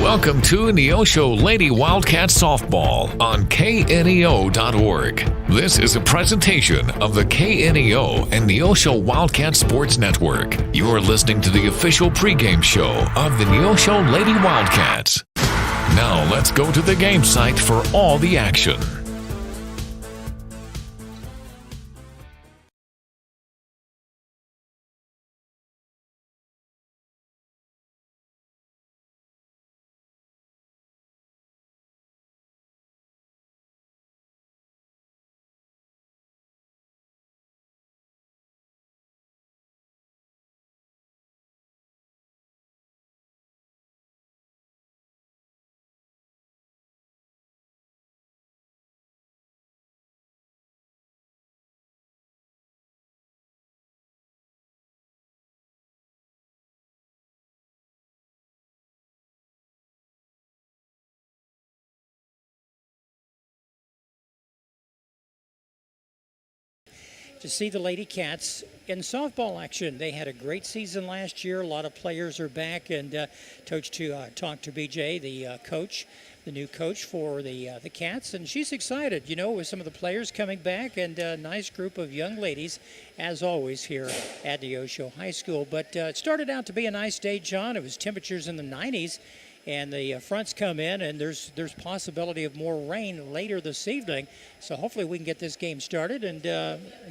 Welcome to Neosho Lady Wildcat Softball on KNEO.org. This is a presentation of the KNEO and Neosho Wildcat Sports Network. You're listening to the official pregame show of the Neosho Lady Wildcats. Now let's go to the game site for all the action. To see the Lady Cats in softball action. They had a great season last year. A lot of players are back, and talked to BJ, the coach, the new coach for the Cats, and she's excited, with some of the players coming back, and a nice group of young ladies, as always, here at Neosho High School. But it started out to be a nice day, John. It was temperatures in the 90s. And the fronts come in, and there's possibility of more rain later this evening. So hopefully we can get this game started and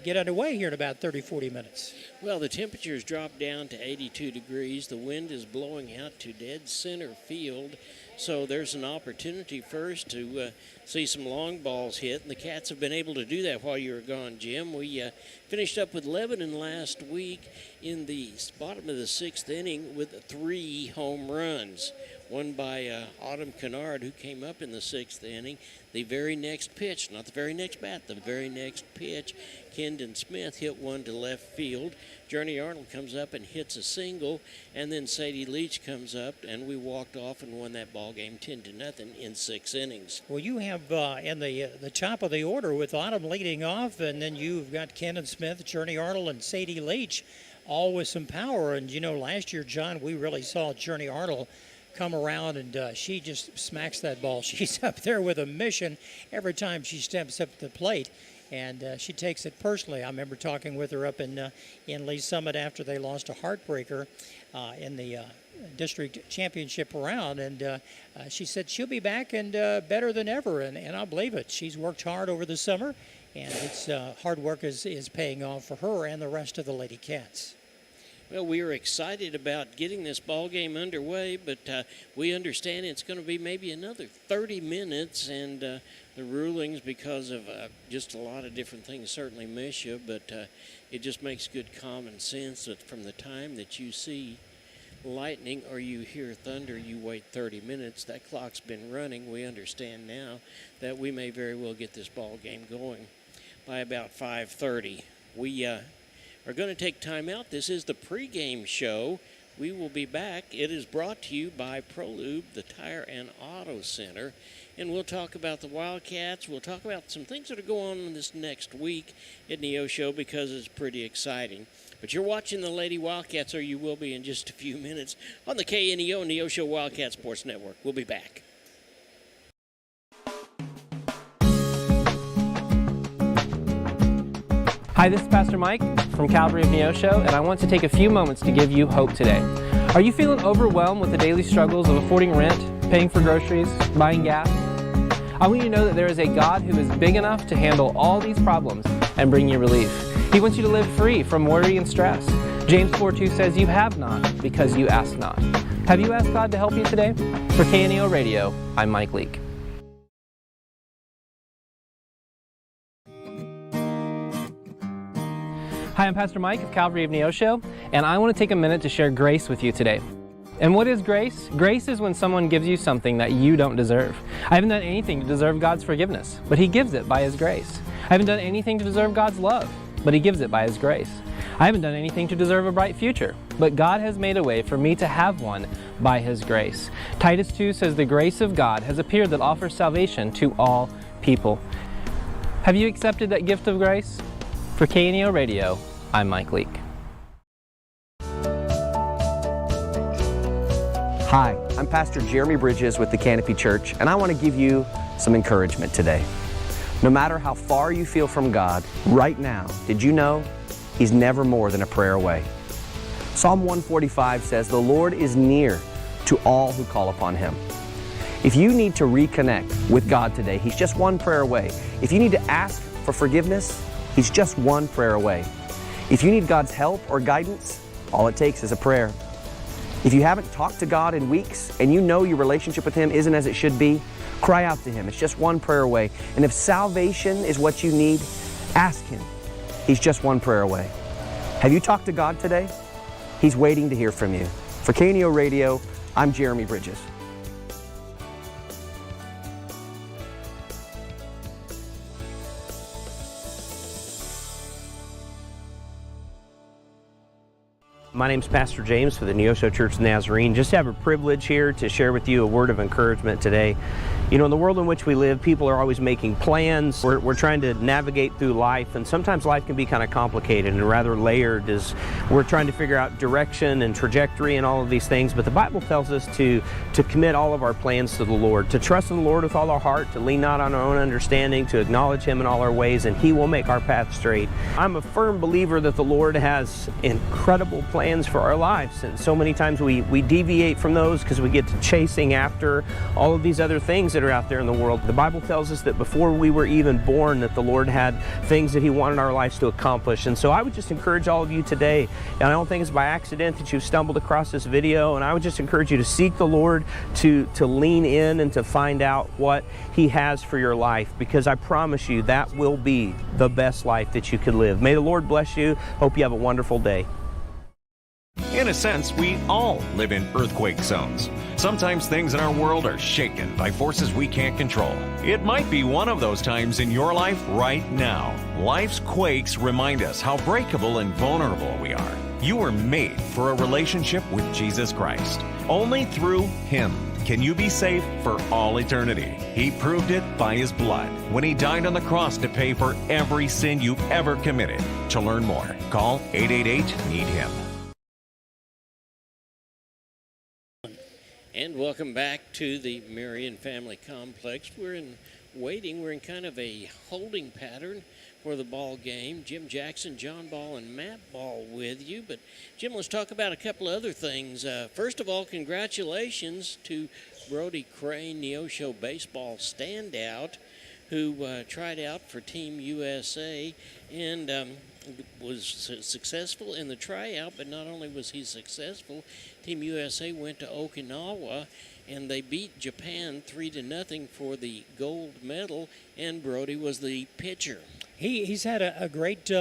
get underway here in about 30, 40 minutes. Well, the temperatures dropped down to 82 degrees. The wind is blowing out to dead center field. So there's an opportunity first to see some long balls hit, and the Cats have been able to do that while you were gone, Jim. We finished up with Lebanon last week in the bottom of the sixth inning with 3 home runs. One by Autumn Kennard, who came up in the sixth inning. The very next pitch, not the very next bat, the very next pitch, Kendon Smith hit one to left field. Journey Arnold comes up and hits a single, and then Sadie Leach comes up, and we walked off and won that ball game 10-0 in 6 innings. Well, you have in the top of the order with Autumn leading off, and then you've got Kendon Smith, Journey Arnold, and Sadie Leach, all with some power. And last year, John, we really saw Journey Arnold come around, and she just smacks that ball. She's up there with a mission every time she steps up to the plate, and she takes it personally. I remember talking with her up in Lee Summit after they lost a heartbreaker in the district championship round, and she said she'll be back and better than ever, and I believe it. She's worked hard over the summer, and it's hard work is paying off for her and the rest of the Lady Cats. Well, we are excited about getting this ball game underway, but we understand it's going to be maybe another 30 minutes, and the rulings, because of just a lot of different things, certainly miss you, but it just makes good common sense that from the time that you see lightning or you hear thunder, you wait 30 minutes. That clock's been running. We understand now that we may very well get this ball game going by about 5:30. We are going to take time out. This is the pregame show. We will be back. It is brought to you by ProLube, the Tire and Auto Center. And we'll talk about the Wildcats. We'll talk about some things that are going on this next week at Neosho, because it's pretty exciting. But you're watching the Lady Wildcats, or you will be in just a few minutes, on the KNEO Neosho Wildcat Sports Network. We'll be back. Hi, this is Pastor Mike from Calvary of Neosho, and I want to take a few moments to give you hope today. Are you feeling overwhelmed with the daily struggles of affording rent, paying for groceries, buying gas? I want you to know that there is a God who is big enough to handle all these problems and bring you relief. He wants you to live free from worry and stress. James 4:2 says, "You have not because you ask not." Have you asked God to help you today? For KNEO Radio, I'm Mike Leake. Hi, I'm Pastor Mike of Calvary of Neosho, and I want to take a minute to share grace with you today. And what is grace? Grace is when someone gives you something that you don't deserve. I haven't done anything to deserve God's forgiveness, but He gives it by His grace. I haven't done anything to deserve God's love, but He gives it by His grace. I haven't done anything to deserve a bright future, but God has made a way for me to have one by His grace. Titus 2 says the grace of God has appeared that offers salvation to all people. Have you accepted that gift of grace? For KNEO Radio, I'm Mike Leake. Hi, I'm Pastor Jeremy Bridges with the Canopy Church, and I want to give you some encouragement today. No matter how far you feel from God, right now, did you know He's never more than a prayer away? Psalm 145 says, "The Lord is near to all who call upon Him." If you need to reconnect with God today, He's just one prayer away. If you need to ask for forgiveness, He's just one prayer away. If you need God's help or guidance, all it takes is a prayer. If you haven't talked to God in weeks and you know your relationship with Him isn't as it should be, cry out to Him. It's just one prayer away. And if salvation is what you need, ask Him. He's just one prayer away. Have you talked to God today? He's waiting to hear from you. For KNEO Radio, I'm Jeremy Bridges. My name's Pastor James for the Neosho Church of the Nazarene. Just have a privilege here to share with you a word of encouragement today. You know, in the world in which we live, people are always making plans. We're trying to navigate through life, and sometimes life can be kind of complicated and rather layered as we're trying to figure out direction and trajectory and all of these things. But the Bible tells us to commit all of our plans to the Lord, to trust in the Lord with all our heart, to lean not on our own understanding, to acknowledge Him in all our ways, and He will make our path straight. I'm a firm believer that the Lord has incredible plans for our lives, and so many times we deviate from those because we get to chasing after all of these other things that are out there in the world. The Bible tells us that before we were even born, that the Lord had things that He wanted our lives to accomplish. And so I would just encourage all of you today, and I don't think it's by accident that you've stumbled across this video, and I would just encourage you to seek the Lord, to lean in and to find out what He has for your life, because I promise you that will be the best life that you could live. May the Lord bless you. Hope you have a wonderful day. In a sense, we all live in earthquake zones. Sometimes things in our world are shaken by forces we can't control. It might be one of those times in your life right now. Life's quakes remind us how breakable and vulnerable we are. You were made for a relationship with Jesus Christ. Only through Him can you be safe for all eternity. He proved it by His blood when He died on the cross to pay for every sin you've ever committed. To learn more, call 888-NEED-HIM. And welcome back to the Marion Family Complex. We're in kind of a holding pattern for the ball game. Jim Jackson, John Ball, and Matt Ball with you. But Jim, let's talk about a couple of other things. First of all, congratulations to Brody Crane, Neosho baseball standout, who tried out for Team USA and was successful in the tryout. But not only was he successful, Team USA went to Okinawa and they beat Japan 3-0 for the gold medal, and Brody was the pitcher. He's had a great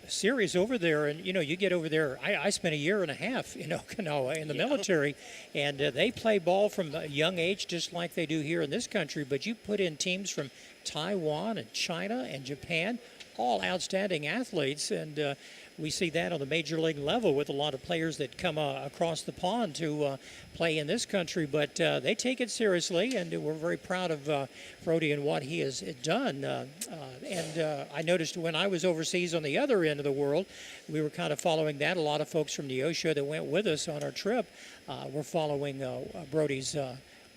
series over there, and you know, you get over there. I spent a year and a half in Okinawa in the military, and they play ball from a young age just like they do here in this country. But you put in teams from Taiwan and China and Japan, all outstanding athletes, and we see that on the major league level with a lot of players that come across the pond to play in this country. But they take it seriously, and we're very proud of Brody and what he has done. And I noticed when I was overseas on the other end of the world, we were kind of following that. A lot of folks from Neosho that went with us on our trip were following Brody's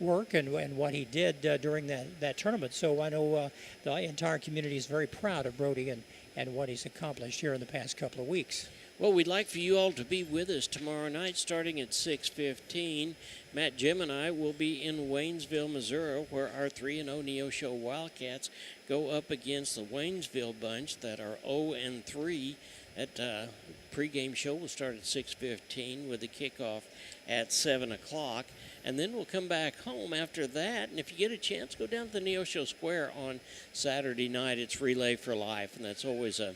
work and what he did during that tournament. So I know the entire community is very proud of Brody and what he's accomplished here in the past couple of weeks. Well, we'd like for you all to be with us tomorrow night starting at 6:15. Matt, Jim, and I will be in Waynesville, Missouri, where our 3-0 Neosho Wildcats go up against the Waynesville bunch that are 0-3. That pregame show will start at 6:15 with the kickoff at 7 o'clock. And then we'll come back home after that. And if you get a chance, go down to the Neosho Square on Saturday night. It's Relay for Life, and that's always a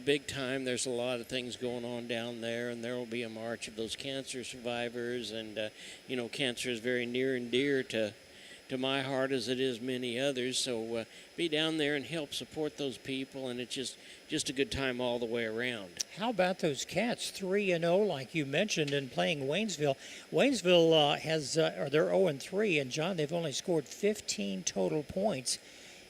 big time. There's a lot of things going on down there, and there will be a march of those cancer survivors. And, you know, cancer is very near and dear to my heart as it is many others. So be down there and help support those people, and it's just a good time all the way around. How about those Cats, 3-0, like you mentioned, and playing Waynesville? Waynesville they're 0-3, and John, they've only scored 15 total points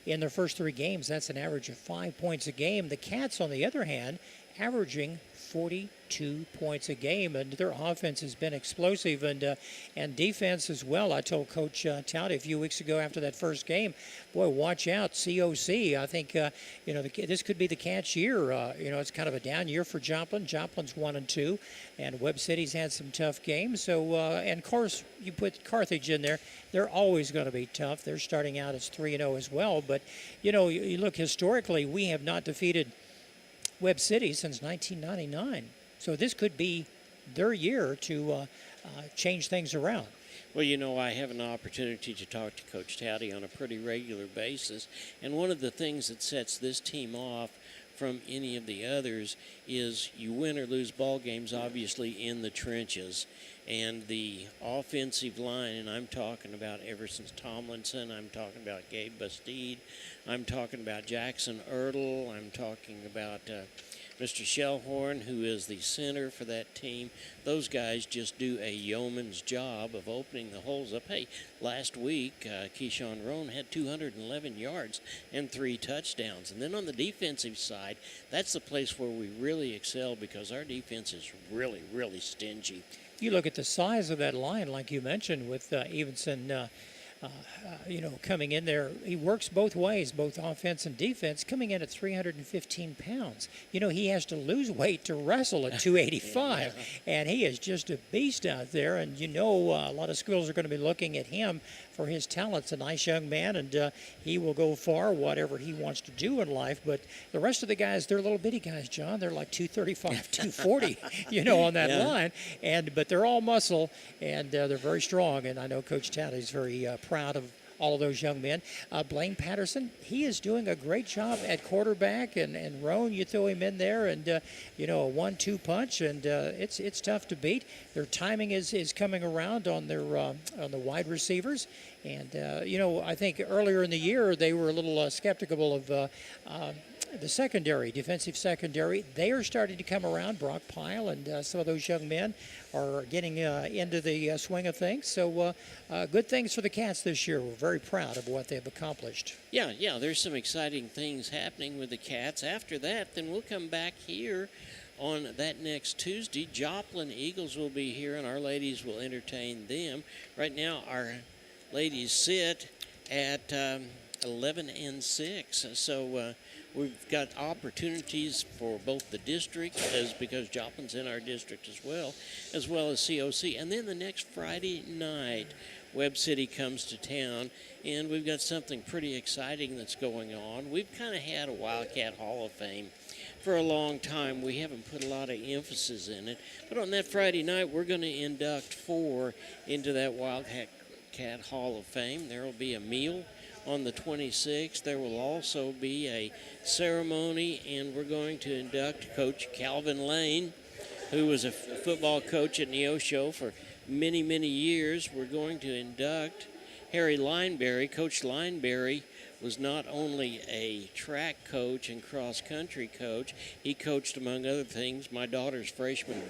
in their first 3 games. That's an average of 5 points a game. The Cats, on the other hand, averaging 42 points a game, and their offense has been explosive, and defense as well. I told Coach Towdy a few weeks ago after that first game, boy, watch out, COC. I think this could be the Cats' year. It's kind of a down year for Joplin. Joplin's 1-2, and Webb City's had some tough games. So, and of course, you put Carthage in there. They're always going to be tough. They're starting out as 3-0 as well. But you look historically, we have not defeated Webb City since 1999. So this could be their year to change things around. Well, I have an opportunity to talk to Coach Towdy on a pretty regular basis, and one of the things that sets this team off from any of the others is you win or lose ball games, obviously, in the trenches. And the offensive line, and I'm talking about Everson Tomlinson, I'm talking about Gabe Bastide, I'm talking about Jackson Ertl, I'm talking about Mr. Shellhorn, who is the center for that team. Those guys just do a yeoman's job of opening the holes up. Hey, last week, Keyshawn Roan had 211 yards and 3 touchdowns. And then on the defensive side, that's the place where we really excel because our defense is really, really stingy. You look at the size of that line, like you mentioned, with Evenson, coming in there. He works both ways, both offense and defense, coming in at 315 pounds. He has to lose weight to wrestle at 285, and he is just a beast out there. And a lot of schools are going to be looking at him for his talents. A nice young man, and he will go far, whatever he wants to do in life. But the rest of the guys, they're little bitty guys, John. They're like 235, 240, on that line. But they're all muscle, and they're very strong. And I know Coach Towdy's very proud of all of those young men. Blaine Patterson, he is doing a great job at quarterback, and Roan, you throw him in there, and a 1-2 punch, and it's tough to beat. Their timing is coming around on their on the wide receivers, and I think earlier in the year they were a little skeptical of the secondary, defensive secondary. They are starting to come around. Brock Pyle and some of those young men are getting into the swing of things. So good things for the Cats this year. We're very proud of what they've accomplished. Yeah, there's some exciting things happening with the Cats. After that, then we'll come back here on that next Tuesday. Joplin Eagles will be here, and our ladies will entertain them. Right now, our ladies sit at 11-6. So we've got opportunities for both the district, because Joplin's in our district as well as COC. And then the next Friday night, Webb City comes to town, and we've got something pretty exciting that's going on. We've kind of had a Wildcat Hall of Fame for a long time. We haven't put a lot of emphasis in it. But on that Friday night, we're going to induct 4 into that Wildcat Hall of Fame. There will be a meal on the 26th. There will also be a ceremony, and we're going to induct Coach Calvin Lane, who was a football coach at Neosho for many, many years. We're going to induct Harry Lineberry. Coach Lineberry was not only a track coach and cross-country coach, he coached, among other things, my daughter's freshman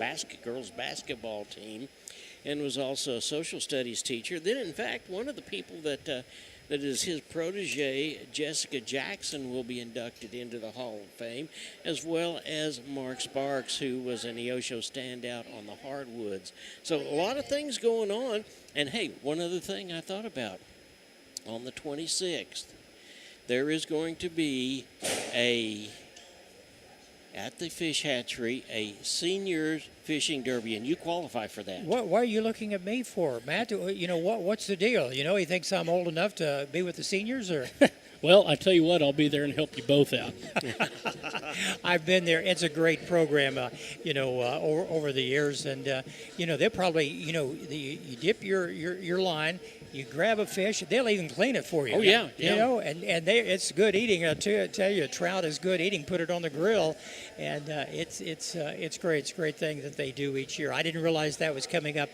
girls basketball team, and was also a social studies teacher. Then, in fact, one of the people that is his protege, Jessica Jackson, will be inducted into the Hall of Fame, as well as Mark Sparks, who was a Neosho standout on the hardwoods. So a lot of things going on. And, hey, one other thing I thought about. On the 26th, there is going to be at the fish hatchery, a seniors fishing derby, and you qualify for that. What are you looking at me for, Matt? What's the deal? He thinks I'm old enough to be with the seniors, or? Well, I tell you what, I'll be there and help you both out. I've been there. It's a great program, over the years, and they'll probably, you dip your line. You grab a fish, they'll even clean it for you. Oh, yeah. And it's good eating. I tell you, trout is good eating. Put it on the grill, and it's great. It's a great thing that they do each year. I didn't realize that was coming up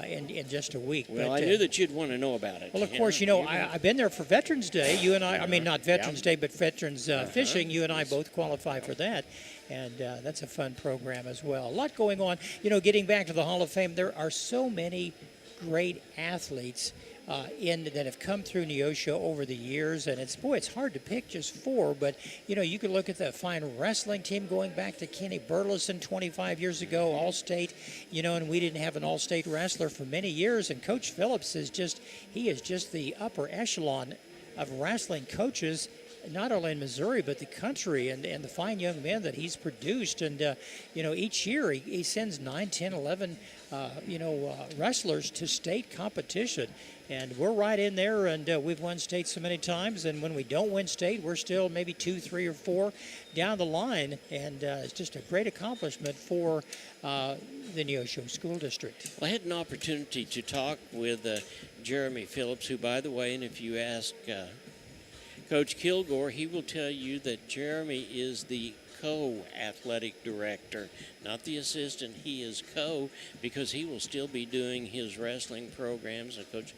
in just a week. Well, I knew that you'd want to know about it. Well, of course, I've been there for Veterans Day. You and I mean, not Veterans Day, but Veterans Fishing. You and I both qualify for that. And that's a fun program as well. A lot going on. Getting back to the Hall of Fame, there are so many great athletes that have come through Neosho over the years, and it's hard to pick just 4, but you could look at the fine wrestling team going back to Kenny Burleson 25 years ago, All-State, and we didn't have an All-State wrestler for many years, and Coach Phillips is just the upper echelon of wrestling coaches, not only in Missouri but the country, and the fine young men that he's produced. And each year he sends 9, 10, 11 wrestlers to state competition, and we're right in there, and we've won state so many times, and when we don't win state, we're still maybe 2, 3, or 4 down the line, and it's just a great accomplishment for the Neosho School District. Well, I had an opportunity to talk with Jeremy Phillips, who, by the way, and if you ask Coach Kilgore, he will tell you that Jeremy is the co-athletic director, not the assistant. He is co, because he will still be doing his wrestling programs, and Coach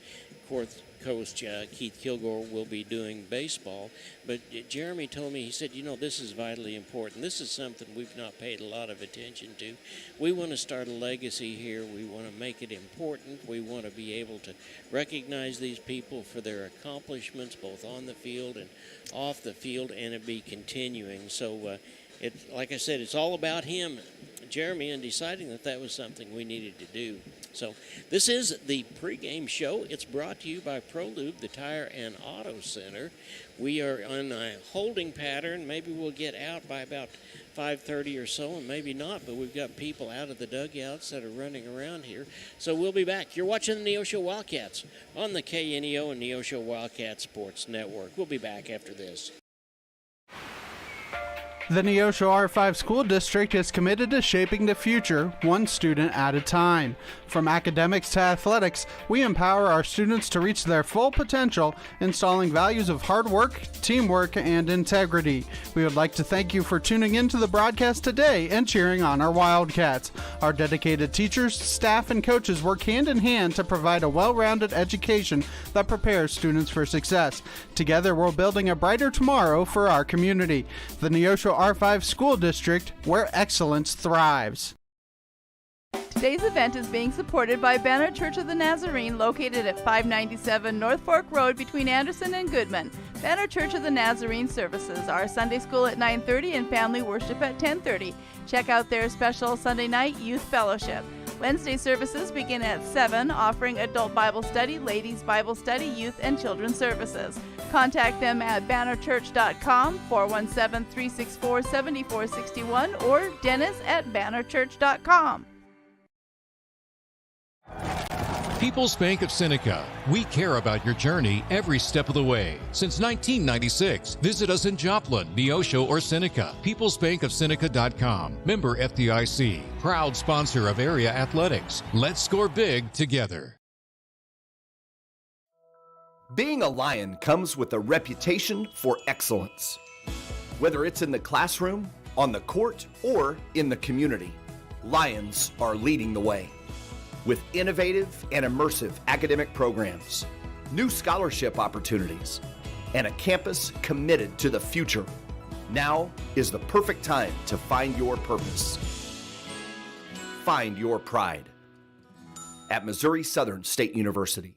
Keith Kilgore will be doing baseball. But Jeremy told me, he said, this is vitally important. This is something we've not paid a lot of attention to. We want to start a legacy here. We want to make it important. We want to be able to recognize these people for their accomplishments, both on the field and off the field, and it be continuing. So, like I said, it's all about him, Jeremy, and deciding that was something we needed to do. So this is the pregame show. It's brought to you by ProLube, the Tire and Auto Center. We are on a holding pattern. Maybe we'll get out by about 5:30 or so, and maybe not, but we've got people out of the dugouts that are running around here. So we'll be back. You're watching the Neosho Wildcats on the KNEO and Neosho Wildcat Sports Network. We'll be back after this. The Neosho R5 School District is committed to shaping the future, one student at a time. From academics to athletics, we empower our students to reach their full potential, installing values of hard work, teamwork, and integrity. We would like to thank you for tuning in to the broadcast today and cheering on our Wildcats. Our dedicated teachers, staff, and coaches work hand in hand to provide a well-rounded education that prepares students for success. Together, we're building a brighter tomorrow for our community. The Neosho R5 School District, where excellence thrives. Today's event is being supported by Banner Church of the Nazarene, located at 597 North Fork Road between Anderson and Goodman. Banner Church of the Nazarene services are Sunday school at 9:30 and family worship at 10:30. Check out their special Sunday night youth fellowship. Wednesday services begin at 7, offering adult Bible study, ladies Bible study, youth, and children's services. Contact them at bannerchurch.com, 417-364-7461, or dennis@bannerchurch.com. People's Bank of Seneca. We care about your journey every step of the way. Since 1996, visit us in Joplin, Neosho, or Seneca. PeoplesBankOfSeneca.com. Member FDIC. Proud sponsor of area athletics. Let's score big together. Being a Lion comes with a reputation for excellence. Whether it's in the classroom, on the court, or in the community, Lions are leading the way. With innovative and immersive academic programs, new scholarship opportunities, and a campus committed to the future, now is the perfect time to find your purpose. Find your pride at Missouri Southern State University.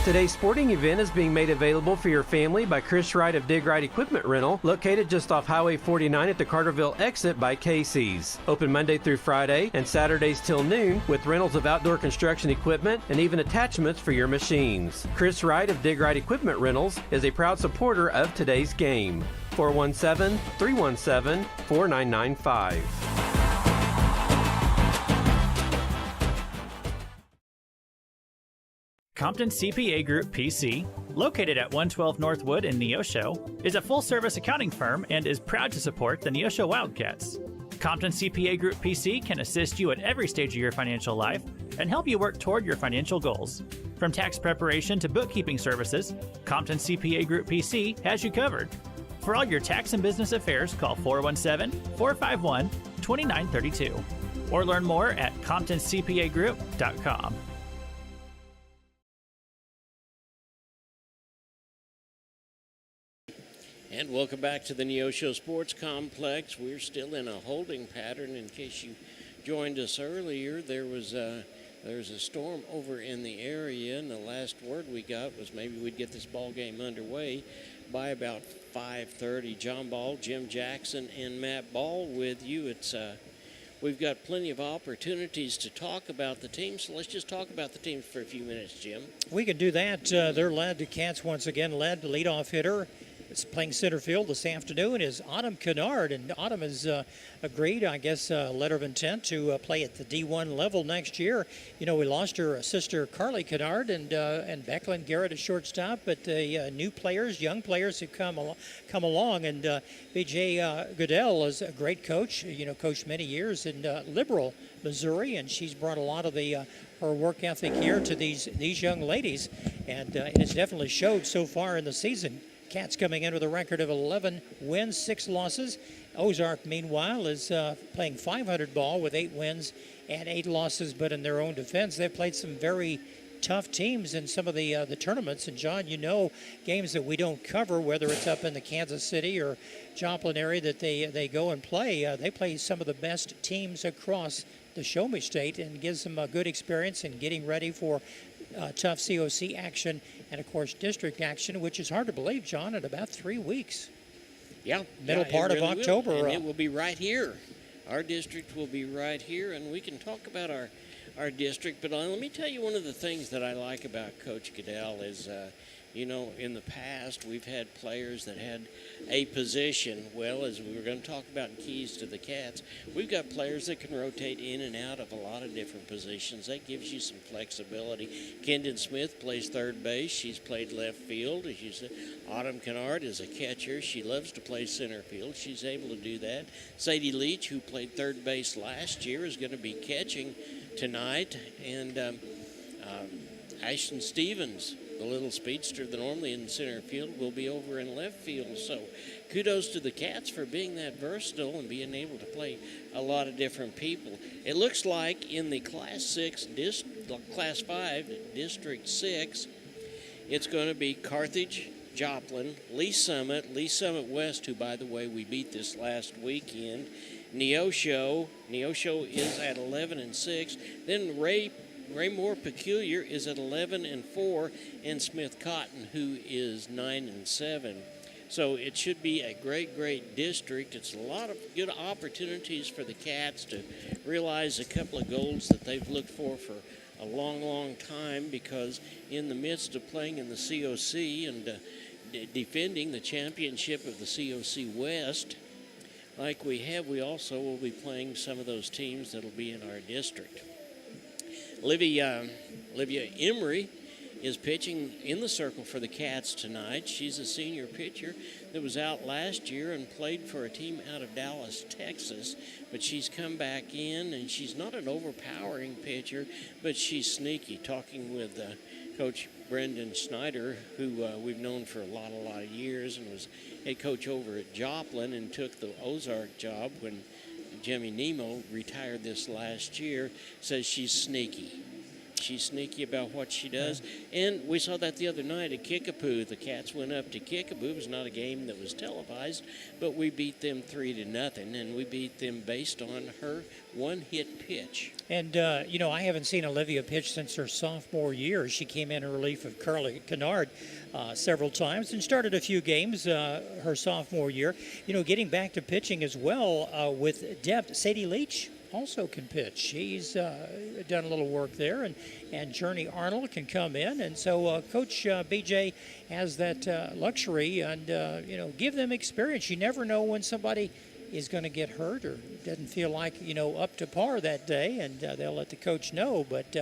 Today's sporting event is being made available for your family by Chris Wright of Dig Right Equipment Rental, located just off Highway 49 at the Carterville exit by Casey's. Open Monday through Friday and Saturdays till noon, with rentals of outdoor construction equipment and even attachments for your machines. Chris Wright of Dig Right Equipment Rentals is a proud supporter of today's game. 417-317-4995. Compton CPA Group PC, located at 112 Northwood in Neosho, is a full-service accounting firm and is proud to support the Neosho Wildcats. Compton CPA Group PC can assist you at every stage of your financial life and help you work toward your financial goals. From tax preparation to bookkeeping services, Compton CPA Group PC has you covered. For all your tax and business affairs, call 417-451-2932 or learn more at ComptonCPAGroup.com. And welcome back to the Neosho Sports Complex. We're still in a holding pattern in case you joined us earlier, there was a storm over in the area, and the last word we got was maybe we'd get this ball game underway by about 5:30. John Ball, Jim Jackson, and Matt Ball with you. We've got plenty of opportunities to talk about the team, so let's just talk about the teams for a few minutes, Jim. We can do that. They're led, the Cats once again led. The leadoff hitter is playing center field this afternoon is Autumn Kennard, and Autumn has agreed, I guess, letter of intent to play at the D1 level next year. We lost her sister Carly Kennard and Becklin Garrett at shortstop, but the young players who come along, and B.J. Goodell is a great coach. Coached many years in Liberal, Missouri, and she's brought a lot of her work ethic here to these young ladies, and it's definitely showed so far in the season. Cats coming in with a record of 11 wins, 6 losses. Ozark, meanwhile, is playing .500 ball with 8 wins and 8 losses, but in their own defense, they've played some very tough teams in some of the tournaments. And, John, games that we don't cover, whether it's up in the Kansas City or Joplin area that they go and play, they play some of the best teams across the Show Me State and gives them a good experience in getting ready for tough COC action and, of course, district action, which is hard to believe, John, in about 3 weeks. Yeah. Middle part of October. And it will be right here. Our district will be right here, and we can talk about our district. But let me tell you, one of the things that I like about Coach Goodell is, in the past, we've had players that had a position. Well, as we were going to talk about in Keys to the Cats, we've got players that can rotate in and out of a lot of different positions. That gives you some flexibility. Kendon Smith plays third base. She's played left field. As you said, Autumn Kennard is a catcher. She loves to play center field. She's able to do that. Sadie Leach, who played third base last year, is going to be catching tonight. And Ashton Stevens, the little speedster that normally in center field, will be over in left field. So kudos to the Cats for being that versatile and being able to play a lot of different people. It looks like in the Class 5, District 6, it's going to be Carthage, Joplin, Lee Summit West, who, by the way, we beat this last weekend, Neosho is at 11-6, then Raymore Peculiar is at 11-4, and Smith Cotton, who is 9-7. So it should be a great district. It's a lot of good opportunities for the Cats to realize a couple of goals that they've looked for a long time, because in the midst of playing in the COC and defending the championship of the COC West, like we also will be playing some of those teams that'll be in our district. Olivia Emery is pitching in the circle for the Cats tonight. She's a senior pitcher that was out last year and played for a team out of Dallas, Texas. But she's come back in, and she's not an overpowering pitcher, but she's sneaky. Talking with Coach Brendan Snyder, who we've known for a lot of years, and was head coach over at Joplin and took the Ozark job when Jimmy Nemo retired this last year, says she's sneaky. She's sneaky about what she does. And we saw that the other night at Kickapoo. The Cats went up to Kickapoo. It was not a game that was televised, but we beat them 3-0, and we beat them based on her one-hit pitch. And, I haven't seen Olivia pitch since her sophomore year. She came in relief of Carly Kennard several times and started a few games her sophomore year. Getting back to pitching as well with depth, Sadie Leach also can pitch. She's done a little work there, and Journey Arnold can come in. And so Coach BJ has that luxury, and, give them experience. You never know when somebody is going to get hurt or doesn't feel like, up to par that day, and they'll let the coach know. But,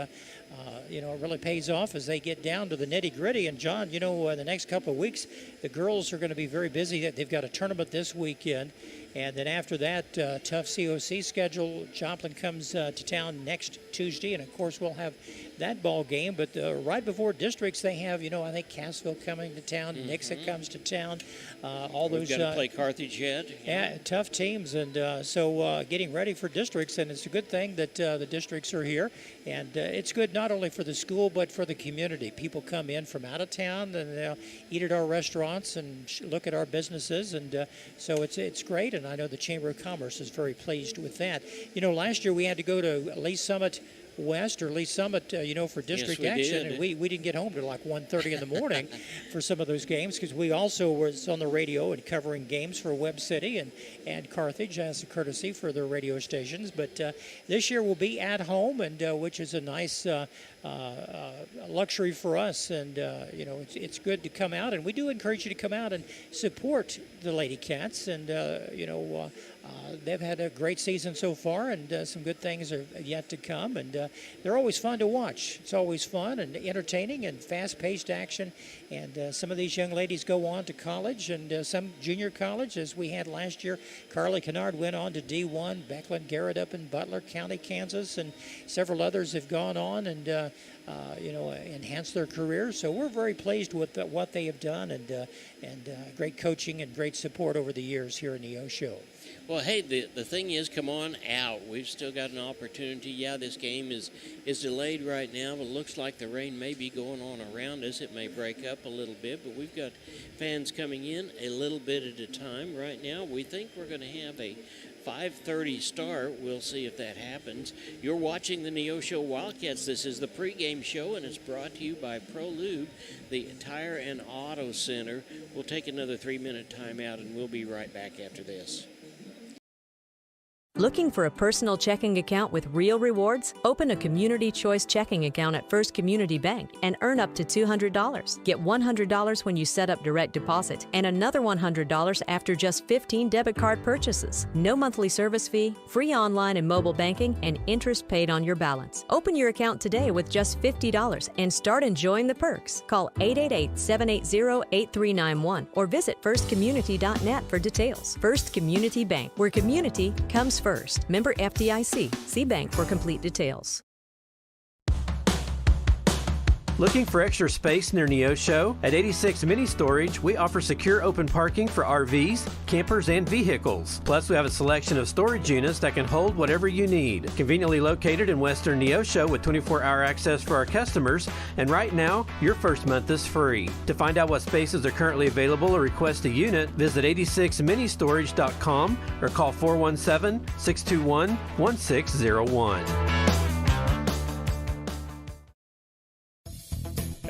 it really pays off as they get down to the nitty-gritty. And, John, the next couple of weeks, the girls are going to be very busy. They've got a tournament this weekend. And then after that, tough COC schedule. Joplin comes to town next Tuesday, and, of course, we'll have that ball game. But right before districts, they have, I think Cassville coming to town, Nixa comes to town. All those. We've got to play Carthage yet. Yeah, tough teams. And so getting ready for districts, and it's a good thing that the districts are here. And it's good not only for the school, but for the community. People come in from out of town, and they'll eat at our restaurants and look at our businesses. And so it's great. and I know the Chamber of Commerce is very pleased with that. Last year we had to go to Lee Summit West or Lee Summit, for district action, and we didn't get home till like 1:30 in the morning for some of those games, because we also was on the radio and covering games for Webb City and Carthage as a courtesy for their radio stations. But this year we'll be at home, and which is a nice luxury for us, and it's good to come out, and we do encourage you to come out and support the Lady Cats, and they've had a great season so far, and some good things are yet to come, and they're always fun to watch. It's always fun and entertaining and fast-paced action, and some of these young ladies go on to college, and some junior college, as we had last year. Carly Kennard went on to D1, Becklin Garrett up in Butler County, Kansas, and several others have gone on and enhanced their careers. So we're very pleased with what they have done, and great coaching and great support over the years here in Neosho. Well, hey, the thing is, come on out. We've still got an opportunity. Yeah, this game is delayed right now, but it looks like the rain may be going on around us. It may break up a little bit, but we've got fans coming in a little bit at a time right now. We think we're going to have a 5:30 start. We'll see if that happens. You're watching the Neosho Wildcats. This is the pregame show, and it's brought to you by ProLube, the Tire and Auto Center. We'll take another 3-minute timeout, and we'll be right back after this. Looking for a personal checking account with real rewards? Open a Community Choice checking account at First Community Bank and earn up to $200. Get $100 when you set up direct deposit and another $100 after just 15 debit card purchases. No monthly service fee, free online and mobile banking, and interest paid on your balance. Open your account today with just $50 and start enjoying the perks. Call 888-780-8391 or visit firstcommunity.net for details. First Community Bank, where community comes first. Member FDIC. See bank for complete details. Looking for extra space near Neosho? At 86 Mini Storage, we offer secure open parking for RVs, campers, and vehicles. Plus, we have a selection of storage units that can hold whatever you need. Conveniently located in Western Neosho with 24-hour access for our customers, and right now, your first month is free. To find out what spaces are currently available or request a unit, visit 86ministorage.com or call 417-621-1601.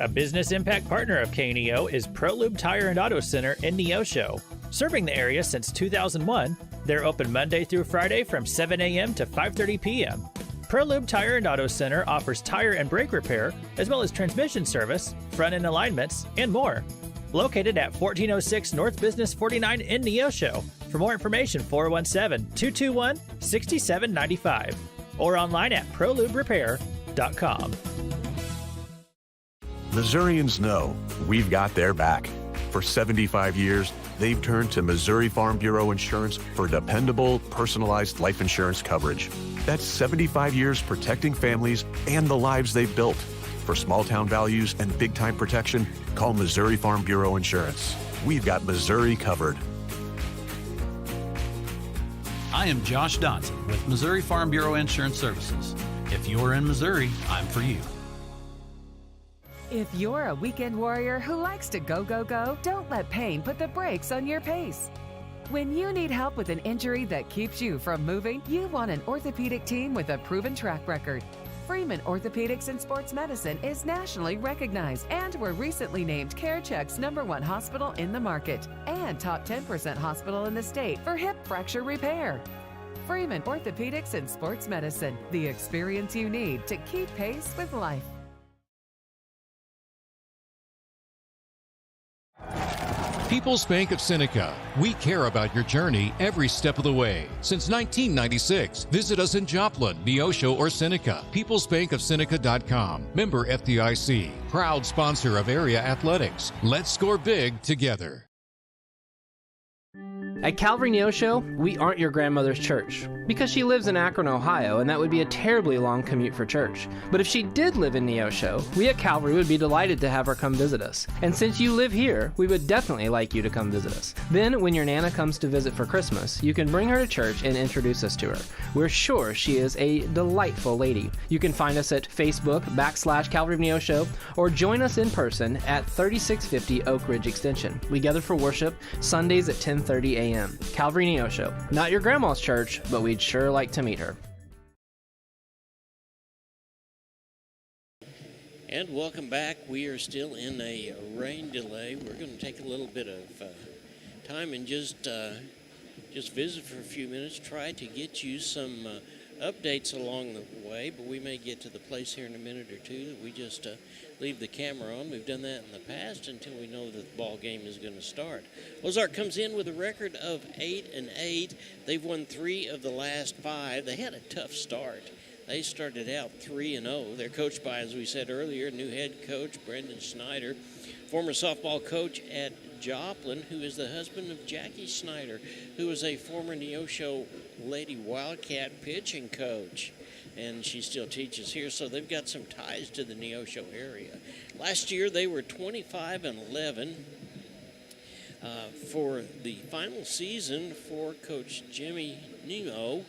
A business impact partner of KNEO is ProLube Tire and Auto Center in Neosho. Serving the area since 2001, they're open Monday through Friday from 7 a.m. to 5:30 p.m. ProLube Tire and Auto Center offers tire and brake repair, as well as transmission service, front-end alignments, and more. Located at 1406 North Business 49 in Neosho. For more information, 417-221-6795 or online at proluberepair.com. Missourians know we've got their back. For 75 years, they've turned to Missouri Farm Bureau Insurance for dependable, personalized life insurance coverage. That's 75 years protecting families and the lives they've built. For small-town values and big-time protection, call Missouri Farm Bureau Insurance. We've got Missouri covered. I am Josh Dotson with Missouri Farm Bureau Insurance Services. If you're in Missouri, I'm for you. If you're a weekend warrior who likes to go, go, go, don't let pain put the brakes on your pace. When you need help with an injury that keeps you from moving, you want an orthopedic team with a proven track record. Freeman Orthopedics and Sports Medicine is nationally recognized and were recently named CareCheck's #1 hospital in the market and top 10% hospital in the state for hip fracture repair. Freeman Orthopedics and Sports Medicine, the experience you need to keep pace with life. People's Bank of Seneca. We care about your journey every step of the way. Since 1996, visit us in Joplin, Neosho, or Seneca. PeoplesBankOfSeneca.com. Member FDIC. Proud sponsor of area athletics. Let's score big together. At Calvary Neosho, we aren't your grandmother's church because she lives in Akron, Ohio, and that would be a terribly long commute for church. But if she did live in Neosho, we at Calvary would be delighted to have her come visit us. And since you live here, we would definitely like you to come visit us. Then, when your Nana comes to visit for Christmas, you can bring her to church and introduce us to her. We're sure she is a delightful lady. You can find us at Facebook/Calvary of Neosho or join us in person at 3650 Oak Ridge Extension. We gather for worship Sundays at 10:30 a.m. a.m. Calvary Neosho. Not your grandma's church, but we'd sure like to meet her. And welcome back. We are still in a rain delay. We're going to take a little bit of time and just visit for a few minutes, try to get you some updates along the way, but we may get to the place here in a minute or two that we just leave the camera on. We've done that in the past until we know that the ball game is going to start. Ozark comes in with a record of 8-8. They've won 3 of the last 5. They had a tough start. They started out 3-0. They're coached by, as we said earlier, new head coach Brendan Snyder, former softball coach at Joplin, who is the husband of Jackie Snyder, who was a former Neosho Lady Wildcat pitching coach. And she still teaches here, so they've got some ties to the Neosho area. Last year they were 25-11. For the final season for Coach Jimmy Nemo.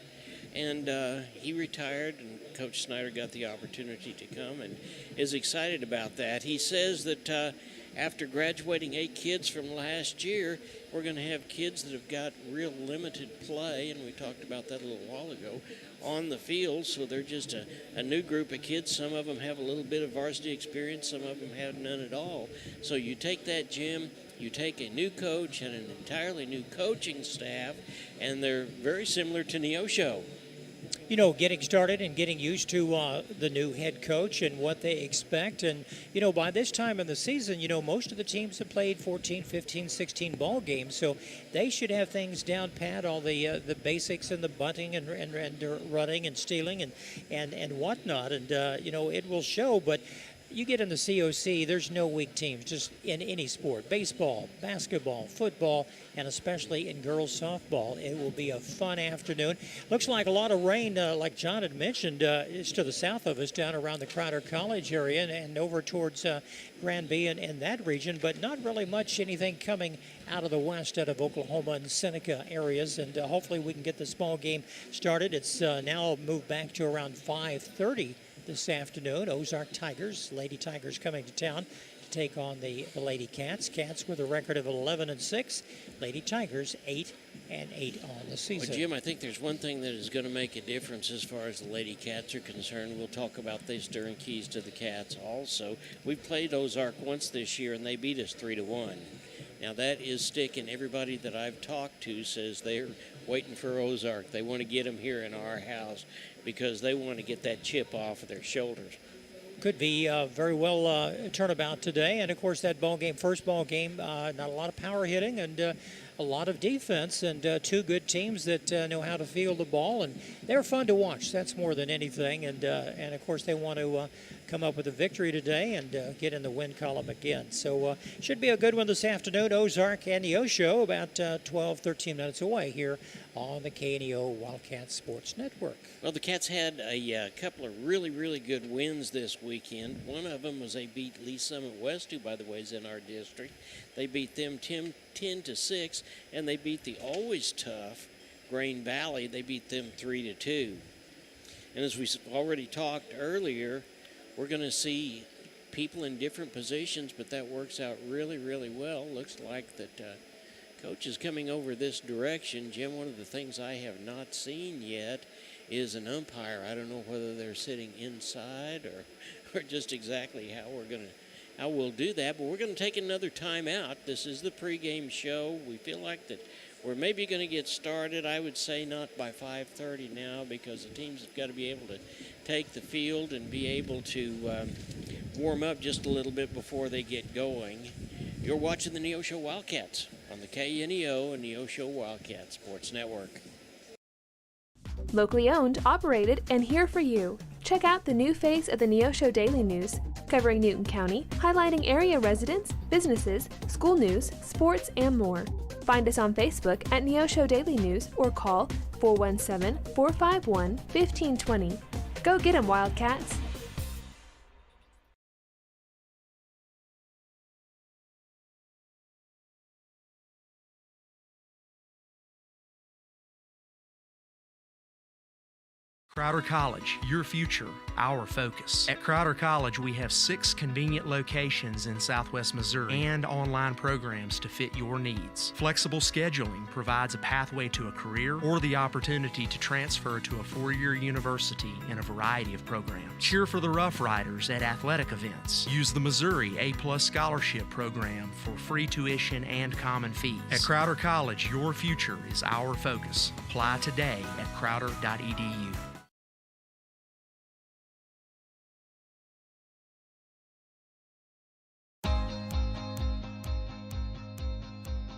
And he retired, and Coach Snyder got the opportunity to come and is excited about that. He says that after graduating 8 kids from last year, we're going to have kids that have got real limited play, and we talked about that a little while ago, on the field. So they're just a new group of kids. Some of them have a little bit of varsity experience. Some of them have none at all. So you take that gym, you take a new coach and an entirely new coaching staff, and they're very similar to Neosho. You know, getting started and getting used to the new head coach and what they expect. And, you know, by this time in the season, you know, most of the teams have played 14, 15, 16 ball games. So they should have things down pat, all the basics and the bunting and running and stealing and whatnot. And, you know, it will show. But you get in the COC, there's no weak teams, just in any sport. Baseball, basketball, football, and especially in girls softball. It will be a fun afternoon. Looks like a lot of rain, like John had mentioned, is to the south of us, down around the Crowder College area and over towards Granby and that region, but not really much anything coming out of the west, out of Oklahoma and Seneca areas. And hopefully we can get this ball game started. It's now moved back to around 5:30 this afternoon. Ozark Tigers, Lady Tigers coming to town to take on the Lady Cats. Cats with a record of 11-6. Lady Tigers 8-8 on the season. Well, Jim, I think there's one thing that is going to make a difference as far as the Lady Cats are concerned. We'll talk about this during Keys to the Cats also. We've played Ozark once this year, and they beat us 3-1. Now, that is sticking. Everybody that I've talked to says they're waiting for Ozark. They want to get them here in our house because they want to get that chip off of their shoulders. Could be very well turnabout today. And, of course, that first ball game, not a lot of power hitting and a lot of defense, and 2 good teams that know how to field the ball. And they're fun to watch. That's more than anything. And of course, they want to come up with a victory today and get in the win column again. So should be a good one this afternoon. Ozark and Neosho about 12, 13 minutes away here on the KNEO Wildcat Sports Network. Well, the Cats had a couple of really, really good wins this weekend. One of them was they beat Lee Summit West, who, by the way, is in our district. They beat them 10-6, and they beat the always tough Grain Valley. They beat them 3-2. And as we already talked earlier, we're going to see people in different positions, but that works out really, really well. Looks like that Coach is coming over this direction. Jim, one of the things I have not seen yet is an umpire. I don't know whether they're sitting inside or just exactly how we'll do that, but we're going to take another time out. This is the pregame show. We feel like that we're maybe going to get started. I would say not by 5:30 now, because the teams have got to be able to take the field and be able to warm up just a little bit before they get going. You're watching the Neosho Wildcats on the KNEO and Neosho Wildcat Sports Network. Locally owned, operated, and here for you. Check out the new face of the Neosho Daily News, covering Newton County, highlighting area residents, businesses, school news, sports, and more. Find us on Facebook at Neosho Daily News or call 417-451-1520. Go get 'em, Wildcats! Crowder College, your future, our focus. At Crowder College, we have 6 convenient locations in Southwest Missouri and online programs to fit your needs. Flexible scheduling provides a pathway to a career or the opportunity to transfer to a 4-year university in a variety of programs. Cheer for the Rough Riders at athletic events. Use the Missouri A+ Scholarship Program for free tuition and common fees. At Crowder College, your future is our focus. Apply today at crowder.edu.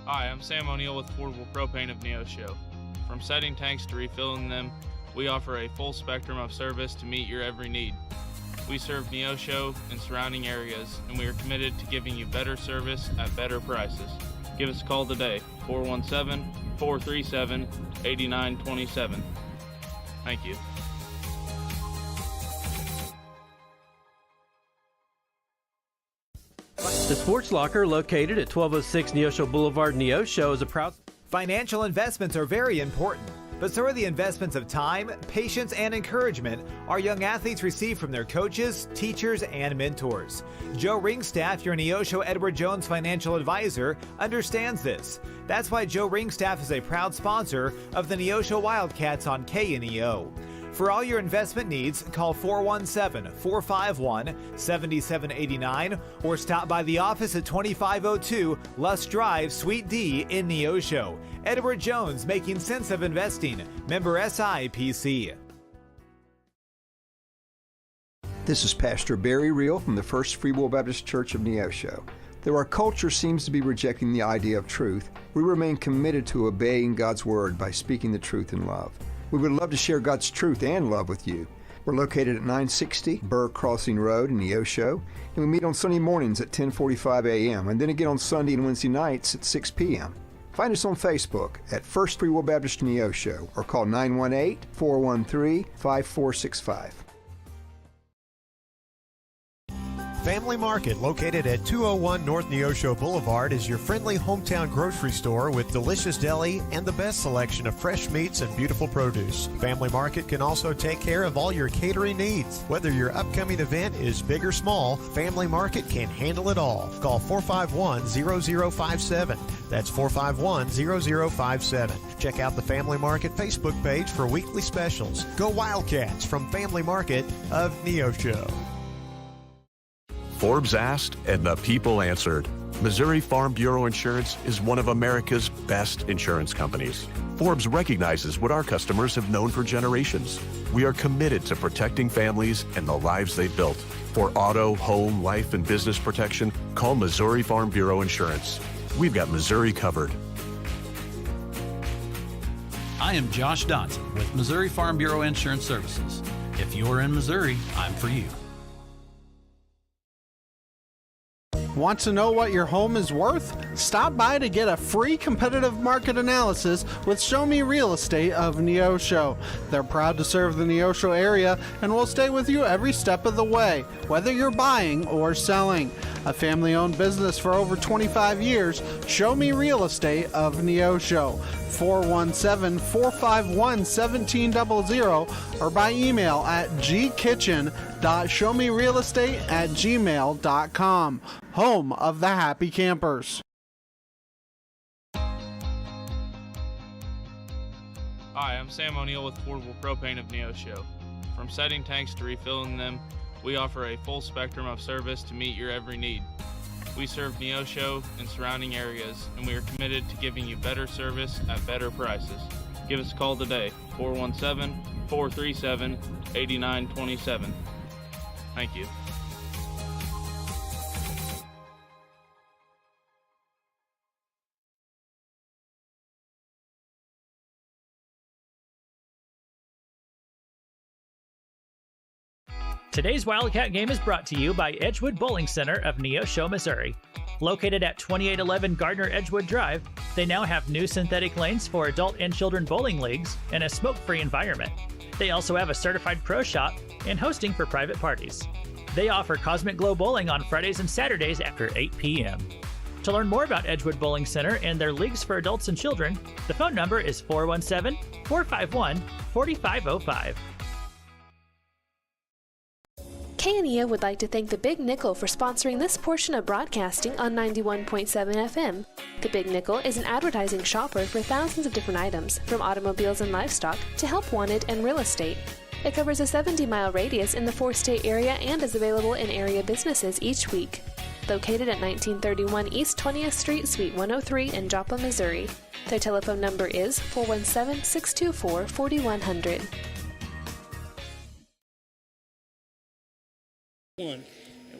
Hi, I'm Sam O'Neill with Affordable Propane of Neosho. From setting tanks to refilling them, we offer a full spectrum of service to meet your every need. We serve Neosho and surrounding areas, and we are committed to giving you better service at better prices. Give us a call today, 417-437-8927. Thank you. The Sports Locker, located at 1206 Neosho Boulevard, Neosho, is a proud... Financial investments are very important, but so are the investments of time, patience, and encouragement our young athletes receive from their coaches, teachers, and mentors. Joe Ringstaff, your Neosho Edward Jones financial advisor, understands this. That's why Joe Ringstaff is a proud sponsor of the Neosho Wildcats on KNEO. For all your investment needs, call 417-451-7789 or stop by the office at 2502 Lusk Drive, Suite D in Neosho. Edward Jones, making sense of investing. Member SIPC. This is Pastor Barry Reel from the First Free Will Baptist Church of Neosho. Though our culture seems to be rejecting the idea of truth, we remain committed to obeying God's Word by speaking the truth in love. We would love to share God's truth and love with you. We're located at 960 Burr Crossing Road in Neosho, and we meet on Sunday mornings at 10:45 a.m. and then again on Sunday and Wednesday nights at 6 p.m. Find us on Facebook at First Free Will Baptist Neosho or call 918-413-5465. Family Market, located at 201 North Neosho Boulevard, is your friendly hometown grocery store with delicious deli and the best selection of fresh meats and beautiful produce. Family Market can also take care of all your catering needs. Whether your upcoming event is big or small, Family Market can handle it all. Call 451-0057. That's 451-0057. Check out the Family Market Facebook page for weekly specials. Go Wildcats from Family Market of Neosho. Forbes asked, and the people answered. Missouri Farm Bureau Insurance is one of America's best insurance companies. Forbes recognizes what our customers have known for generations. We are committed to protecting families and the lives they've built. For auto, home, life, and business protection, call Missouri Farm Bureau Insurance. We've got Missouri covered. I am Josh Dotson with Missouri Farm Bureau Insurance Services. If you're in Missouri, I'm for you. Want to know what your home is worth? Stop by to get a free competitive market analysis with Show Me Real Estate of Neosho. They're proud to serve the Neosho area and will stay with you every step of the way, whether you're buying or selling. A family-owned business for over 25 years, Show Me Real Estate of Neosho. 417-451-1700 or by email at gkitchen.showmerealestate@gmail.com. Home of the Happy Campers. Hi, I'm Sam O'Neill with Affordable Propane of Neosho. From setting tanks to refilling them, we offer a full spectrum of service to meet your every need. We serve Neosho and surrounding areas, and we are committed to giving you better service at better prices. Give us a call today, 417-437-8927. Thank you. Today's Wildcat game is brought to you by Edgewood Bowling Center of Neosho, Missouri. Located at 2811 Gardner Edgewood Drive, they now have new synthetic lanes for adult and children bowling leagues and a smoke-free environment. They also have a certified pro shop and hosting for private parties. They offer Cosmic Glow Bowling on Fridays and Saturdays after 8 p.m. To learn more about Edgewood Bowling Center and their leagues for adults and children, the phone number is 417-451-4505. KNEO would like to thank the Big Nickel for sponsoring this portion of broadcasting on 91.7 FM. The Big Nickel is an advertising shopper for thousands of different items, from automobiles and livestock to help wanted and real estate. It covers a 70-mile radius in the four-state area and is available in area businesses each week. Located at 1931 East 20th Street, Suite 103 in Joplin, Missouri. Their telephone number is 417-624-4100.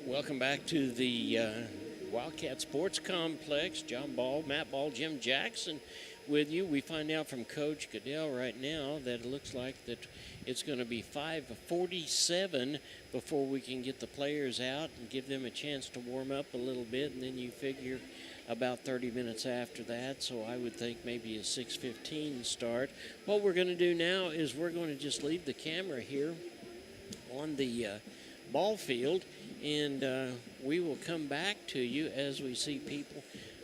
Welcome back to the Wildcat Sports Complex. John Ball, Matt Ball, Jim Jackson with you. We find out from Coach Goodell right now that it looks like that it's going to be 5:47 before we can get the players out and give them a chance to warm up a little bit, and then you figure about 30 minutes after that, so I would think maybe a 6:15 start. What we're going to do now is we're going to just leave the camera here on the ball field, and we will come back to you as we see people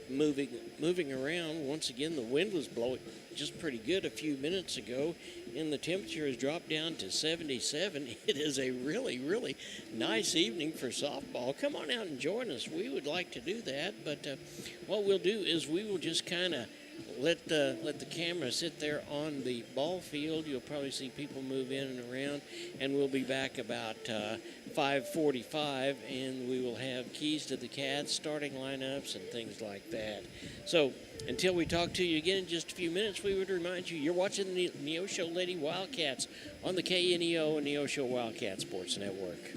moving around. Once again, the wind was blowing just pretty good a few minutes ago, and the temperature has dropped down to 77. It is a really, really nice evening for softball. Come on out and join us. We would like to do that, but what we'll do is we will just kind of let the camera sit there on the ball field. You'll probably see people move in and around, and we'll be back about 5:45, and we will have keys to the Cats, starting lineups, and things like that. So until we talk to you again in just a few minutes, we would remind you you're watching the Neosho Lady Wildcats on the KNEO and Neosho Wildcat Sports Network.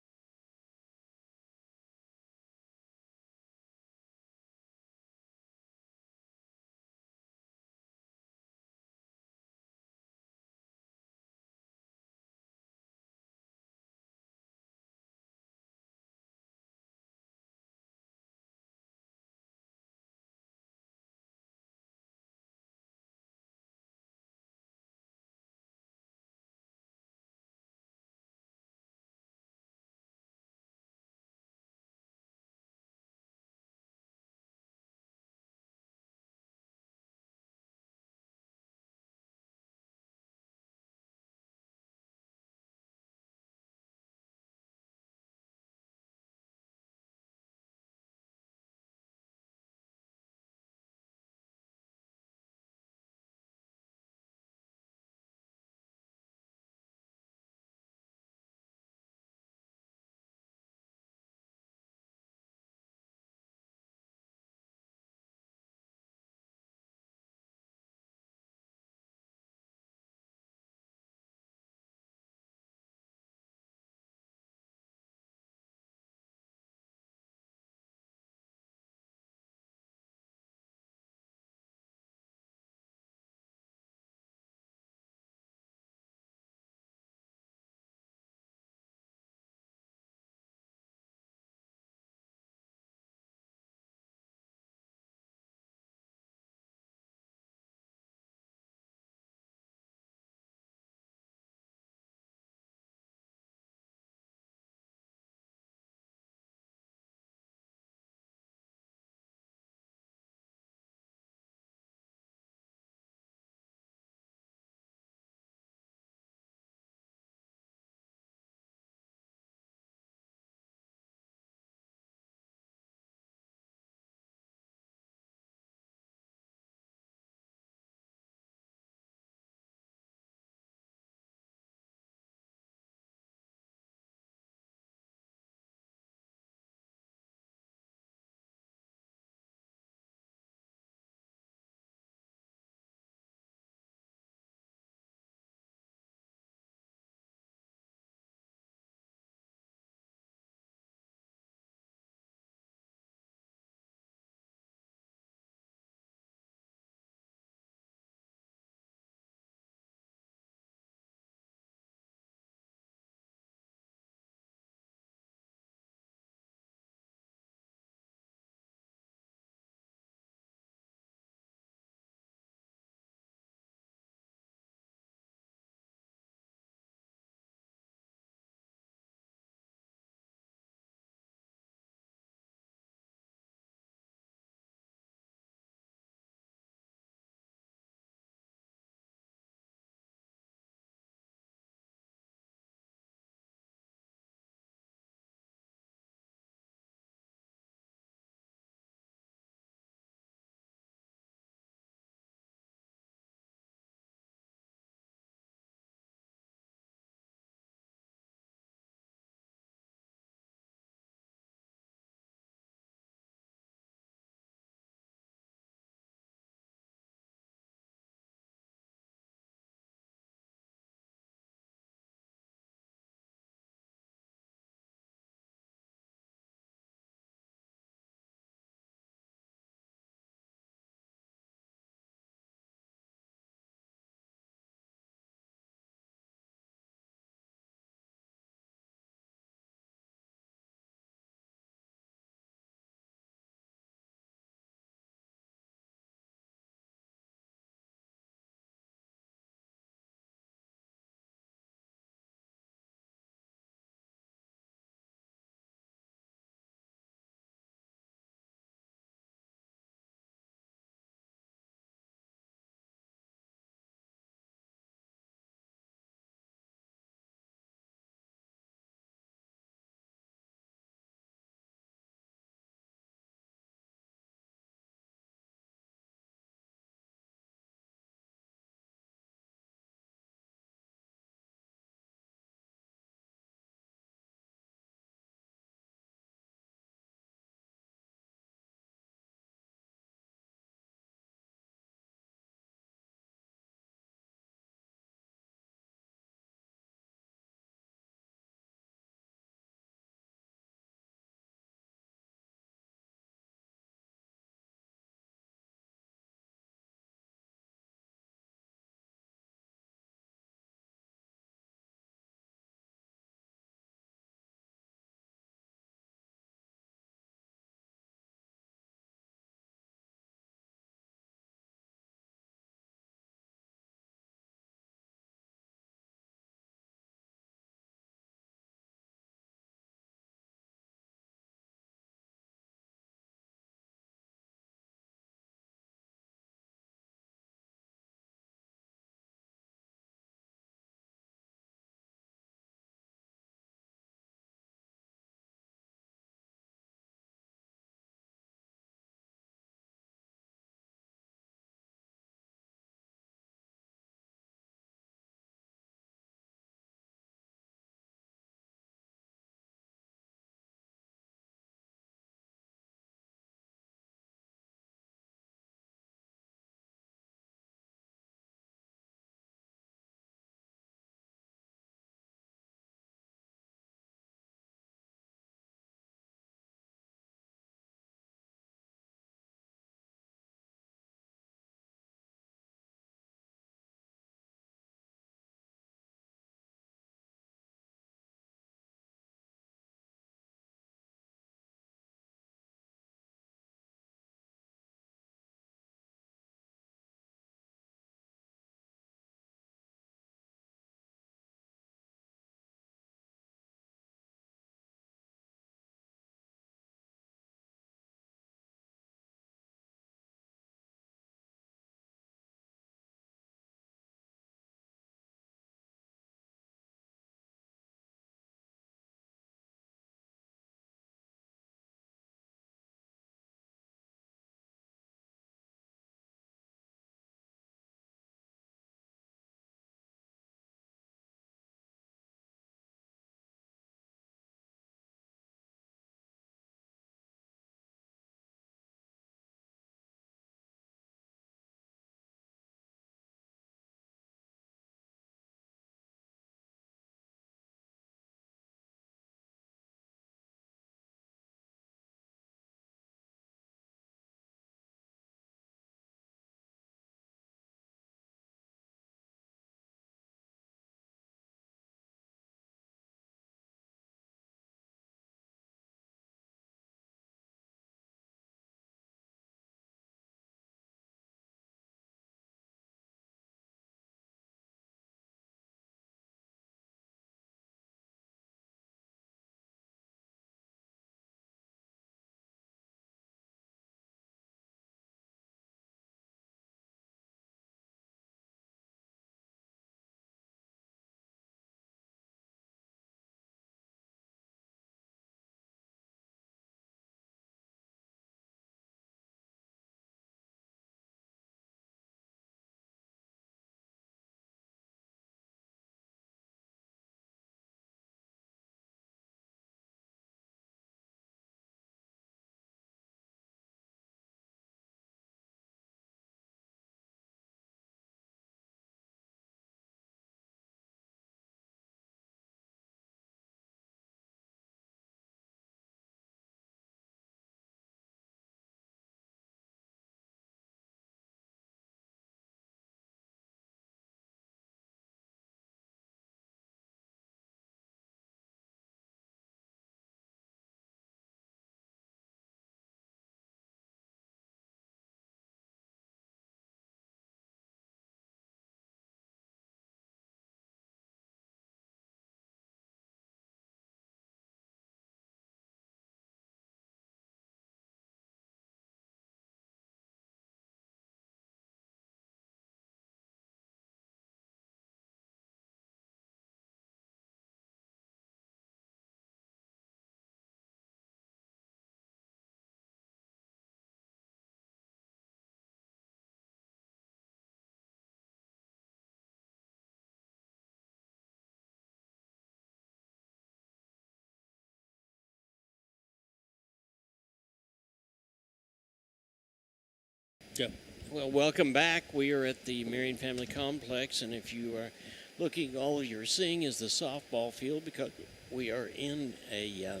Neosho. Well, welcome back. We are at the Marion Family Complex, and if you are looking, all you're seeing is the softball field because we are in a,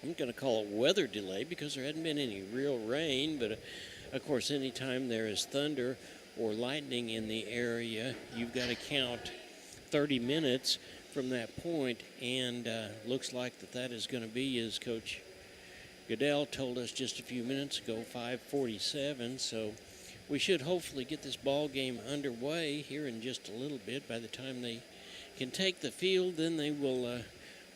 I'm going to call it weather delay because there hadn't been any real rain, but of course, anytime there is thunder or lightning in the area, you've got to count 30 minutes from that point, and looks like that is going to be, as Coach Goodell told us just a few minutes ago, 5:47, so we should hopefully get this ball game underway here in just a little bit. By the time they can take the field, then they will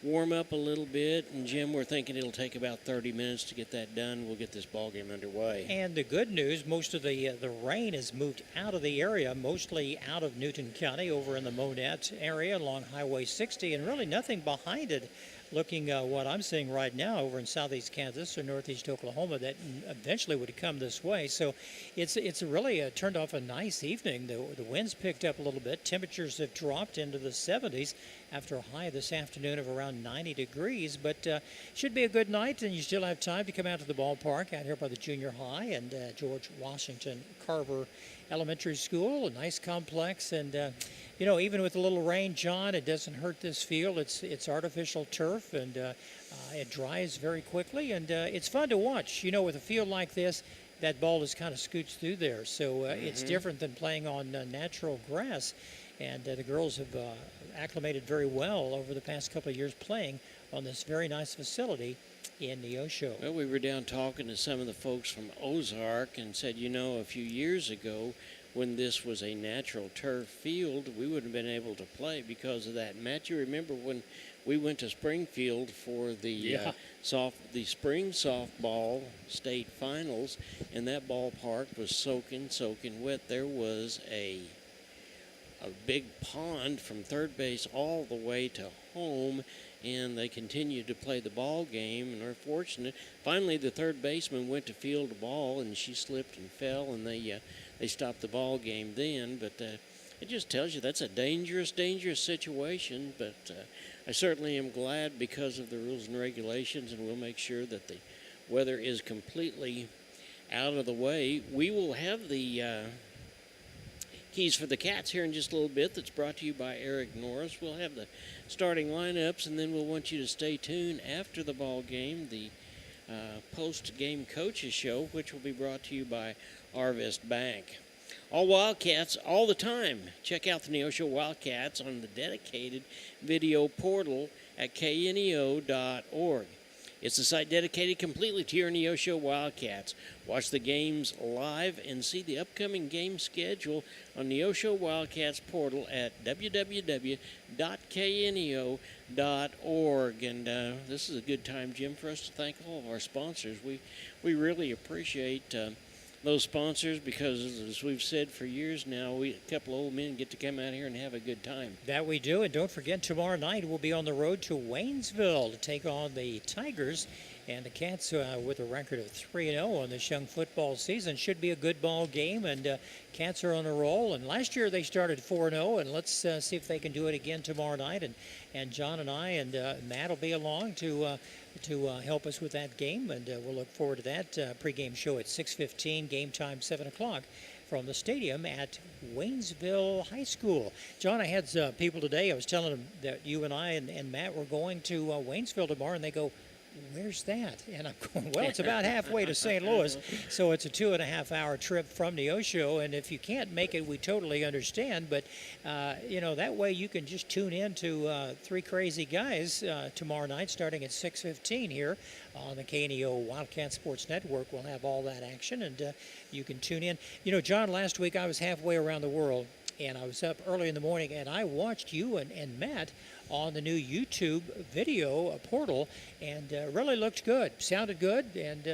warm up a little bit. And, Jim, we're thinking it'll take about 30 minutes to get that done. We'll get this ball game underway. And the good news, most of the rain has moved out of the area, mostly out of Newton County over in the Monette area along Highway 60, and really nothing behind it. Looking what I'm seeing right now over in southeast Kansas or northeast Oklahoma, that eventually would come this way. So it's really turned off a nice evening. The winds picked up a little bit. Temperatures have dropped into the 70s after a high this afternoon of around 90 degrees. But should be a good night, and you still have time to come out to the ballpark out here by the junior high and George Washington Carver Elementary School, a nice complex. And you know, even with a little rain, John, it doesn't hurt this field. It's artificial turf, and it dries very quickly, and it's fun to watch. You know, with a field like this, that ball just kind of scoots through there. So it's different than playing on natural grass, and the girls have acclimated very well over the past couple of years playing on this very nice facility in Neosho. Well, we were down talking to some of the folks from Ozark and said, you know, a few years ago, when this was a natural turf field, we wouldn't have been able to play because of that. Matt, you remember when we went to Springfield for the spring softball state finals, and that ballpark was soaking wet. There was a big pond from third base all the way to home, and they continued to play the ball game and are fortunate. Finally, the third baseman went to field the ball, and she slipped and fell, and they stopped the ball game then. But it just tells you that's a dangerous situation. But I certainly am glad because of the rules and regulations, and we'll make sure that the weather is completely out of the way. We will have the keys for the Cats here in just a little bit. That's brought to you by Eric Norris. We'll have the starting lineups, and then we'll want you to stay tuned after the ball game, the post-game coaches show, which will be brought to you by Arvest Bank. All Wildcats all the time. Check out the Neosho Wildcats on the dedicated video portal at kneo.org. It's a site dedicated completely to your Neosho Wildcats. Watch the games live and see the upcoming game schedule on Neosho Wildcats portal at www.kneo.org. And this is a good time, Jim, for us to thank all of our sponsors. We really appreciate those sponsors because, as we've said for years now, a couple of old men get to come out here and have a good time. That we do, and don't forget, tomorrow night we'll be on the road to Waynesville to take on the Tigers. And the Cats, with a record of 3-0 on this young football season, should be a good ball game. And Cats are on a roll. And last year they started 4-0, and let's see if they can do it again tomorrow night. And John and I and Matt will be along to help us with that game, and we'll look forward to that pregame show at 6:15. Game time 7 o'clock from the stadium at Waynesville High School. John, I had people today. I was telling them that you and I and Matt were going to Waynesville tomorrow, and they go, "Where's that?" And I'm going, well, it's about halfway to St. Louis, so it's a 2.5-hour trip from Neosho, and if you can't make it, we totally understand, but, you know, that way you can just tune in to Three Crazy Guys tomorrow night starting at 6:15 here on the KNEO Wildcat Sports Network. We'll have all that action, and you can tune in. You know, John, last week I was halfway around the world, and I was up early in the morning, and I watched you and Matt on the new YouTube video portal, and really looked good, sounded good, and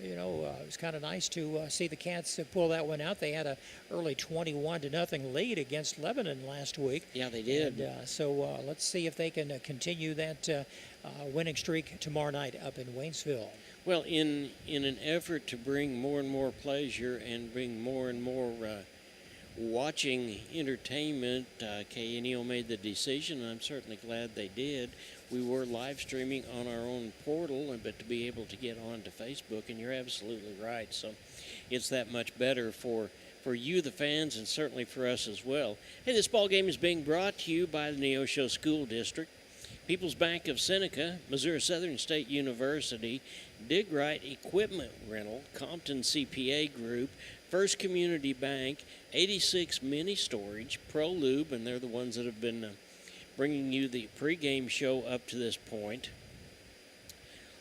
you know, it was kind of nice to see the Cats pull that one out. They had a early 21-0 lead against Lebanon last week. Yeah, they did. And, so let's see if they can continue that winning streak tomorrow night up in Waynesville. Well, in an effort to bring more and more pleasure and bring more and more watching entertainment, KNEO made the decision, and I'm certainly glad they did. We were live streaming on our own portal, but to be able to get on to Facebook, and you're absolutely right. So it's that much better for you, the fans, and certainly for us as well. Hey, this ball game is being brought to you by the Neosho School District, People's Bank of Seneca, Missouri Southern State University, Dig Right Equipment Rental, Compton CPA Group, First Community Bank, 86 Mini Storage, Pro Lube, and they're the ones that have been bringing you the pregame show up to this point.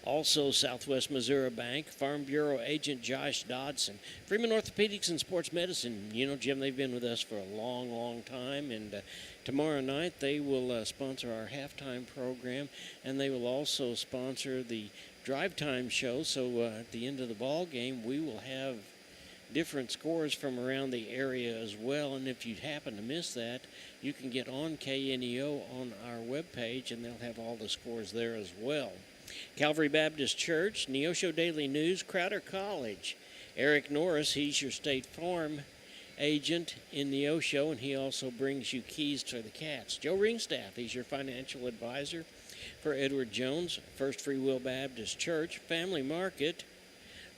Also, Southwest Missouri Bank, Farm Bureau agent Josh Dodson, Freeman Orthopedics and Sports Medicine. You know, Jim, they've been with us for a long, long time, and tomorrow night they will sponsor our halftime program, and they will also sponsor the drive time show. So at the end of the ball game, we will have different scores from around the area as well. And if you happen to miss that, you can get on KNEO on our webpage, and they'll have all the scores there as well. Calvary Baptist Church, Neosho Daily News, Crowder College. Eric Norris, he's your State Farm agent in Neosho, and he also brings you keys to the cats. Joe Ringstaff, he's your financial advisor for Edward Jones, First Free Will Baptist Church. Family Market,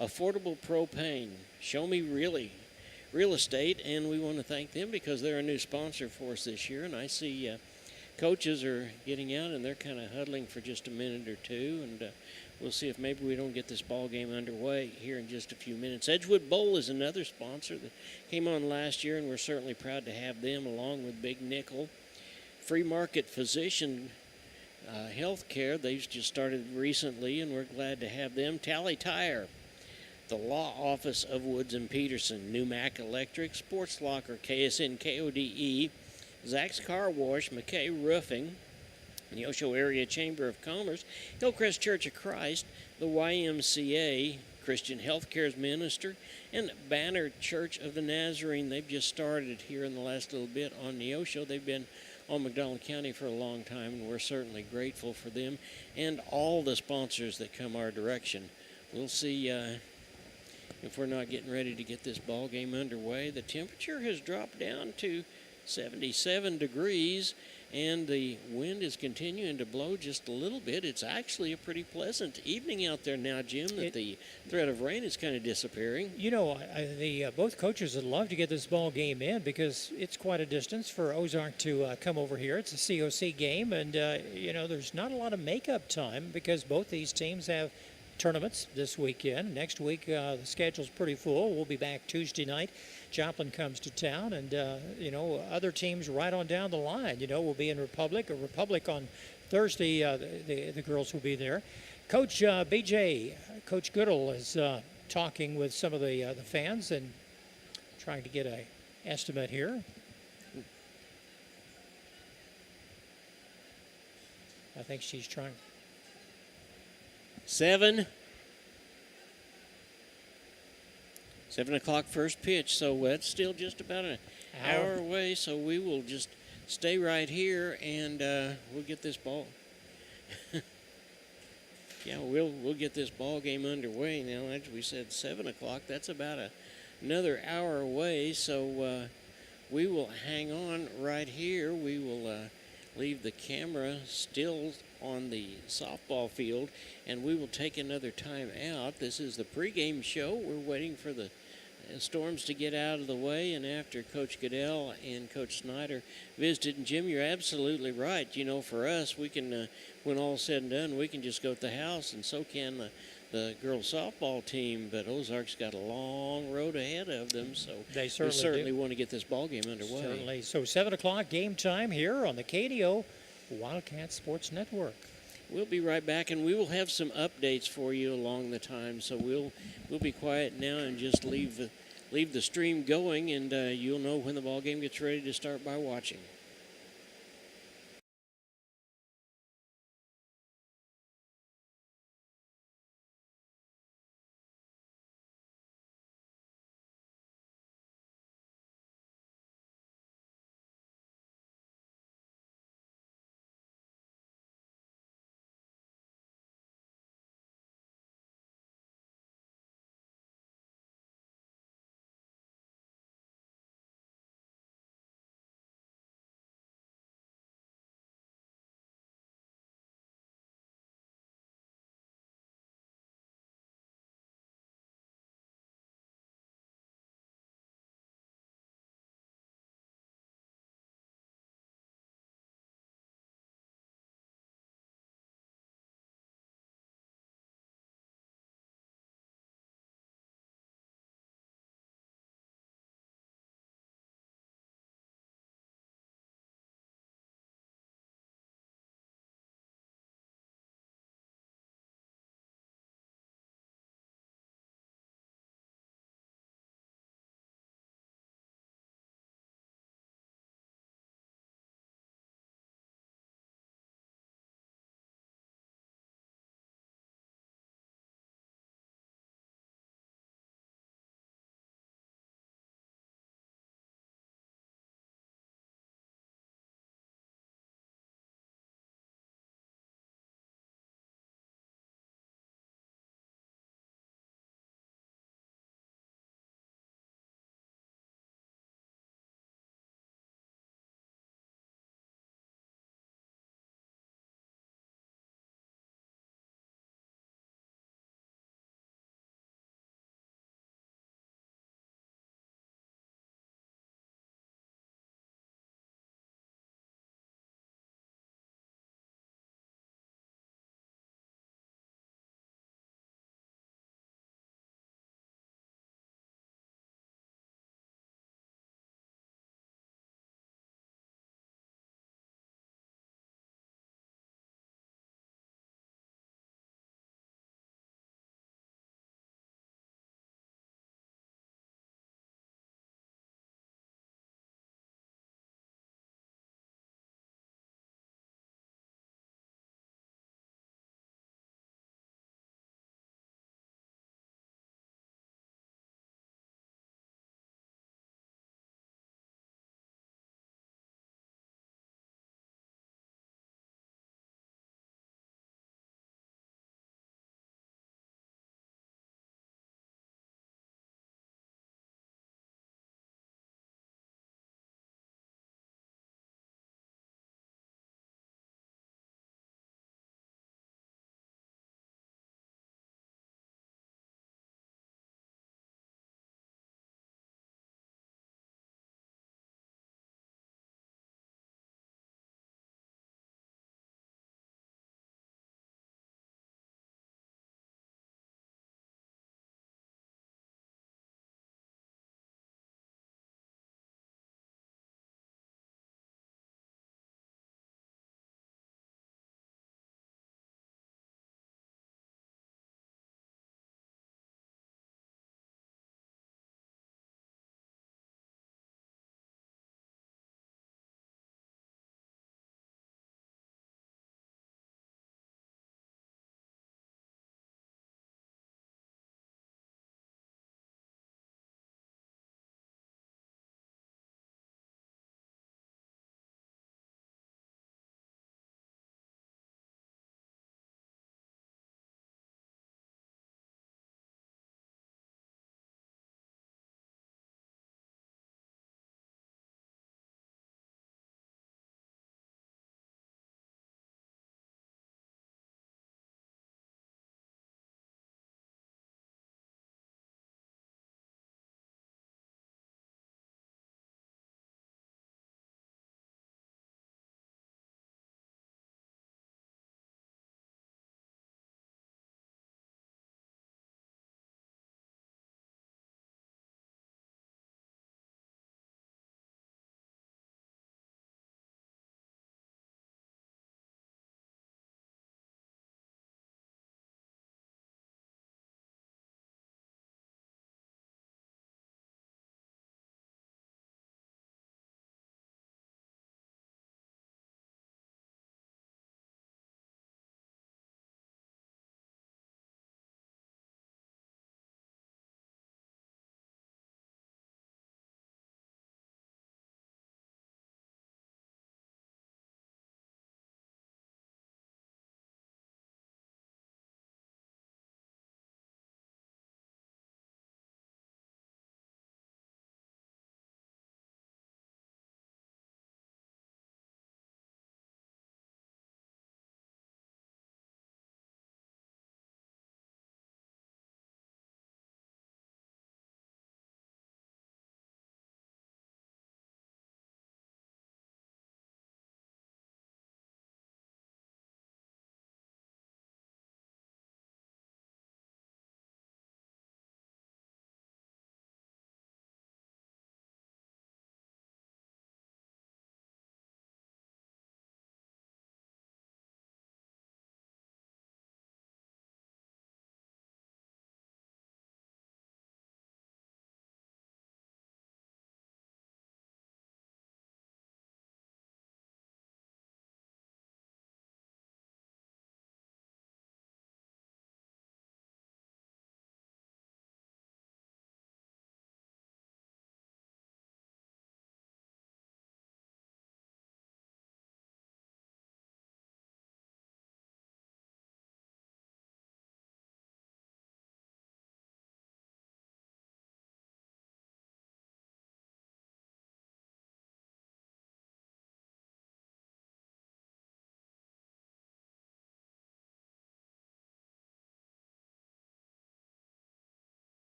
Affordable Propane, Show Me Real Estate, and we want to thank them because they're a new sponsor for us this year, and I see coaches are getting out, and they're kind of huddling for just a minute or two, and we'll see if maybe we don't get this ball game underway here in just a few minutes. Edgewood Bowl is another sponsor that came on last year, and we're certainly proud to have them along with Big Nickel. Free Market Physician Healthcare, they've just started recently, and we're glad to have them. Tally Tire, the Law Office of Woods and Peterson, New Mac Electric, Sports Locker, KSN KODE, Zach's Car Wash, McKay Roofing, Neosho Area Chamber of Commerce, Hillcrest Church of Christ, the YMCA, Christian Healthcare's Minister, and Banner Church of the Nazarene. They've just started here in the last little bit on Neosho. They've been on McDonald County for a long time, and we're certainly grateful for them and all the sponsors that come our direction. We'll see if we're not getting ready to get this ball game underway. The temperature has dropped down to 77 degrees, and the wind is continuing to blow just a little bit. It's actually a pretty pleasant evening out there now, Jim, that the threat of rain is kind of disappearing. You know, both coaches would love to get this ball game in because it's quite a distance for Ozark to come over here. It's a COC game, and, you know, there's not a lot of makeup time because both these teams have tournaments this weekend. Next week, the schedule's pretty full. We'll be back Tuesday night. Joplin comes to town, and, you know, other teams right on down the line. You know, we'll be in Republic on Thursday. The girls will be there. Coach BJ, Coach Goodall is talking with some of the fans and trying to get an estimate here. I think she's trying. 7 o'clock first pitch, so that's still just about an hour away, so we will just stay right here, and we'll get this ball. Yeah, we'll get this ball game underway now. As we said, 7 o'clock. That's about another hour away, so we will hang on right here. We will leave the camera still on the softball field, and we will take another time out. This is the pregame show. We're waiting for the storms to get out of the way, and after Coach Goodell and Coach Snyder visited, and Jim, you're absolutely right. You know, for us, we can, when all's said and done, we can just go to the house, and so can the girls softball team, but Ozark's got a long road ahead of them, so they we certainly want to get this ball game underway. Certainly. So 7 o'clock game time here on the KDO Wildcat Sports Network. We'll be right back, and we will have some updates for you along the time. So we'll be quiet now and just leave the stream going, and you'll know when the ball game gets ready to start by watching.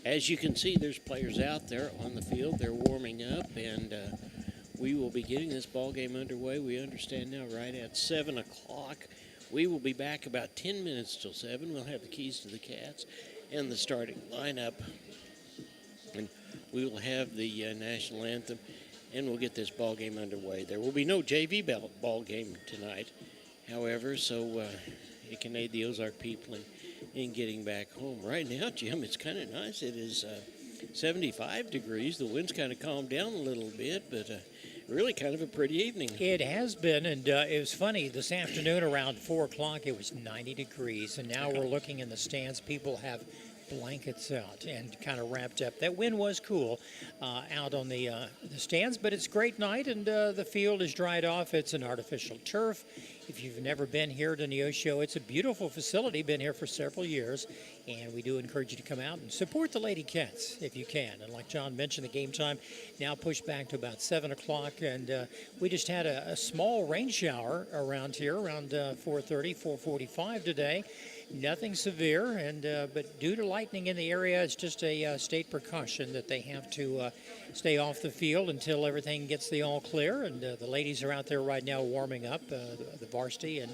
as you can see, there's players out there on the field. They're warming up, and we will be getting this ball game underway. We understand now right at 7 o'clock. We will be back about 10 minutes till 7. We'll have the keys to the Cats and the starting lineup. And we will have the national anthem, and we'll get this ball game underway. There will be no JV ball game tonight, however, so it can aid the Ozark people in getting back home. Right now, Jim, it's kind of nice. It is 75 degrees. The wind's kind of calmed down a little bit, but really kind of a pretty evening. It has been, and it was funny. This afternoon around 4 o'clock, it was 90 degrees, and now we're looking in the stands. People have blankets out and kind of wrapped up. That wind was cool out on the stands, but it's a great night, and the field is dried off. It's an artificial turf. If you've never been here to Neosho, it's a beautiful facility. Been here for several years, and we do encourage you to come out and support the Lady Cats if you can. And like John mentioned, the game time now pushed back to about 7 o'clock, and we just had a small rain shower around here around 4:30, 4:45 today. Nothing severe, and but due to lightning in the area, it's just a state precaution that they have to stay off the field until everything gets the all clear. And the ladies are out there right now warming up, the varsity, and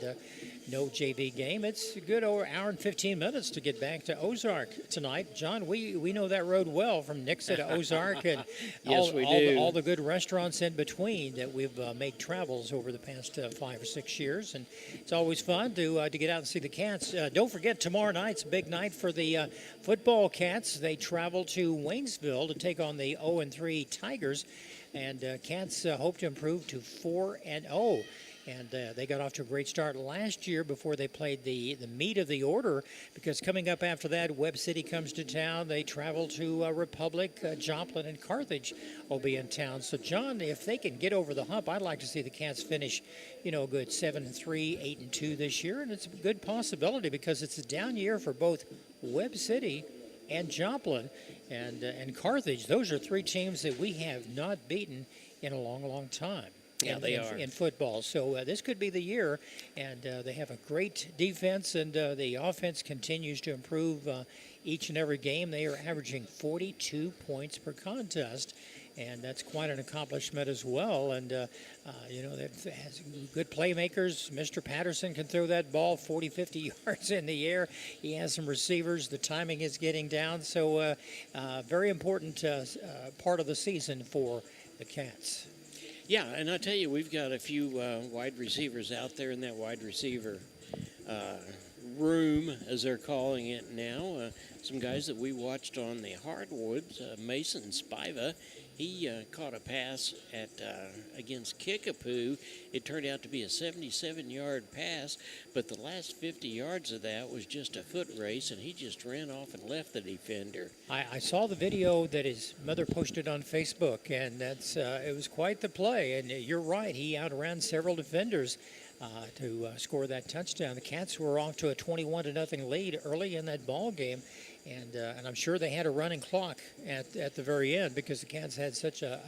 no JV game. It's a good over hour and 15 minutes to get back to Ozark tonight. John, we know that road well from Nixa to Ozark, and yes, we do. All the good restaurants in between that we've made travels over the past 5 or 6 years, and it's always fun to get out and see the Cats. Don't forget, tomorrow night's a big night for the football Cats. They travel to Waynesville to take on the 0-3 Tigers, and Cats hope to improve to 4-0. And they got off to a great start last year before they played the meat of the order, because coming up after that, Webb City comes to town. They travel to Republic, Joplin, and Carthage will be in town. So, John, if they can get over the hump, I'd like to see the Cats finish, a good 7-3, 8-2 this year. And it's a good possibility because it's a down year for both Webb City and Joplin and Carthage. Those are 3 teams that we have not beaten in a long, long time. Yeah, they are. In football. So this could be the year, and they have a great defense, and the offense continues to improve each and every game. They are averaging 42 points per contest, and that's quite an accomplishment as well. And, that has good playmakers. Mr. Patterson can throw that ball 40, 50 yards in the air. He has some receivers. The timing is getting down. So very important part of the season for the Cats. Yeah, and I tell you, we've got a few wide receivers out there in that wide receiver room, as they're calling it now. Some guys that we watched on the hardwoods. Mason Spiva, he caught a pass against Kickapoo. It turned out to be a 77-yard pass, but the last 50 yards of that was just a foot race, and he just ran off and left the defender. I saw the video that his mother posted on Facebook, and it was quite the play. And you're right, he outran several defenders to score that touchdown. The Cats were off to a 21-0 lead early in that ball game, and I'm sure they had a running clock at the very end because the Cats had such a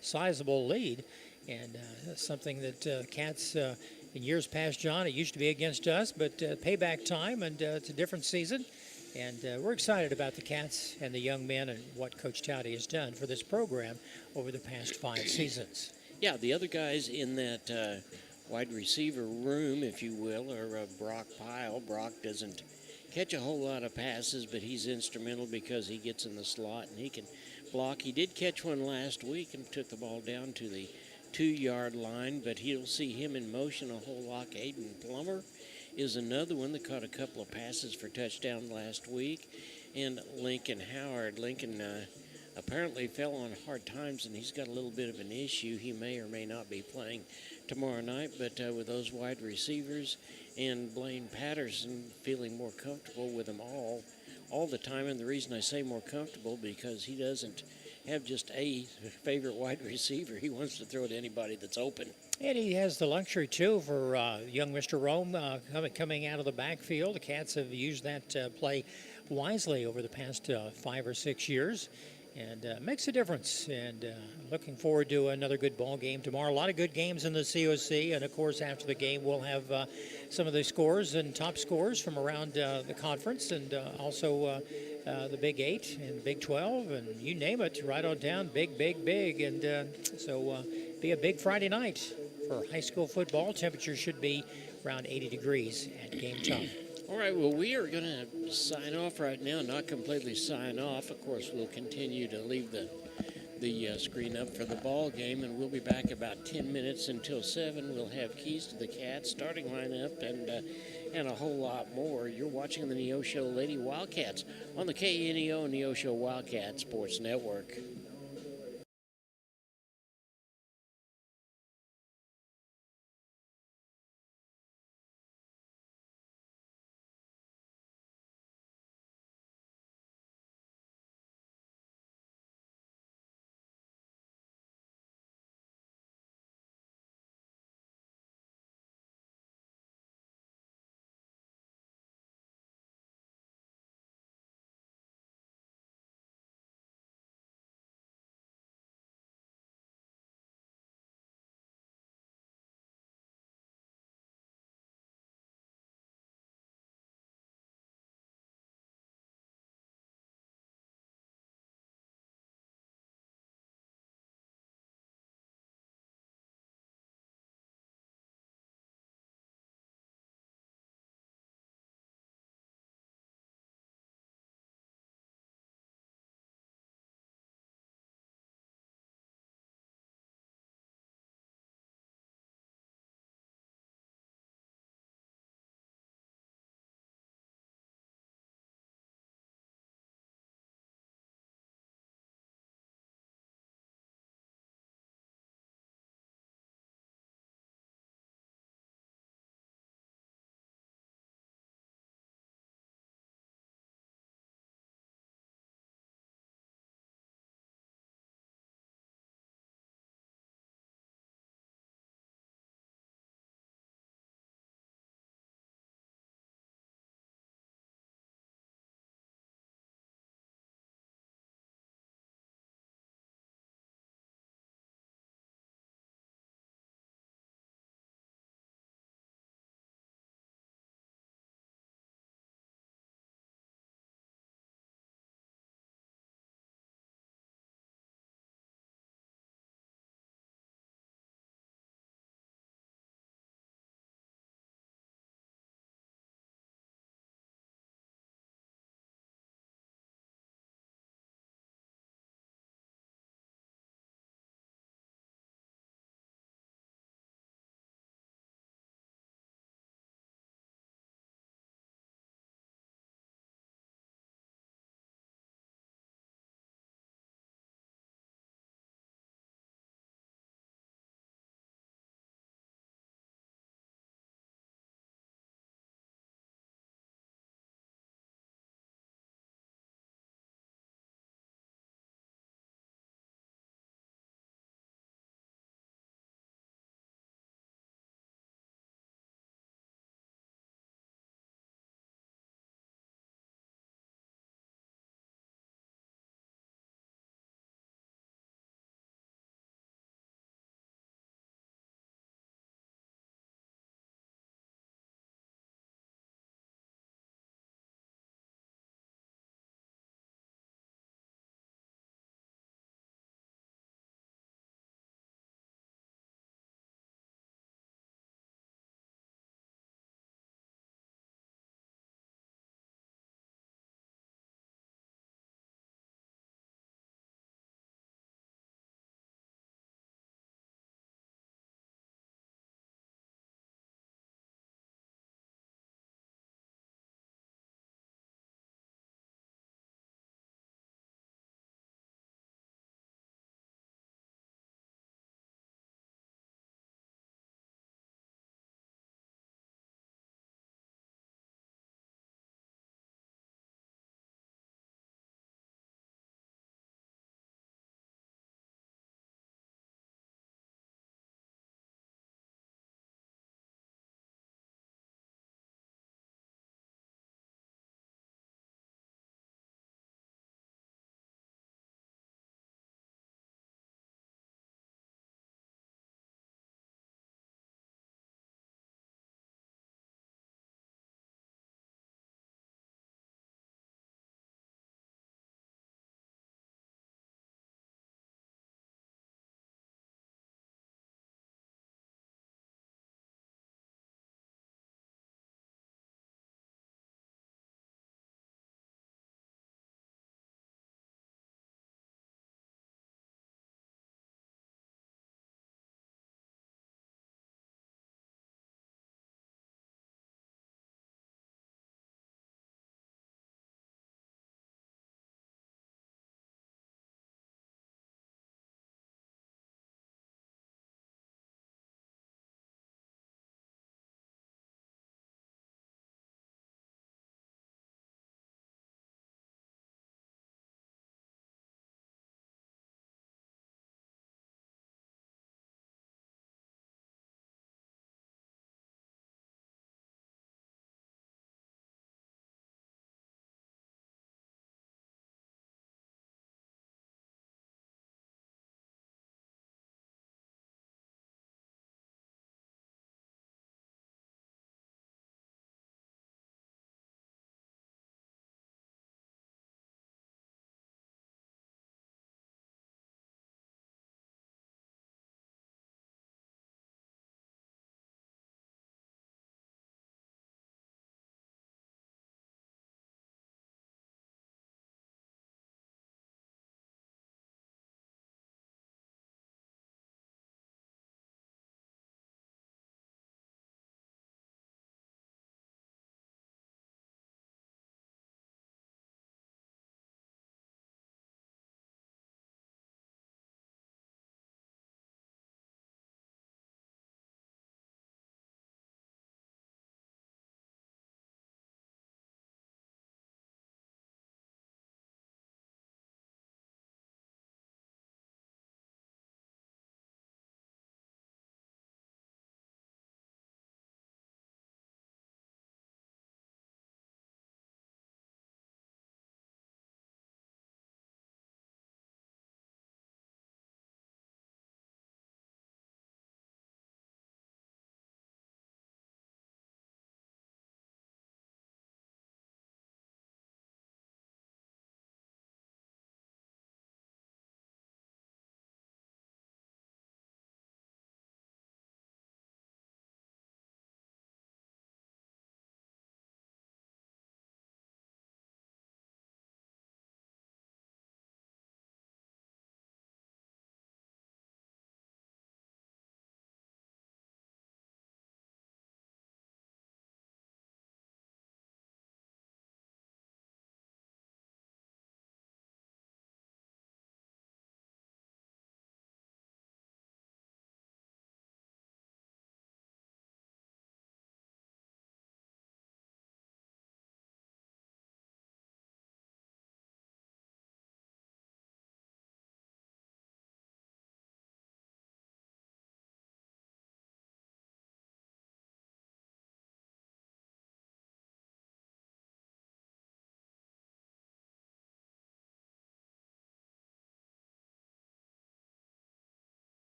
sizable lead, and something that Cats in years past, John, it used to be against us, but payback time, and it's a different season. And we're excited about the Cats and the young men and what Coach Towdy has done for this program over the past 5 seasons. Yeah, the other guys in that wide receiver room, if you will, are Brock Pyle. Brock doesn't catch a whole lot of passes, but he's instrumental because he gets in the slot and he can block. He did catch one last week and took the ball down to the 2-yard line, but you'll see him in motion a whole lot. Aiden Plummer is another one that caught a couple of passes for touchdown last week. And Lincoln Howard. Lincoln apparently fell on hard times, and he's got a little bit of an issue. He may or may not be playing tomorrow night, but with those wide receivers and Blaine Patterson feeling more comfortable with them all the time. And the reason I say more comfortable, because he doesn't have just a favorite wide receiver. He wants to throw to anybody that's open. And he has the luxury, too, for young Mr. Rome coming out of the backfield. The Cats have used that play wisely over the past 5 or 6 years. And makes a difference. And looking forward to another good ball game tomorrow. A lot of good games in the COC. And, of course, after the game, we'll have some of the scores and top scores from around the conference. And also the Big 8 and Big 12, and you name it, right on down, big. And so be a big Friday night for high school football. Temperature should be around 80 degrees at game time. All right, well, we are going to sign off right now, not completely sign off. Of course, we'll continue to leave the screen up for the ball game, and we'll be back about 10 minutes until 7. We'll have keys to the Cats, starting lineup, and a whole lot more. You're watching the Neosho Lady Wildcats on the KNEO Neosho Wildcat Sports Network.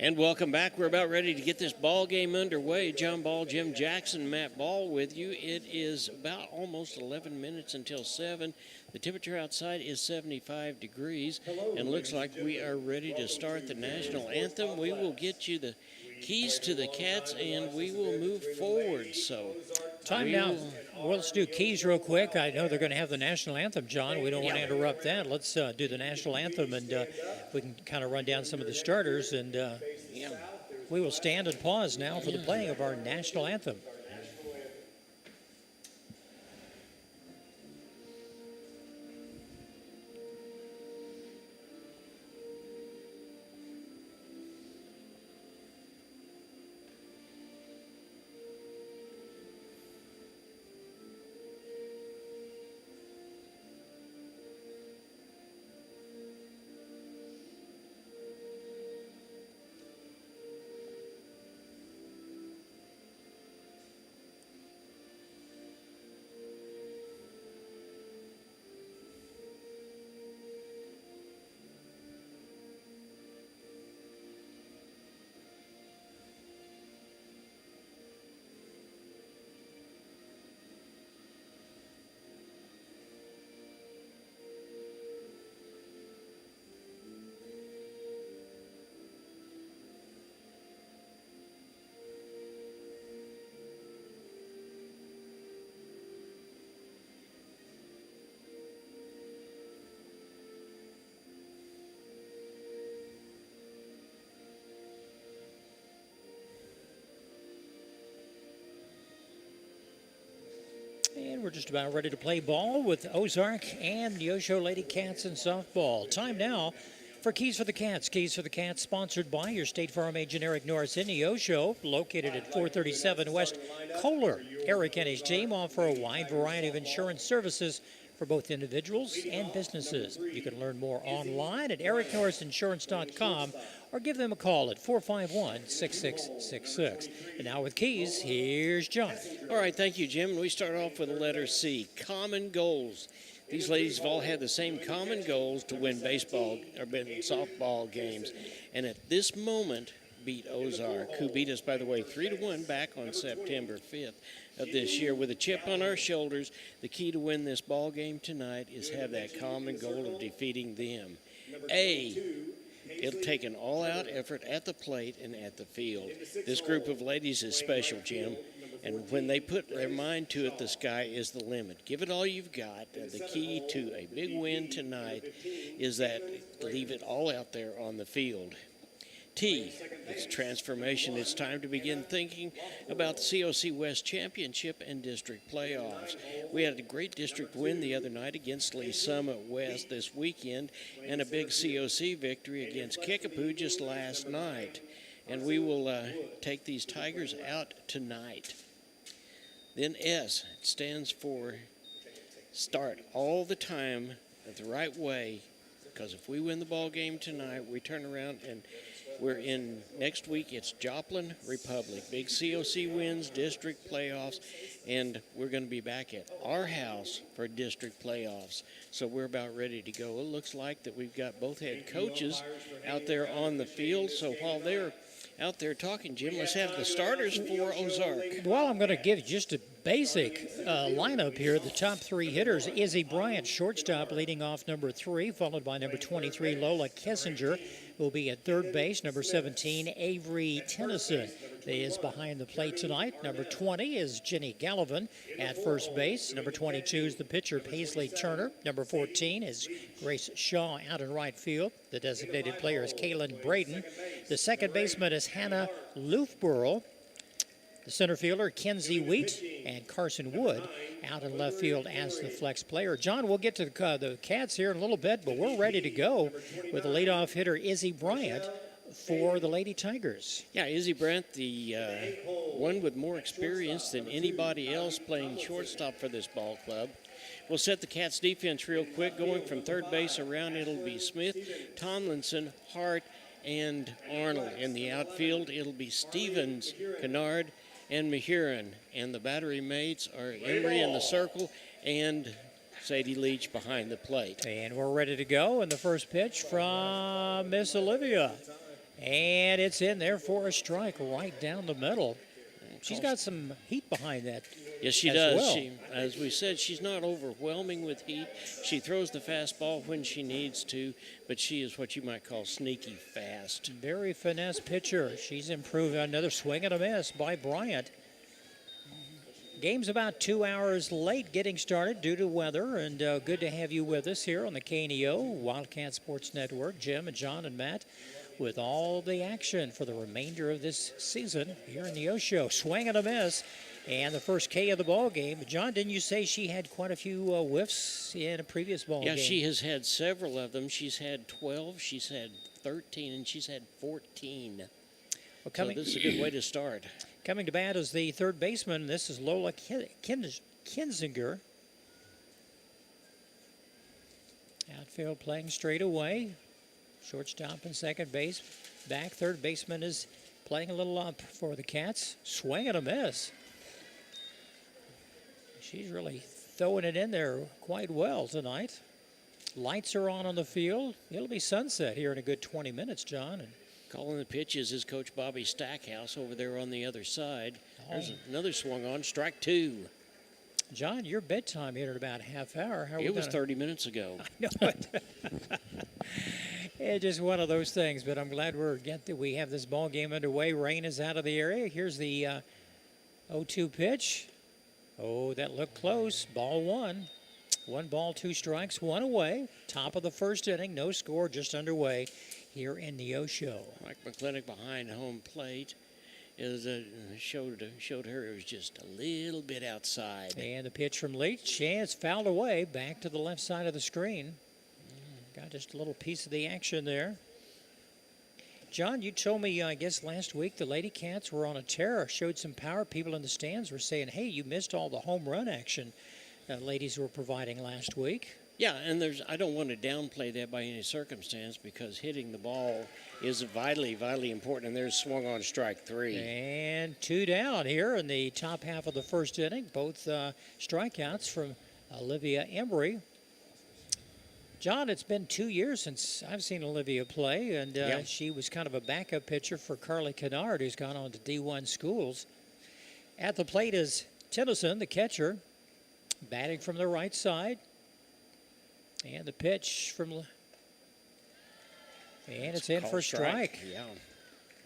And welcome back. We're about ready to get this ball game underway. John Ball, Jim Jackson, Matt Ball with you. It is about almost 11 minutes until 7. The temperature outside is 75 degrees. And looks like we are ready to start the national anthem. We will get you the keys to the Cats, and we will move forward. So time now. Well, let's do keys real quick. I know they're going to have the national anthem, John. We don't want to interrupt that. Let's do the national anthem, and we can kind of run down some of the starters, and we will stand and pause now for the playing of our national anthem. And we're just about ready to play ball with Ozark and Neosho Lady Cats in softball. Time now for Keys for the Cats. Keys for the Cats sponsored by your State Farm agent Eric Norris in Neosho, located at 437 West Kohler. Eric and his team offer a wide variety of insurance services for both individuals and businesses. You can learn more online at ericnorrisinsurance.com or give them a call at 451-6666. And now with Keys, here's John. All right, thank you, Jim. We start off with the letter C, common goals. These ladies have all had the same common goals to win baseball or win softball games. And at this moment, beat Ozark, who beat us, by the way, 3-1 back on September 5th of this year. With a chip on our shoulders, the key to win this ball game tonight is have that common goal of defeating them. A, it'll take an all-out effort at the plate and at the field. This group of ladies is special, Jim. And when they put their mind to it, the sky is the limit. Give it all you've got. The key to a big win tonight is that leave it all out there on the field. T, it's transformation. It's time to begin thinking about the COC West Championship and district playoffs. We had a great district win the other night against Lee Summit West this weekend and a big COC victory against Kickapoo just last night. And we will take these Tigers out tonight. Then S, it stands for start all the time the right way, because if we win the ball game tonight, we turn around and we're in next week. It's Joplin Republic, big COC wins, district playoffs, and we're going to be back at our house for district playoffs. So we're about ready to go. It looks like that we've got both head coaches out there on the field. So while they're out there talking, Jim, let's have the starters for Ozark. Well, I'm going to give you just a basic lineup here. The top three hitters: Izzy Bryant, shortstop, leading off number 3, followed by number 23, Lola Kessinger, who will be at third base. Number 17, Avery Tennyson is behind the plate tonight. Number 20 is Jenny Gallivan at first base. Number 22 is the pitcher, Paisley Turner. Number 14 is Grace Shaw out in right field. The designated player is Kaylin Braden. The second baseman is Hannah Loofborough. The center fielder, Kenzie Wheat, and Carson Wood out in left field as the flex player. John, we'll get to the Cats here in a little bit, but we're ready to go with the leadoff hitter, Izzy Bryant, for the Lady Tigers. Yeah, Izzy Bryant, the one with more experience than anybody else playing shortstop for this ball club. We'll set the Cats defense real quick. Going from third base around, it'll be Smith, Tomlinson, Hart, and Arnold. In the outfield, it'll be Stevens, Kennard, and Mahurin. And the battery mates are Emery in the circle and Sadie Leach behind the plate. And we're ready to go. And the first pitch from Miss Olivia. And it's in there for a strike right down the middle. She's got some heat behind that. Yes, she as does. well. She, as we said, she's not overwhelming with heat. She throws the fastball when she needs to, but she is what you might call sneaky fast. Very finesse pitcher. She's improved. Another swing and a miss by Bryant. Game's about 2 hours late getting started due to weather, and good to have you with us here on the KNEO Wildcat Sports Network. Jim and John and Matt with all the action for the remainder of this season here in Neosho. Swing and a miss, and the first K of the ball game. John, didn't you say she had quite a few whiffs in a previous ball game? Yeah, she has had several of them. She's had 12, she's had 13, and she's had 14. Well, so this is a good way to start. Coming to bat is the third baseman. This is Lola Kinzinger. Outfield playing straight away. Shortstop and second base. Back third baseman is playing a little up for the Cats. Swing and a miss. She's really throwing it in there quite well tonight. Lights are on the field. It'll be sunset here in a good 20 minutes, John. And calling the pitches is Coach Bobby Stackhouse over there on the other side. There's another swung on, strike two. John, your bedtime here in about a half hour. It was 30 minutes ago. I know it. It's just one of those things, but I'm glad we have this ball game underway. Rain is out of the area. Here's the 0-2 pitch. Oh, that looked close. Ball one. 1 ball, 2 strikes, 1 away. Top of the first inning, no score, just underway here in Neosho. Mike McClintock behind home plate is showed her it was just a little bit outside. And the pitch from Leach, and it's fouled away back to the left side of the screen. Got just a little piece of the action there. John, you told me, I guess last week, the Lady Cats were on a tear, showed some power. People in the stands were saying, hey, you missed all the home run action ladies were providing last week. Yeah, and I don't want to downplay that by any circumstance because hitting the ball is vitally, vitally important. And there's swung on strike 3. And 2 down here in the top half of the first inning. Both strikeouts from Olivia Embry. John, it's been 2 years since I've seen Olivia play, and she was kind of a backup pitcher for Carly Kennard, who's gone on to D1 schools. At the plate is Tennyson, the catcher, batting from the right side. And the pitch from... And it's in for strike. Yeah,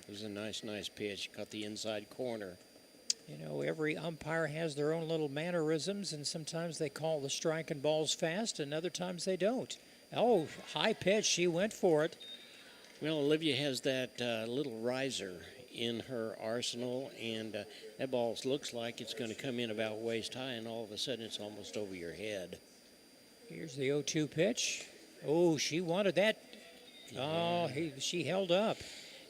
it was a nice pitch. Caught the inside corner. You know, every umpire has their own little mannerisms, and sometimes they call the striking balls fast, and other times they don't. Oh, high pitch. She went for it. Well, Olivia has that little riser in her arsenal, and that ball looks like it's going to come in about waist high, and all of a sudden it's almost over your head. Here's the 0-2 pitch. Oh, she wanted that. Oh, she held up.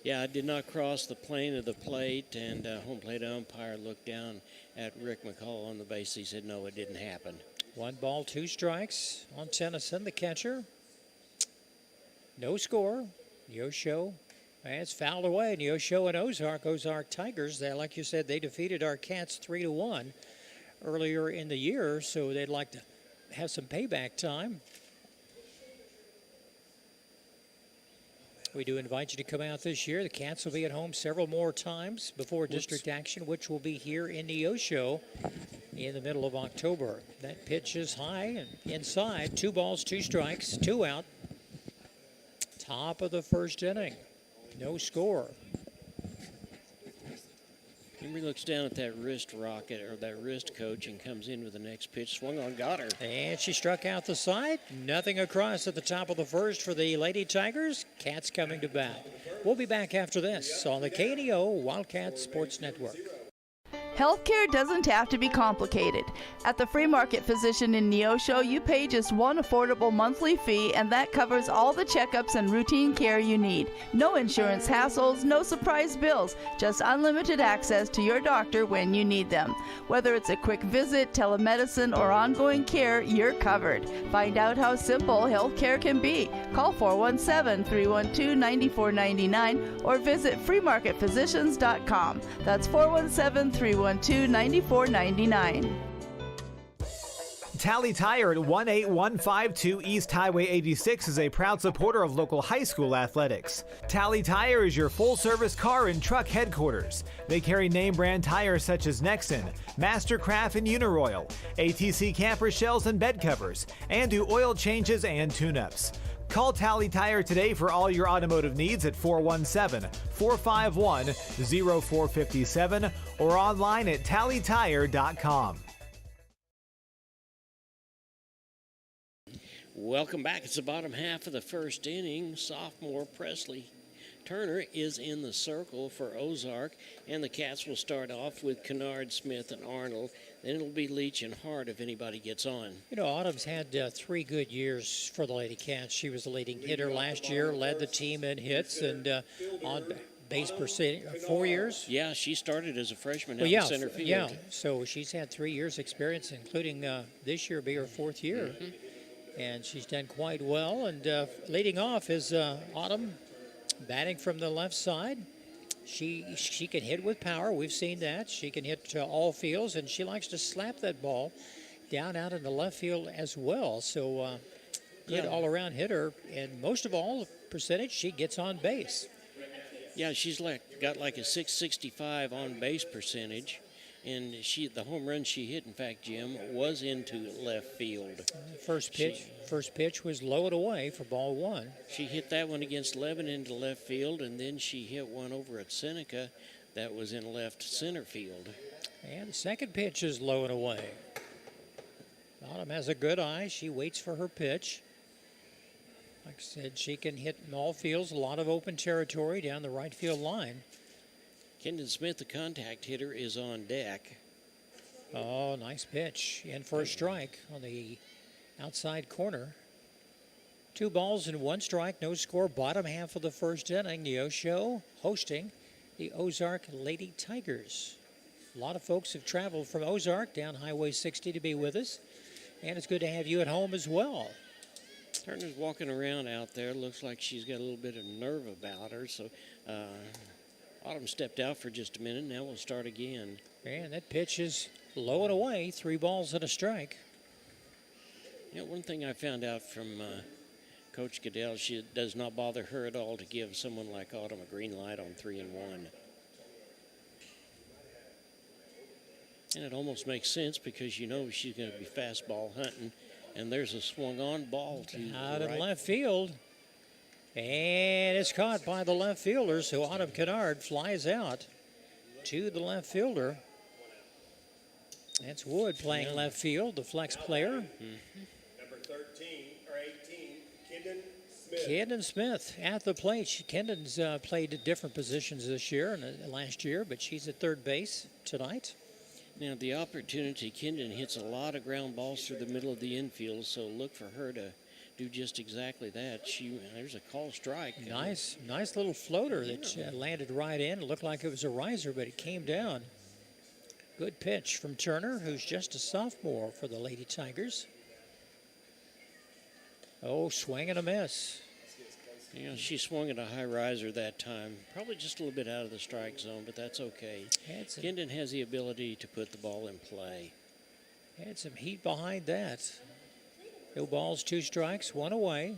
Yeah, it did not cross the plane of the plate, and home plate umpire looked down at Rick McCall on the base. He said, no, it didn't happen. 1 ball, 2 strikes on Tennyson, the catcher. No score. Neosho. And it's fouled away. Neosho and Ozark Tigers, like you said, they defeated our Cats 3-1 earlier in the year, so they'd like to have some payback time. We do invite you to come out this year. The Cats will be at home several more times before district action, which will be here in Neosho in the middle of October. That pitch is high and inside. 2 balls, 2 strikes, 2 out. Top of the first inning. No score. Henry looks down at that wrist rocket or that wrist coach and comes in with the next pitch. Swung on, got her. And she struck out the side. Nothing across at the top of the first for the Lady Tigers. Cats coming to bat. We'll be back after this on the KNEO Wildcat Sports Network. Healthcare doesn't have to be complicated. At the Free Market Physician in Neosho, you pay just one affordable monthly fee, and that covers all the checkups and routine care you need. No insurance hassles, no surprise bills, just unlimited access to your doctor when you need them. Whether it's a quick visit, telemedicine, or ongoing care, you're covered. Find out how simple healthcare can be. Call 417-312-9499 or visit freemarketphysicians.com. That's 417-312-9499. Tally Tire at 18152 East Highway 86 is a proud supporter of local high school athletics. Tally Tire is your full-service car and truck headquarters. They carry name-brand tires such as Nexen, Mastercraft, and Uniroyal, ATC camper shells and bed covers, and do oil changes and tune-ups. Call Tally Tire today for all your automotive needs at 417-451-0457 or online at tallytire.com. Welcome back. It's the bottom half of the first inning. Sophomore Presley Turner is in the circle for Ozark, and the Cats will start off with Kennard, Smith, and Arnold. Then it'll be Leach and Hart if anybody gets on. You know, Autumn's had 3 good years for the Lady Cats. She was the leading hitter last year, led the team in hits and on base percentage. 4 years? Yeah, she started as a freshman out in center field. Yeah, so she's had 3 years experience, including this year be her 4th year. Mm-hmm. And she's done quite well. And leading off is Autumn, batting from the left side. She can hit with power. We've seen that. She can hit to all fields, and she likes to slap that ball down out in the left field as well. So good all-around hitter. And most of all, percentage, she gets on base. Yeah, she's got like a 665 on base percentage. And the home run she hit, in fact, Jim, was into left field. First pitch was low and away for ball 1. She hit that one against Levin into left field, and then she hit one over at Seneca that was in left center field. And the second pitch is low and away. Autumn has a good eye. She waits for her pitch. Like I said, she can hit in all fields, a lot of open territory down the right field line. Kendon Smith, the contact hitter, is on deck. Oh, nice pitch. In for a strike on the outside corner. 2 balls and 1 strike, no score. Bottom half of the first inning. Neosho hosting the Ozark Lady Tigers. A lot of folks have traveled from Ozark down Highway 60 to be with us. And it's good to have you at home as well. Turner's walking around out there. Looks like she's got a little bit of nerve about her. So, Autumn stepped out for just a minute. Now we'll start again. And that pitch is low and away. 3 balls and a strike. You know, one thing I found out from Coach Goodell, it does not bother her at all to give someone like Autumn a green light on 3-1. And it almost makes sense because you know she's going to be fastball hunting. And there's a swung on ball to out right. in left field. And it's caught by the left fielder, so Autumn Kennard flies out to the left fielder. That's Wood playing left field, the flex player. Number 13 or 18, Kendon Smith. Kendon Smith at the plate. Kendon's played at different positions this year and last year, but she's at third base tonight. Now, the opportunity, Kendon hits a lot of ground balls through the middle of the infield, so look for her to do just exactly that. There's a call strike. Nice little floater that landed right in. It looked like it was a riser, but it came down. Good pitch from Turner, who's just a sophomore for the Lady Tigers. Oh, swing and a miss. Yeah, she swung at a high riser that time. Probably just a little bit out of the strike zone, but that's okay. Kendon has the ability to put the ball in play. Had some heat behind that. No balls, 2 strikes, 1 away.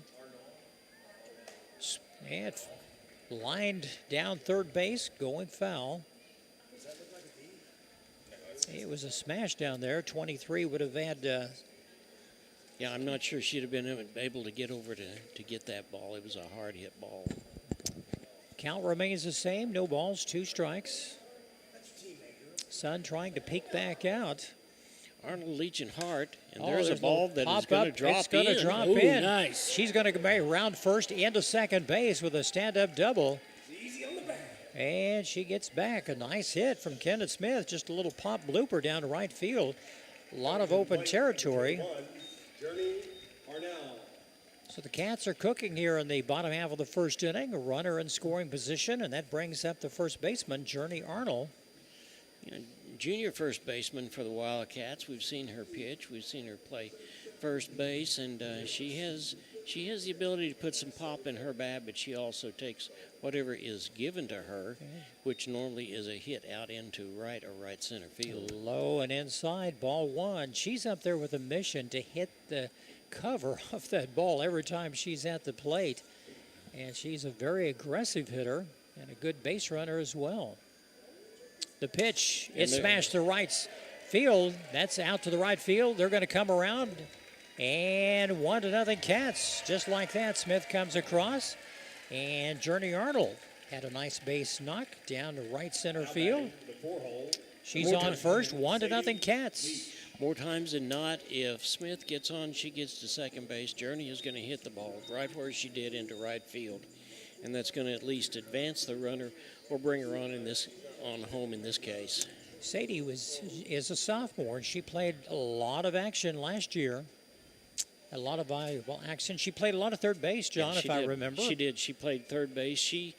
And lined down third base, going foul. It was a smash down there. 23 would have had... Yeah, I'm not sure she'd have been able to get over to get that ball. It was a hard hit ball. Count remains the same. No balls, 2 strikes. Sun trying to peek back out. Arnold, Leach, and Hart. And there's a ball that is going to drop in. It's going to drop Ooh, in. Nice. She's going to go round first into second base with a stand-up double. And she gets back. A nice hit from Kendon Smith. Just a little pop blooper down to right field. A lot of open territory. So the Cats are cooking here in the bottom half of the first inning. A runner in scoring position, and that brings up the first baseman, Journey Arnold. Junior first baseman for the Wildcats. We've seen her pitch. We've seen her play first base, and she has She has the ability to put some pop in her bat, but she also takes whatever is given to her, which normally is a hit out into right or right center field. Low and inside, ball one. She's up there with a mission to hit the cover of that ball every time she's at the plate. And she's a very aggressive hitter and a good base runner as well. The pitch, it's smashed to right field. That's out to the right field. They're going to come around. And 1-0 Cats. Just like that, Smith comes across. And Journey Arnold had a nice base knock down to right center field. She's on first, 1-0 Cats. More times than not, if Smith gets on, she gets to second base. Journey is going to hit the ball right where she did into right field. And that's going to at least advance the runner or bring her on home in this case. Sadie is a sophomore, and she played a lot of action last year. A lot of valuable action. She played a lot of third base, John, if I remember. She did. She played third base. She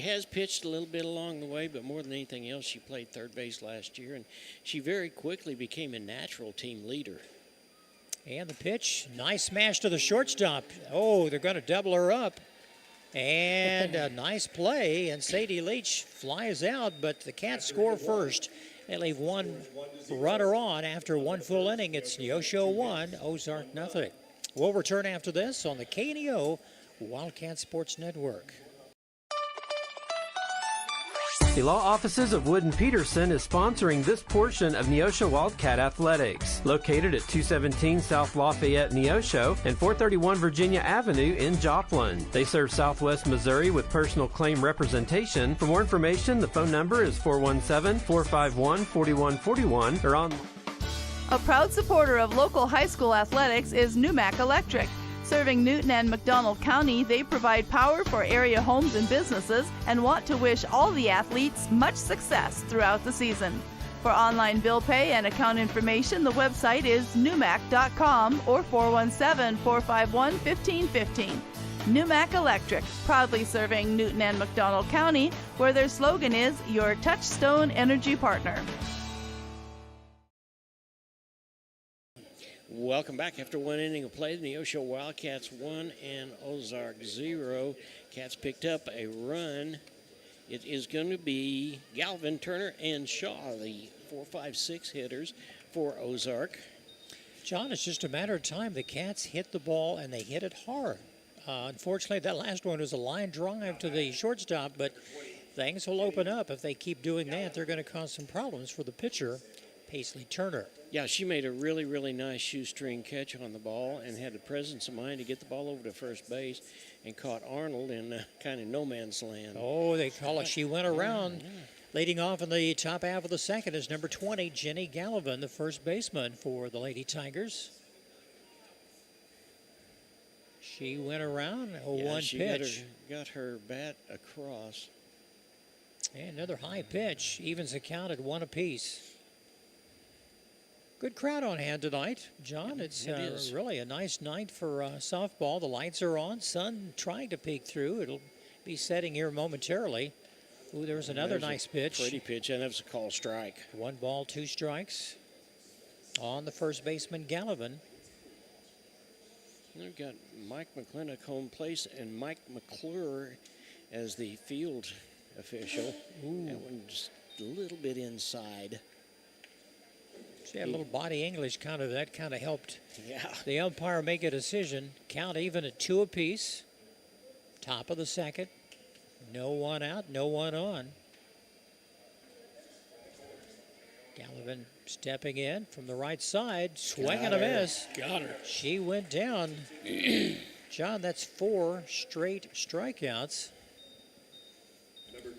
has pitched a little bit along the way, but more than anything else, she played third base last year, and she very quickly became a natural team leader. And the pitch, nice smash to the shortstop. Oh, they're going to double her up. And a nice play, and Sadie Leach flies out, but the Cats score first. They leave one runner on after one full inning. It's Neosho 1, Ozark nothing. We'll return after this on the KNEO Wildcat Sports Network. The law offices of Wood & Peterson is sponsoring this portion of Neosho Wildcat Athletics, located at 217 South Lafayette, Neosho, and 431 Virginia Avenue in Joplin. They serve Southwest Missouri with personal claim representation. For more information, the phone number is 417-451-4141 or on. A proud supporter of local high school athletics is Numac Electric. Serving Newton and McDonald County, they provide power for area homes and businesses and want to wish all the athletes much success throughout the season. For online bill pay and account information, the website is numac.com or 417-451-1515. Numac Electric, proudly serving Newton and McDonald County, where their slogan is your touchstone energy partner. Welcome back. After one inning of play, the Neosho Wildcats 1 and Ozark 0. Cats picked up a run. It is going to be Galvin, Turner, and Shaw, the 4-5-6 hitters for Ozark. John, it's just a matter of time. The Cats hit the ball, and they hit it hard. Unfortunately, that last one was a line drive to the shortstop, but things will open up. If they keep doing that, they're going to cause some problems for the pitcher, Paisley Turner. Yeah, she made a really, really nice shoestring catch on the ball and had the presence of mind to get the ball over to first base and caught Arnold in kind of no man's land. Oh, they call it. She went around. Leading off in the top half of the second is number 20, Jenny Gallivan, the first baseman for the Lady Tigers. She went around, she pitch. Got her bat across. And another high pitch, evens the count at 1 apiece. Good crowd on hand tonight, John. It's really a nice night for softball. The lights are on, sun trying to peek through. It'll be setting here momentarily. Ooh, there's another nice pitch. Pretty pitch, and that was a call strike. 1 ball, 2 strikes on the first baseman, Gallivan. We've got Mike McClintock home place and Mike McClure as the field official. Ooh. That one just a little bit inside. She had a little body English, that kind of helped Yeah. the umpire make a decision. Count even at 2 apiece. Top of the second. No one out, no one on. Gallivan stepping in from the right side, swing and a miss. Got her. She went down. John, that's 4 straight strikeouts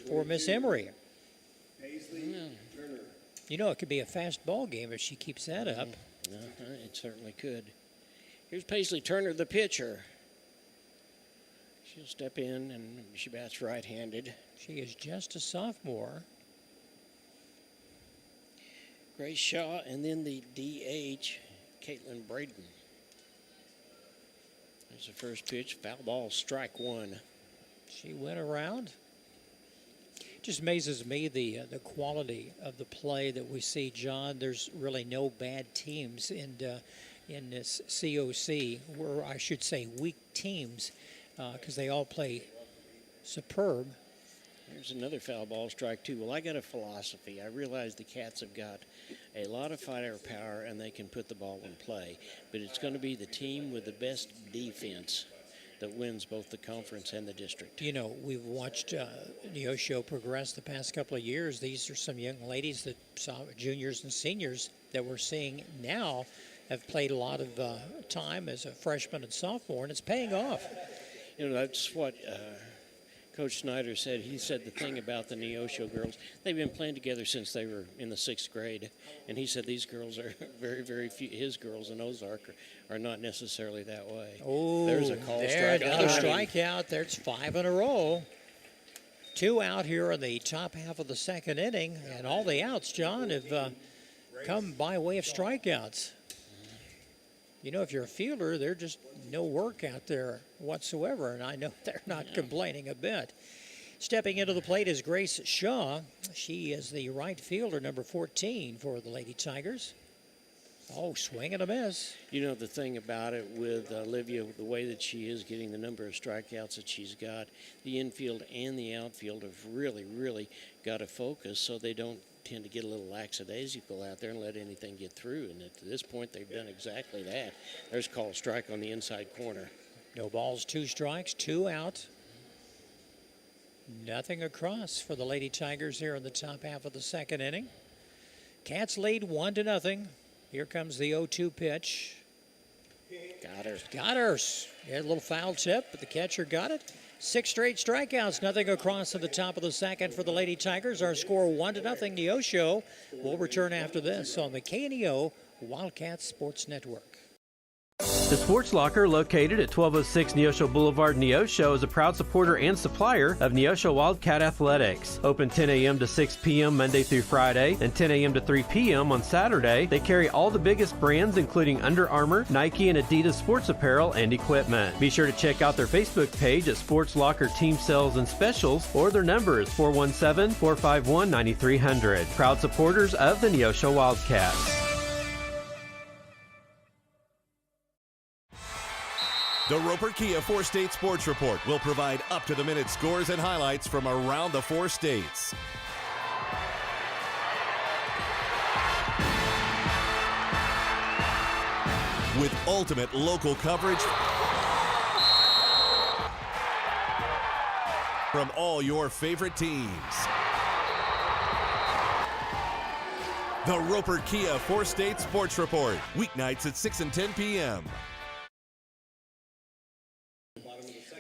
for Miss Emery. Paisley Turner. You know, it could be a fast ball game if she keeps that up. It certainly could. Here's Paisley Turner, the pitcher. She'll step in, and she bats right-handed. She is just a sophomore. Grace Shaw, and then the DH, Caitlin Braden. There's the first pitch, foul ball, strike 1. She went around. Just amazes me the quality of the play that we see, John. There's really no bad teams, and in this COC, or I should say weak teams, because they all play superb. There's another foul ball strike, too. Well, I got a philosophy. I realize the Cats have got a lot of firepower, and they can put the ball in play. But it's going to be the team with the best defense that wins both the conference and the district. You know, we've watched Neosho progress the past couple of years. These are some young ladies that saw juniors and seniors that we're seeing now have played a lot of time as a freshman and sophomore, and it's paying off. You know, that's what Coach Snyder said. He said the thing about the Neosho girls, they've been playing together since they were in the 6th grade. And he said these girls are very, very few. His girls in Ozark are not necessarily that way. Oh, there's a call there's strikeout. another strikeout. There's 5 in a row. 2 out here in the top half of the 2nd inning. And all the outs, John, have come by way of strikeouts. You know, if you're a fielder, there's just no work out there whatsoever, and I know they're not complaining a bit. Stepping into the plate is Grace Shaw. She is the right fielder, number 14 for the Lady Tigers. Oh, swing and a miss. You know, the thing about it with Olivia, the way that she is getting the number of strikeouts that she's got, the infield and the outfield have really, really got to focus so they don't tend to get a little lackadaisical out there and let anything get through. And at this point, they've done exactly that. There's a call strike on the inside corner. No balls, 2 strikes, 2 out. Nothing across for the Lady Tigers here in the top half of the 2nd inning. Cats lead 1-0. Here comes the 0-2 pitch. Got her. Got her. Yeah, a little foul tip, but the catcher got it. 6 straight strikeouts, nothing across at the top of the 2nd for the Lady Tigers. Our score 1-0. Neosho will return after this on the KNEO Wildcat Sports Network. The Sports Locker, located at 1206 Neosho Boulevard, Neosho, is a proud supporter and supplier of Neosho Wildcat Athletics. Open 10 a.m. to 6 p.m. Monday through Friday and 10 a.m. to 3 p.m. on Saturday. They carry all the biggest brands, including Under Armour, Nike, and Adidas sports apparel and equipment. Be sure to check out their Facebook page at Sports Locker Team Sales and Specials, or their number is 417-451-9300. Proud supporters of the Neosho Wildcats. The Roper Kia 4-State Sports Report will provide up-to-the-minute scores and highlights from around the 4 states. With ultimate local coverage from all your favorite teams. The Roper Kia 4-State Sports Report, weeknights at 6 and 10 p.m.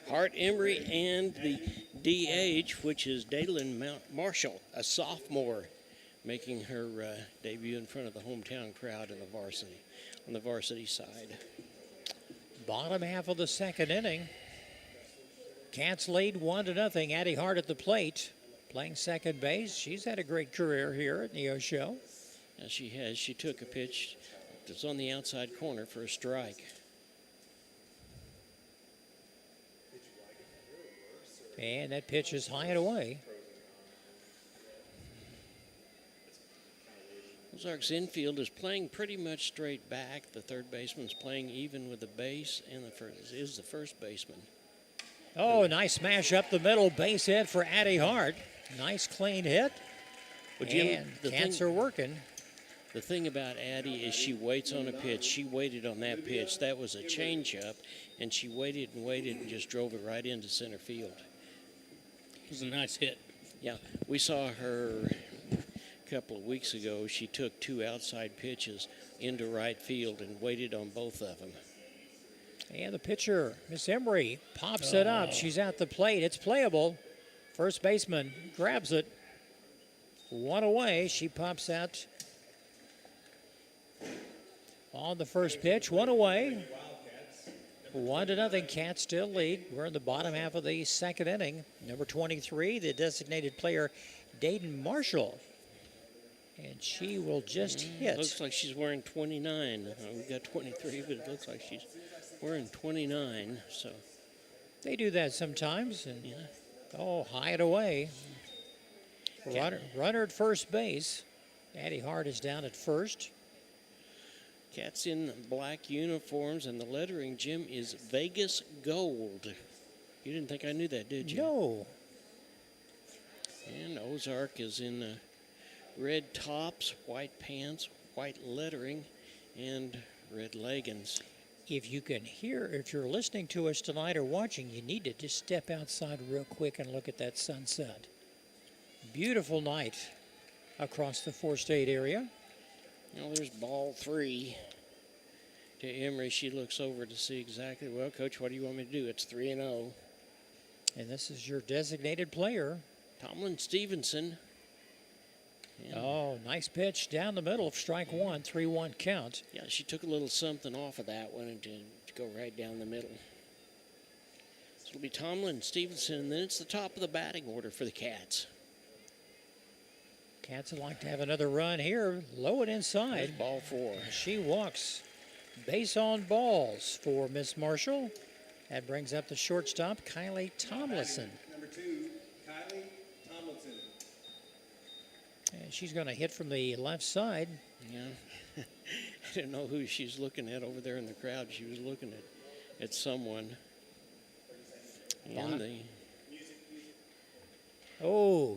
Hart Emery and the DH, which is Daylin Marshall, a sophomore, making her debut in front of the hometown crowd in the varsity, on the varsity side. Bottom half of the 2nd inning. Cats lead 1-0. Addie Hart at the plate, playing second base. She's had a great career here at Neosho. Yes, she has. She took a pitch that's on the outside corner for a strike. And that pitch is high and away. Ozark's infield is playing pretty much straight back. The third baseman's playing even with the base, and the first baseman. Oh, nice smash up the middle. Base hit for Addie Hart. Nice clean hit. Well, Jim, and Cats are working. The thing about Addie is she waits on a pitch. She waited on that pitch. That was a changeup, and she waited and just drove it right into center field. It was a nice hit. Yeah, we saw her a couple of weeks ago. She took 2 outside pitches into right field and waited on both of them. And the pitcher, Miss Emery, pops it up. She's at the plate. It's playable. First baseman grabs it. 1 away. She pops out on the first pitch. 1 away. 1-0. Cats still lead. We're in the bottom half of the 2nd inning. Number 23, the designated player, Dayden Marshall. And she will just hit. Looks like she's wearing 29. We've got 23, but it looks like she's wearing 29. So they do that sometimes. And yeah. Oh, high and away. Runner at first base. Addie Hart is down at first. Cats in black uniforms, and the lettering, Jim, is Vegas Gold. You didn't think I knew that, did you? No. And Ozark is in red tops, white pants, white lettering, and red leggings. If you can hear, if you're listening to us tonight or watching, you need to just step outside real quick and look at that sunset. Beautiful night across the four-state area. Now there's ball 3 to Emery. She looks over to see exactly, well, Coach, what do you want me to do? It's 3-0. And this is your designated player. Tomlin Stevenson. Oh, nice pitch down the middle of strike one, 3-1 count. Yeah, she took a little something off of that one to go right down the middle. So it'll be Tomlin Stevenson, and then it's the top of the batting order for the Cats. Cats would like to have another run here, low and inside. There's ball 4. She walks. Base on balls for Miss Marshall. That brings up the shortstop, Kylie Tomlinson. Number 2, Kylie Tomlinson. And she's going to hit from the left side. Yeah. I didn't know who she's looking at over there in the crowd. She was looking at someone. And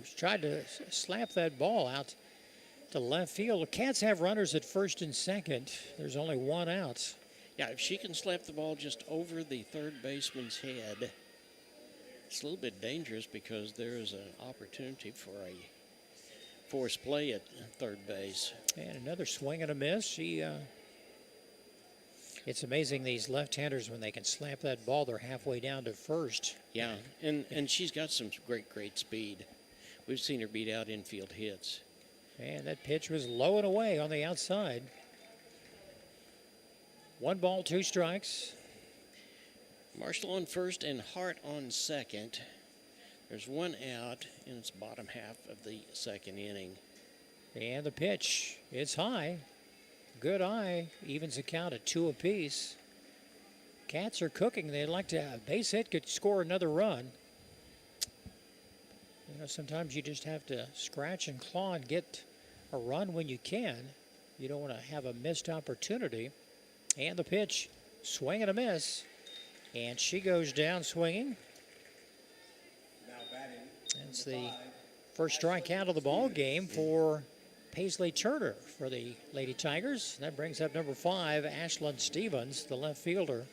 she tried to slap that ball out to left field. The Cats have runners at first and second. There's only one out. Yeah, if she can slap the ball just over the third baseman's head, it's a little bit dangerous because there is an opportunity for a force play at third base. And another swing and a miss. It's amazing, these left-handers, when they can slap that ball, they're halfway down to first. Yeah, and she's got some great speed. We've seen her beat out infield hits. And that pitch was low and away on the outside. 1 ball, 2 strikes. Marshall on first and Hart on second. There's 1 out, and it's bottom half of the second inning. And the pitch, it's high. Good eye, evens the count at 2 apiece. Cats are cooking. They'd like to have a base hit, could score another run. You know, sometimes you just have to scratch and claw and get a run when you can. You don't want to have a missed opportunity. And the pitch, swing and a miss. And she goes down swinging. Now batting. That's the first strikeout of the ball game for Paisley Turner for the Lady Tigers. That brings up number 5, Ashlyn Stevens, the left fielder.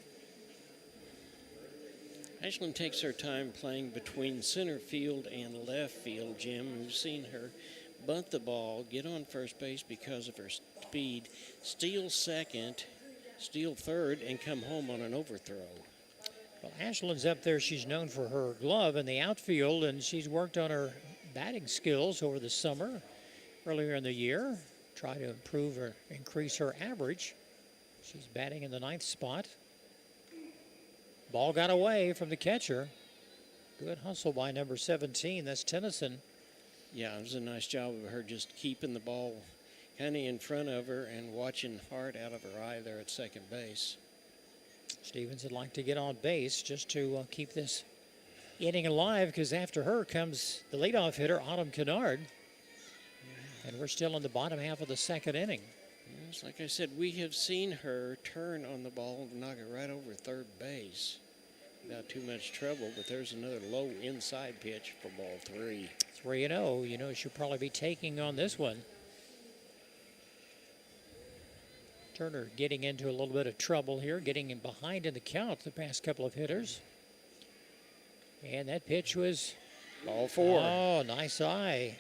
Ashlyn takes her time playing between center field and left field, Jim. We've seen her bunt the ball, get on first base because of her speed, steal second, steal third, and come home on an overthrow. Well, Ashlyn's up there. She's known for her glove in the outfield, and she's worked on her batting skills over the summer. Earlier in the year, try to improve or increase her average. She's batting in the 9th spot. Ball got away from the catcher. Good hustle by number 17. That's Tennyson. Yeah, it was a nice job of her just keeping the ball kind of in front of her and watching Hart out of her eye there at second base. Stevens would like to get on base just to keep this inning alive, because after her comes the leadoff hitter, Autumn Kennard. And we're still in the bottom half of the second inning. Yes, like I said, we have seen her turn on the ball and knock it right over third base without too much trouble, but there's another low inside pitch for ball 3. 3-0. You know, she'll probably be taking on this one. Turner getting into a little bit of trouble here, getting in behind in the count the past couple of hitters. And that pitch was ball 4. Oh, nice eye.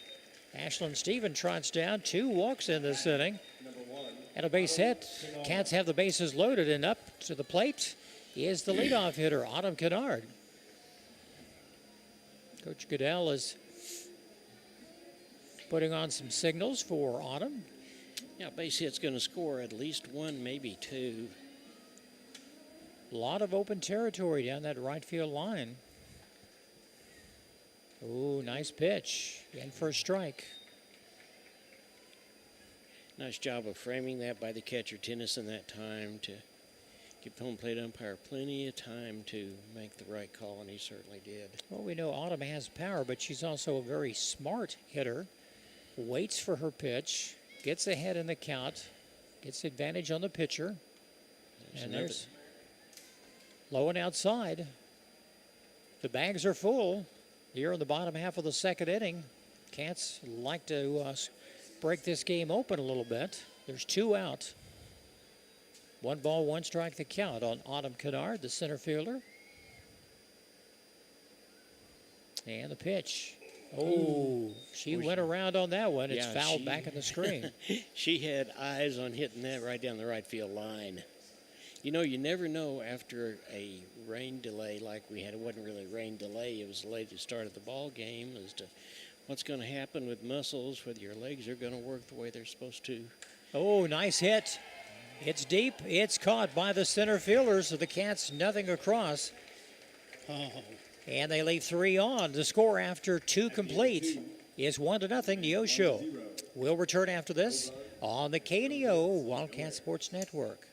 Ashlyn Stevens trots down, 2 walks in this inning. And a base hit. Cats have the bases loaded, and up to the plate is the leadoff hitter, Autumn Kennard. Coach Goodell is putting on some signals for Autumn. Yeah, base hit's going to score at least 1, maybe 2. A lot of open territory down that right field line. Ooh, nice pitch. In for a strike. Nice job of framing that by the catcher, Tennyson, that time to give the home plate umpire plenty of time to make the right call, and he certainly did. Well, we know Autumn has power, but she's also a very smart hitter. Waits for her pitch, gets ahead in the count, gets advantage on the pitcher. And another. there's low and outside. The bags are full here in the bottom half of the second inning. Cats like to break this game open a little bit. There's 2 out. 1 ball, 1 strike the count on Autumn Kennard, the center fielder. And the pitch. Oh, she went around on that one. It's fouled back in the screen. She had eyes on hitting that right down the right field line. You know, you never know after a rain delay like we had. It wasn't really a rain delay. It was the latest start of the ball game as to what's going to happen with muscles, whether your legs are going to work the way they're supposed to. Oh, nice hit. It's deep. It's caught by the center fielder, so the Cats nothing across. Oh. And they leave 3 on. The score after 2 complete is 1-0 Neosho. We'll return after this on the KNEO Wildcat Sports Network.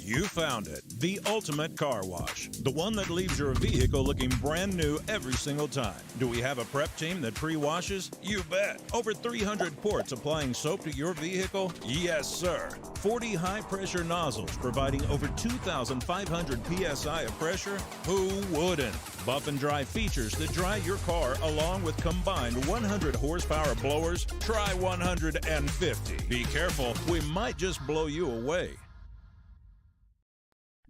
You found it, the ultimate car wash, the one that leaves your vehicle looking brand new every single time. Do we have a prep team that pre-washes? You bet. Over 300 ports applying soap to your vehicle? Yes, sir. 40 high-pressure nozzles providing over 2,500 psi of pressure? Who wouldn't? Buff and dry features that dry your car along with combined 100 horsepower blowers? Try 150. Be careful, we might just blow you away.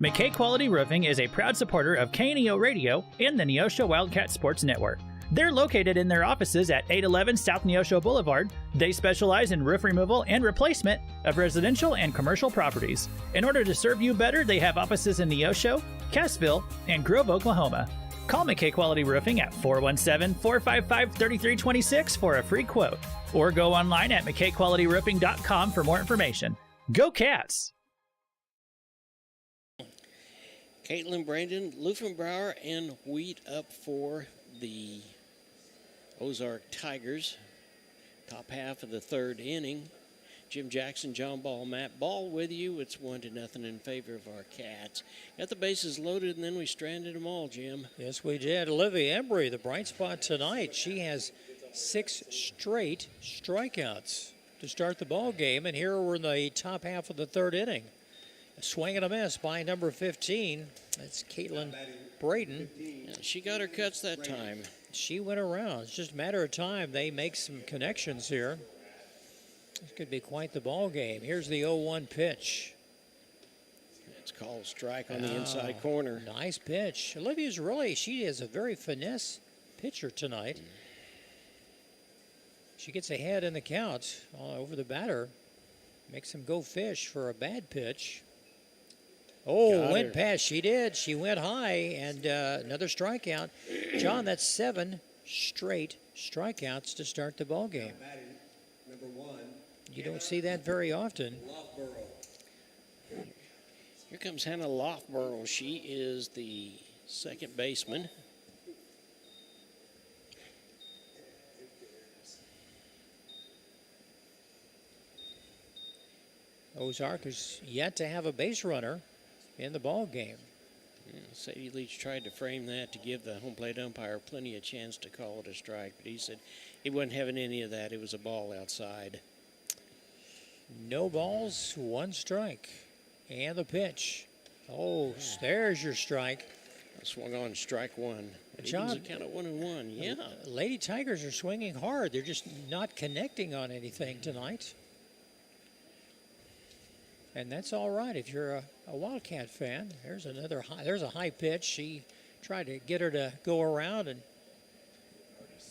McKay Quality Roofing is a proud supporter of KNEO Radio and the Neosho Wildcat Sports Network. They're located in their offices at 811 South Neosho Boulevard. They specialize in roof removal and replacement of residential and commercial properties. In order to serve you better, they have offices in Neosho, Cassville, and Grove, Oklahoma. Call McKay Quality Roofing at 417-455-3326 for a free quote, or go online at McKayQualityRoofing.com for more information. Go Cats! Caitlin Brandon, Luffenbauer, and Wheat up for the Ozark Tigers. Top half of the 3rd inning. Jim Jackson, John Ball, Matt Ball with you. It's 1-0 in favor of our Cats. Got the bases loaded, and then we stranded them all, Jim. Yes, we did. Olivia Embry, the bright spot tonight. She has 6 straight strikeouts to start the ball game, and here we're in the top half of the 3rd inning. A swing and a miss by number 15. That's Caitlin Braden. Yeah, she got her cuts that time. She went around. It's just a matter of time. They make some connections here. This could be quite the ball game. Here's the 0-1 pitch. It's called strike on the inside corner. Nice pitch. Olivia's she is a very finesse pitcher tonight. She gets ahead in the count over the batter. Makes him go fish for a bad pitch. Oh, went past. She did. She went high, and another strikeout. John, that's 7 straight strikeouts to start the ball game. Number 1. You don't see that very often. Here comes Hannah Loftborough. She is the second baseman. Ozark is yet to have a base runner in the ball game. Yeah, Sadie Leach tried to frame that to give the home plate umpire plenty of chance to call it a strike, but he said he wasn't having any of that. It was a ball outside. No balls, 1 strike. And the pitch. Oh, there's your strike. Swung on strike 1. John, It count of 1-1. Yeah. Lady Tigers are swinging hard. They're just not connecting on anything tonight. And that's all right if you're a Wildcat fan. There's another high. There's a high pitch. She tried to get her to go around, and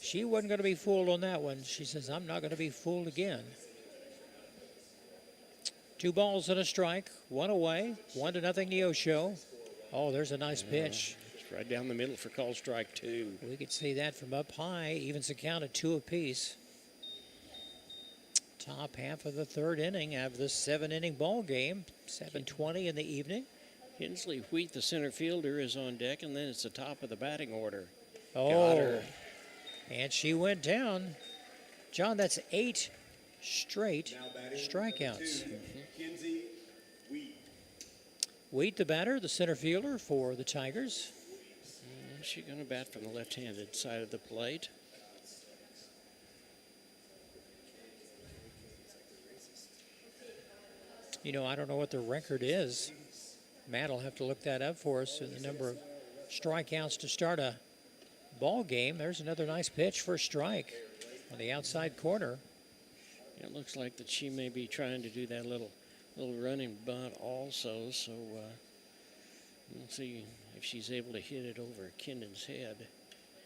she wasn't going to be fooled on that one. She says, I'm not going to be fooled again. 2 balls and a strike. 1 away. 1-0 Neosho. Oh, there's a nice pitch. It's right down the middle for call strike 2. We could see that from up high. Evens the count at 2 apiece. Top half of the 3rd inning of this 7-inning ball game. 7:20 in the evening. Hensley Wheat, the center fielder, is on deck, and then it's the top of the batting order. Oh, got her. And she went down. John, that's 8 straight strikeouts. Kinsey Wheat. Wheat, the batter, the center fielder for the Tigers. She's going to bat from the left-handed side of the plate. You know, I don't know what the record is. Matt will have to look that up for us. The number of strikeouts to start a ball game. There's another nice pitch for a strike on the outside corner. It looks like that she may be trying to do that little running bunt also. So we'll see if she's able to hit it over Kendon's head.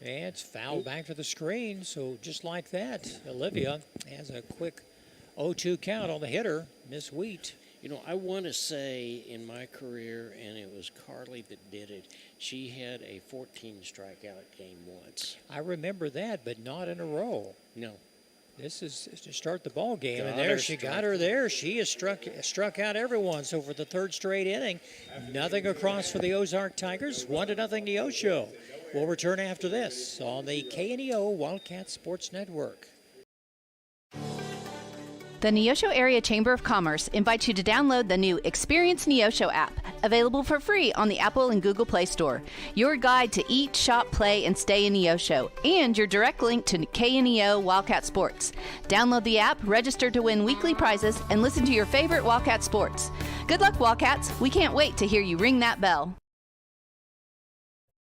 And it's fouled back to the screen. So just like that, Olivia has a quick 0-2 count on the hitter, Miss Wheat. You know, I want to say in my career, and it was Carly that did it, she had a 14 strikeout game once. I remember that, but not in a row. No. This is to start the ball game, Got and there her she struck. got her there. She has struck out everyone. So for the third straight inning, nothing across for the Ozark Tigers. 1-0 Neosho. We'll return after this on the KNEO Wildcat Sports Network. The Neosho Area Chamber of Commerce invites you to download the new Experience Neosho app, available for free on the Apple and Google Play Store. Your guide to eat, shop, play, and stay in Neosho, and your direct link to KNEO Wildcat Sports. Download the app, register to win weekly prizes, and listen to your favorite Wildcat sports. Good luck, Wildcats. We can't wait to hear you ring that bell.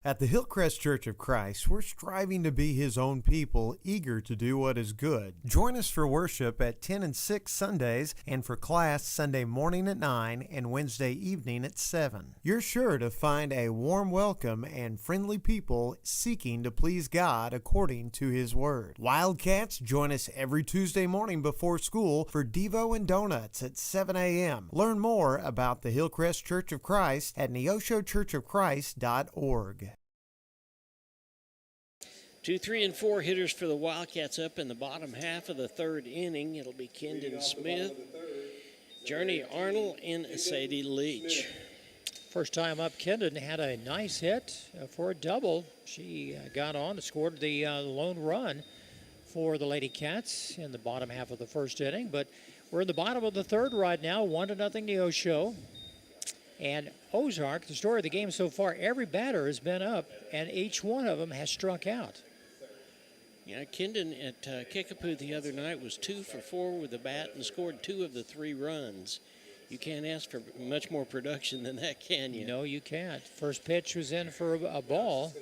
At the Hillcrest Church of Christ, we're striving to be His own people, eager to do what is good. Join us for worship at 10 and 6 Sundays, and for class Sunday morning at 9 and Wednesday evening at 7. You're sure to find a warm welcome and friendly people seeking to please God according to His Word. Wildcats, join us every Tuesday morning before school for Devo and Donuts at 7 a.m. Learn more about the Hillcrest Church of Christ at neoshochurchofchrist.org. 2, 3, and 4 hitters for the Wildcats up in the bottom half of the third inning. It'll be Kendon Smith, Journey Arnold, and Sadie Leach. First time up, Kendon had a nice hit for a double. She got on and scored the lone run for the Lady Cats in the bottom half of the first inning. But we're in the bottom of the third right now, 1-0 Neosho. And Ozark, the story of the game so far, every batter has been up, and each one of them has struck out. Yeah, Kendon at Kickapoo the other night was 2 for 4 with the bat and scored 2 of the 3 runs. You can't ask for much more production than that, can you? No, you can't. First pitch was in for a ball.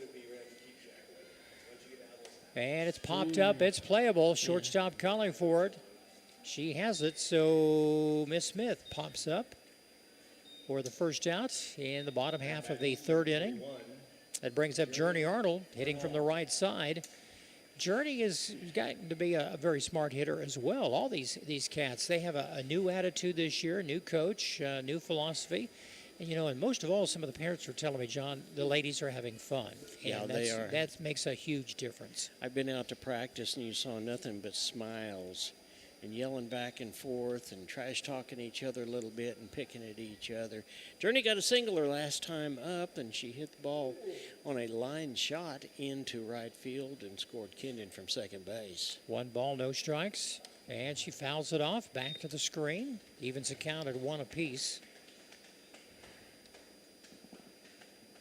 And it's popped up. It's playable. Shortstop calling for it. She has it, so Miss Smith pops up for the first out in the bottom half of the third inning. That brings up Journey Arnold, hitting from the right side. Journey has gotten to be a very smart hitter as well. All these cats, they have a new attitude this year, new coach, new philosophy. And, you know, and most of all, some of the parents were telling me, John, the ladies are having fun. Yeah, and they are. That makes a huge difference. I've been out to practice, and you saw nothing but smiles and yelling back and forth and trash talking each other a little bit and picking at each other. Journey got a single her last time up, and she hit the ball on a line shot into right field and scored Kendon from second base. 1 ball, no strikes, and she fouls it off back to the screen. Evens the count at 1 apiece.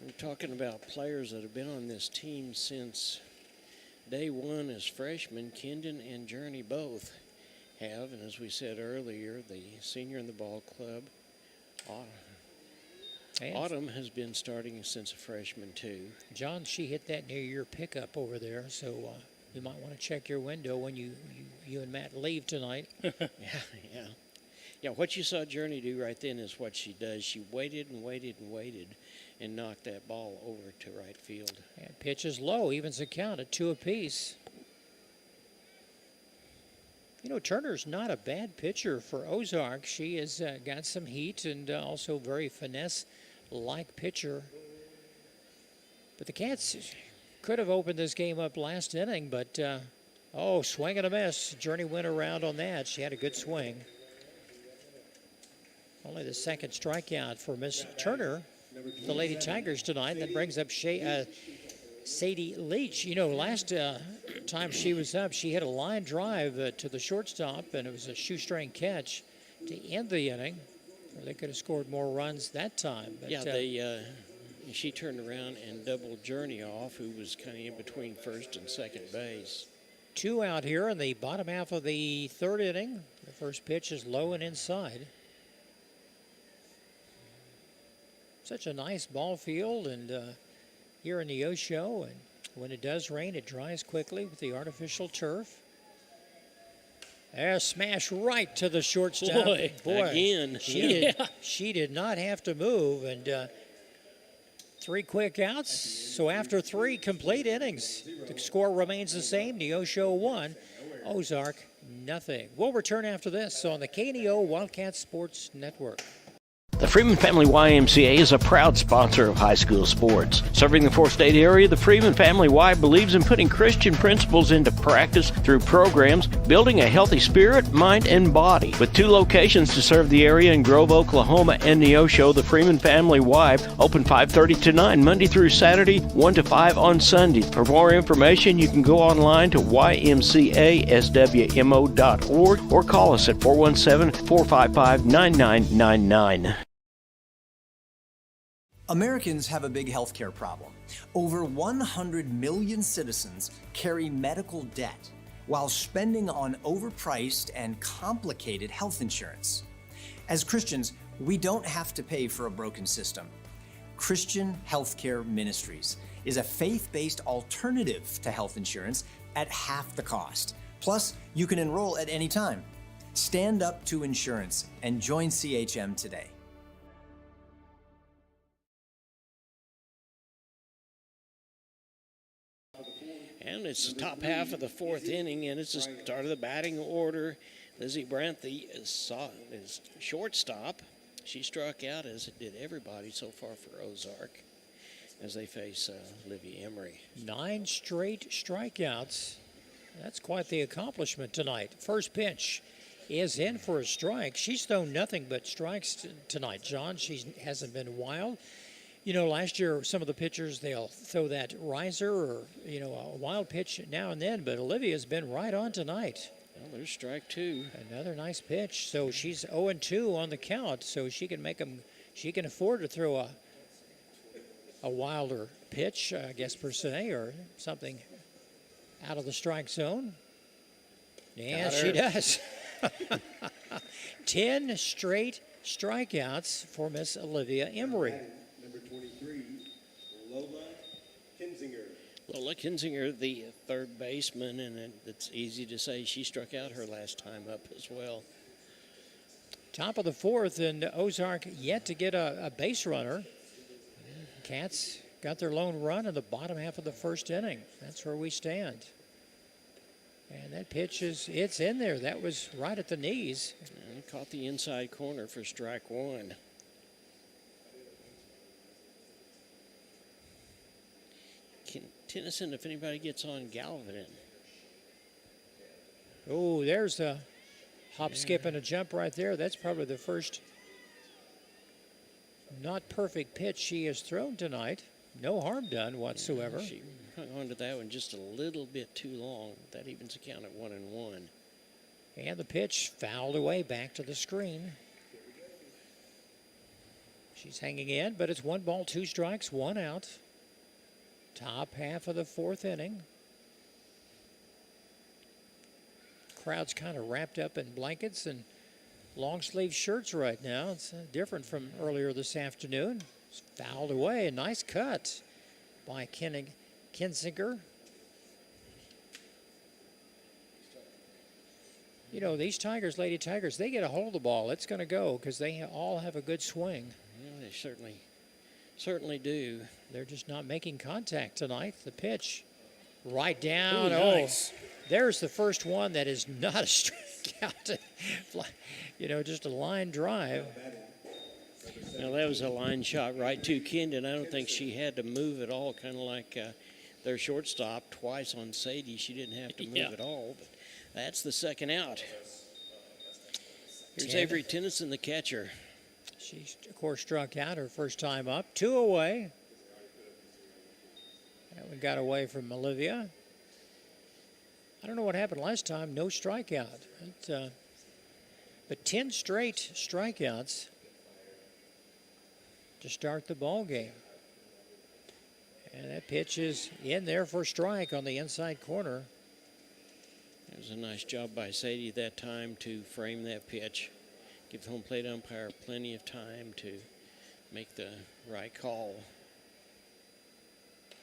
We're talking about players that have been on this team since day one as freshmen. Kendon and Journey both have, and as we said earlier, the senior in the ball club, Autumn, has been starting since a freshman too. John, she hit that near your pickup over there, so you might want to check your window when you and Matt leave tonight. Yeah, what you saw Journey do right then is what she does. She waited and waited and waited and knocked that ball over to right field. And pitch is low, evens the count at 2 apiece. You know, Turner's not a bad pitcher for Ozark. She has got some heat and also very finesse-like pitcher. But the Cats could have opened this game up last inning, but, swing and a miss. Journey went around on that. She had a good swing. Only the second strikeout for Miss Turner, the Lady Tigers tonight. That brings up Sadie Leach. You know, last time she was up, she hit a line drive to the shortstop, and it was a shoestring catch to end the inning. Or they could have scored more runs that time. But, she turned around and doubled Journey off, who was kind of in between first and second base. 2 out here in the bottom half of the third inning. The first pitch is low and inside. such a nice ball field, and here in Neosho, and when it does rain, it dries quickly with the artificial turf. Smash right to the shortstop. Boy, again. She did not have to move, and 3 quick outs. So after 3 complete innings, the score remains the same. Neosho 1, Ozark nothing. We'll return after this on the KNEO Wildcat Sports Network. The Freeman Family YMCA is a proud sponsor of high school sports. Serving the 4-state area, the Freeman Family Y believes in putting Christian principles into practice through programs, building a healthy spirit, mind, and body. With 2 locations to serve the area in Grove, Oklahoma, and Neosho, the Freeman Family Y open 5:30 to 9 Monday through Saturday, 1 to 5 on Sunday. For more information, you can go online to ymcaswmo.org or call us at 417-455-9999. Americans have a big healthcare problem. Over 100 million citizens carry medical debt while spending on overpriced and complicated health insurance. As Christians, we don't have to pay for a broken system. Christian Healthcare Ministries is a faith-based alternative to health insurance at half the cost. Plus, you can enroll at any time. Stand up to insurance and join CHM today. And it's the top half of the 4th inning, and it's the start of the batting order. Lizzie Brandt, the shortstop, she struck out, as it did everybody so far for Ozark, as they face Livy Emery. 9 straight strikeouts. That's quite the accomplishment tonight. First pitch is in for a strike. She's thrown nothing but strikes tonight, John. She hasn't been wild. You know, last year, some of the pitchers, they'll throw that riser or, a wild pitch now and then, but Olivia's been right on tonight. Well, there's strike 2. Another nice pitch. So she's 0-2 on the count, so she can she can afford to throw a wilder pitch, I guess, per se, or something out of the strike zone. And she does. 10 straight strikeouts for Miss Olivia Emery. Number 23, Lola Kinzinger. Lola Kinzinger, the third baseman, and it's easy to say she struck out her last time up as well. Top of the 4th, and Ozark yet to get a base runner. Cats got their lone run in the bottom half of the 1st inning. That's where we stand. And that pitch it's in there. That was right at the knees. And caught the inside corner for strike 1. Tennyson, if anybody gets on Galvin. Oh, there's a hop, skip, and a jump right there. That's probably the first not perfect pitch she has thrown tonight. No harm done whatsoever. She hung on to that one just a little bit too long. That evens the count at 1-1. And the pitch fouled away back to the screen. She's hanging in, but it's 1 ball, 2 strikes, 1 out. Top half of the 4th inning. Crowd's kind of wrapped up in blankets and long sleeve shirts right now. It's different from earlier this afternoon. It's fouled away. A nice cut by Kinzinger. You know, these Tigers, Lady Tigers, they get a hold of the ball. It's going to go because they all have a good swing. Yeah, they certainly do. They're just not making contact tonight. The pitch right down. Ooh, nice. There's the first one that is not a strikeout. Just a line drive. Now, that was a line shot right to Kendon. I don't think she had to move at all, kind of like their shortstop twice on Sadie. She didn't have to move at all, but that's the second out. Here's Avery Tennyson, the catcher. She, of course, struck out her first time up. 2 away. That one got away from Olivia. I don't know what happened last time. No strikeout. But 10 straight strikeouts to start the ball game. And that pitch is in there for a strike on the inside corner. It was a nice job by Sadie that time to frame that pitch. Give the home plate umpire plenty of time to make the right call.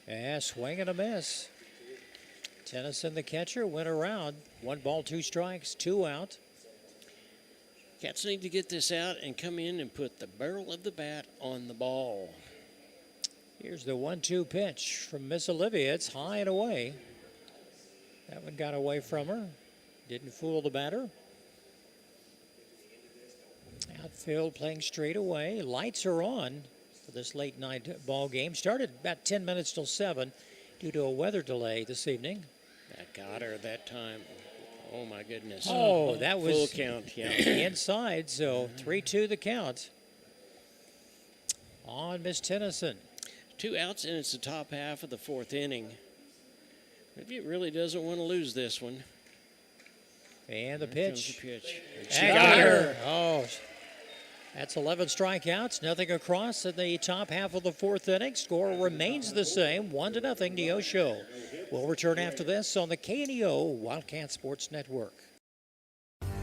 Yeah, swing and a miss. Tennyson, the catcher, went around. 1 ball, 2 strikes, 2 out. Cats need to get this out and come in and put the barrel of the bat on the ball. Here's the 1-2 pitch from Miss Olivia. It's high and away. That one got away from her. Didn't fool the batter. Outfield playing straight away. Lights are on for this late night ball game. Started about 10 minutes till 7 due to a weather delay this evening. That got her that time. Oh, my goodness. Oh, that was full count, yeah. Inside, so 3-2 the count on Miss Tennyson. 2 outs, and it's the top half of the 4th inning. Maybe it really doesn't want to lose this one. And the Here comes pitch. the pitch. She got her. Oh, that's 11 strikeouts, nothing across in the top half of the 4th inning. Score remains the same, 1-0 Neosho. We'll return after this on the KNEO Wildcat Sports Network.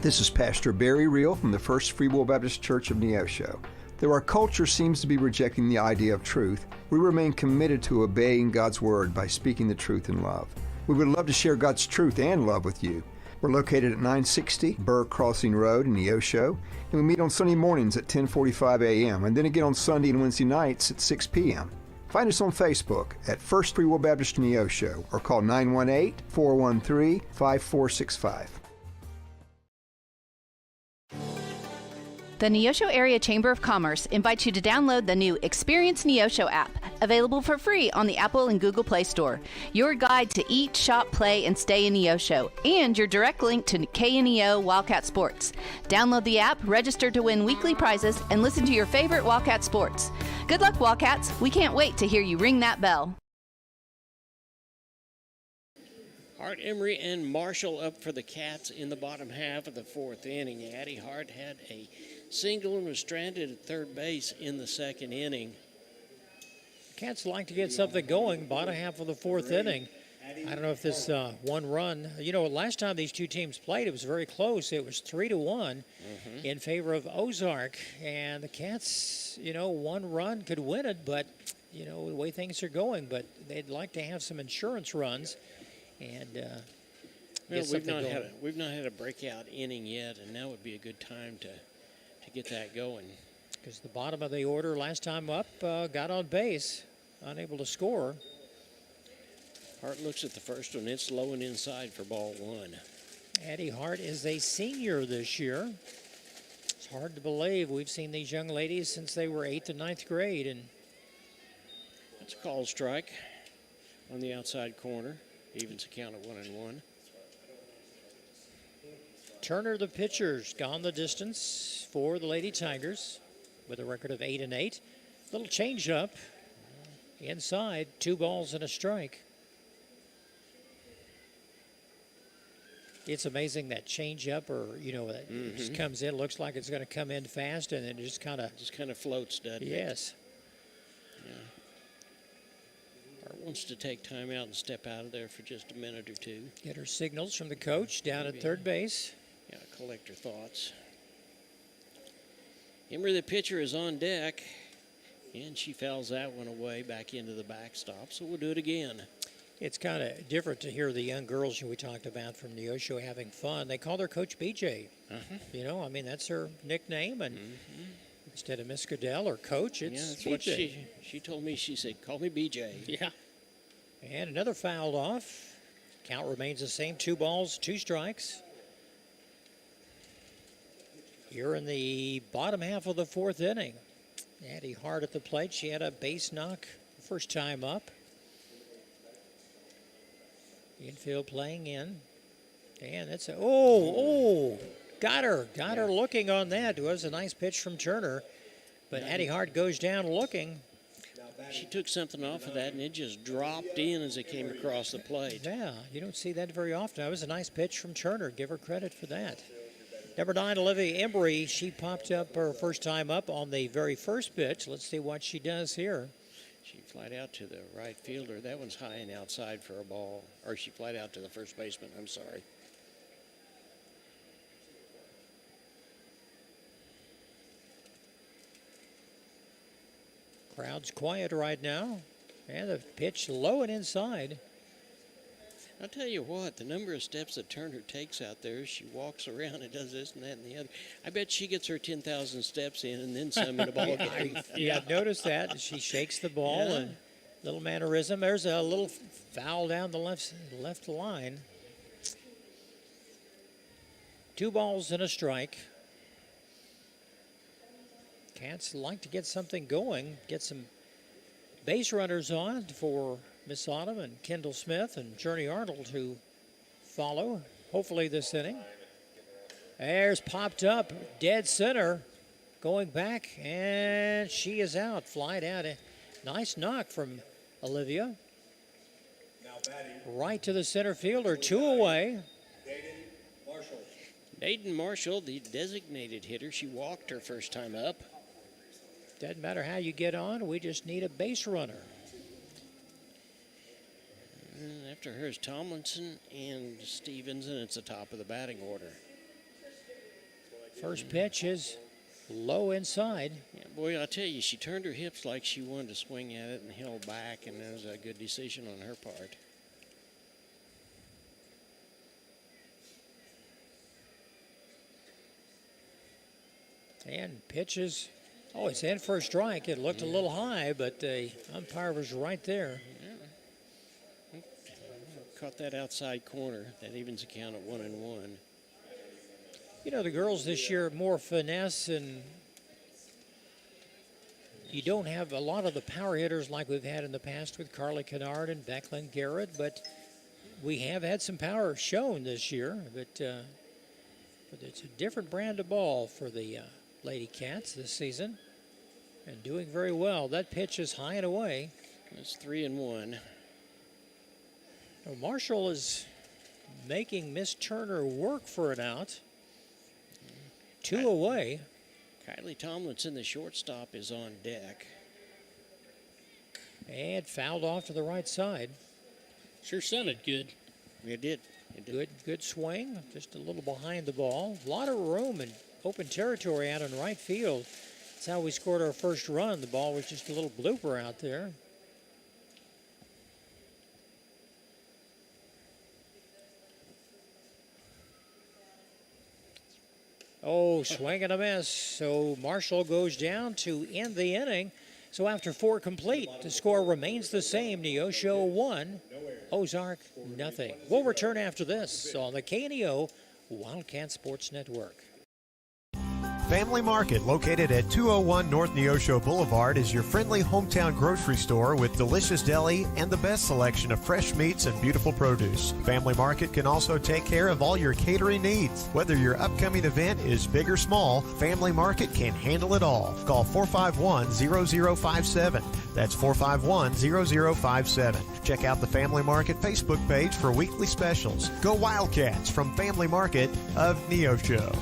This is Pastor Barry Reel from the First Free Will Baptist Church of Neosho. Though our culture seems to be rejecting the idea of truth, we remain committed to obeying God's Word by speaking the truth in love. We would love to share God's truth and love with you. We're located at 960 Burr Crossing Road in Neosho, and we meet on Sunday mornings at 10:45 a.m. and then again on Sunday and Wednesday nights at 6 p.m. Find us on Facebook at First Free Will Baptist Neosho or call 918-413-5465. The Neosho Area Chamber of Commerce invites you to download the new Experience Neosho app, available for free on the Apple and Google Play Store. Your guide to eat, shop, play, and stay in Neosho, and your direct link to KNEO Wildcat Sports. Download the app, register to win weekly prizes, and listen to your favorite Wildcat sports. Good luck, Wildcats. We can't wait to hear you ring that bell. Hart, Emery, and Marshall up for the Cats in the bottom half of the 4th inning. Addie Hart had a single and was stranded at third base in the 2nd inning. Cats like to get something going, bottom half of the 4th inning. I don't know if this one run, last time these two teams played, it was very close. It was 3-1 in favor of Ozark. And the Cats, one run could win it, but, the way things are going. But they'd like to have some insurance runs. And we've not had a breakout inning yet, and now would be a good time to get that going. Because the bottom of the order last time up got on base, unable to score. Hart looks at the first one. It's low and inside for ball 1. Addie Hart is a senior this year. It's hard to believe. We've seen these young ladies since they were 8th and 9th grade. And that's a called strike on the outside corner. Evens a count of 1-1. Turner, the pitcher's gone the distance for the Lady Tigers with a record of 8-8. Little change-up inside, 2 balls and a strike. It's amazing that change-up, or that just comes in, looks like it's going to come in fast, and then it just kind of floats, doesn't it? Yes. Yeah. Hart wants to take time out and step out of there for just a minute or two. Get her signals from the coach down at third base. Yeah, collect her thoughts. Emery, the pitcher, is on deck, and she fouls that one away back into the backstop, so we'll do it again. It's kind of different to hear the young girls we talked about from Neosho having fun. They call their coach BJ. That's her nickname, and instead of Miss Goodell or coach, it's that's BJ. what she told me. She said, call me BJ. Yeah. And another fouled off. Count remains the same, 2 balls, 2 strikes. Here in the bottom half of the 4th inning. Addie Hart at the plate. She had a base knock first time up. Infield playing in. And that's got her looking on that. It was a nice pitch from Turner. But Addie Hart goes down looking. She took something off of that, and it just dropped in as it came across the plate. Yeah, you don't see that very often. That was a nice pitch from Turner. Give her credit for that. Number 9, Olivia Embry, she popped up her first time up on the very first pitch. Let's see what she does here. She flied out to the right fielder. That one's high and outside for a ball. Or she flied out to the first baseman. I'm sorry. Crowd's quiet right now. And the pitch low and inside. I'll tell you what, the number of steps that Turner takes out there, she walks around and does this and that and the other. I bet she gets her 10,000 steps in and then some in a ball game. Yeah, I've noticed that. She shakes the ball and little mannerism. There's a little foul down the left line. 2 balls and a strike. Cats like to get something going, get some base runners on for Miss Autumn and Kendall Smith and Journey Arnold to follow, hopefully this inning. There's popped up, dead center, going back, and she is out. Fly down. A nice knock from Olivia. Right to the center fielder, 2 away. Aiden Marshall, the designated hitter, she walked her first time up. Doesn't matter how you get on, we just need a base runner. And after her is Tomlinson and Stevens, and it's the top of the batting order. First pitch is low inside. Yeah, boy, I tell you, she turned her hips like she wanted to swing at it and held back, and that was a good decision on her part. And pitches. Oh, it's in for a strike. It looked a little high, but the umpire was right there. Yeah. Caught that outside corner. That evens the count at 1-1. You know, the girls this year more finesse, and you don't have a lot of the power hitters like we've had in the past with Carly Kennard and Becklin Garrett, but we have had some power shown this year. But it's a different brand of ball for the Lady Cats this season, and doing very well. That pitch is high and away. It's 3-1. Well, Marshall is making Miss Turner work for an out. 2 away. Kylie Tomlinson, the shortstop, is on deck. And fouled off to the right side. Sure sounded good. It did. Good swing, just a little behind the ball. A lot of room and open territory out in right field. That's how we scored our first run. The ball was just a little blooper out there. Oh, swing and a miss. So Marshall goes down to end the inning. So after 4 complete, the score remains the same. Neosho 1, Ozark nothing. We'll return after this on the KNEO Wildcat Sports Network. Family Market, located at 201 North Neosho Boulevard, is your friendly hometown grocery store with delicious deli and the best selection of fresh meats and beautiful produce. Family Market can also take care of all your catering needs. Whether your upcoming event is big or small, Family Market can handle it all. Call 451-0057. That's 451-0057. Check out the Family Market Facebook page for weekly specials. Go Wildcats from Family Market of Neosho.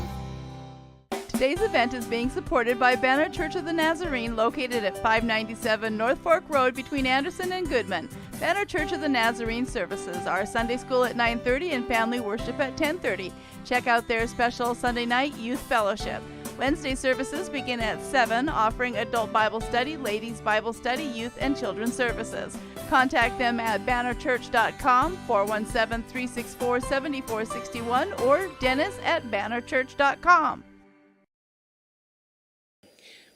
Today's event is being supported by Banner Church of the Nazarene, located at 597 North Fork Road between Anderson and Goodman. Banner Church of the Nazarene services are Sunday school at 9:30 and family worship at 10:30. Check out their special Sunday night youth fellowship. Wednesday services begin at 7, offering adult Bible study, ladies Bible study, youth and children's services. Contact them at bannerchurch.com, 417-364-7461, or dennis@bannerchurch.com.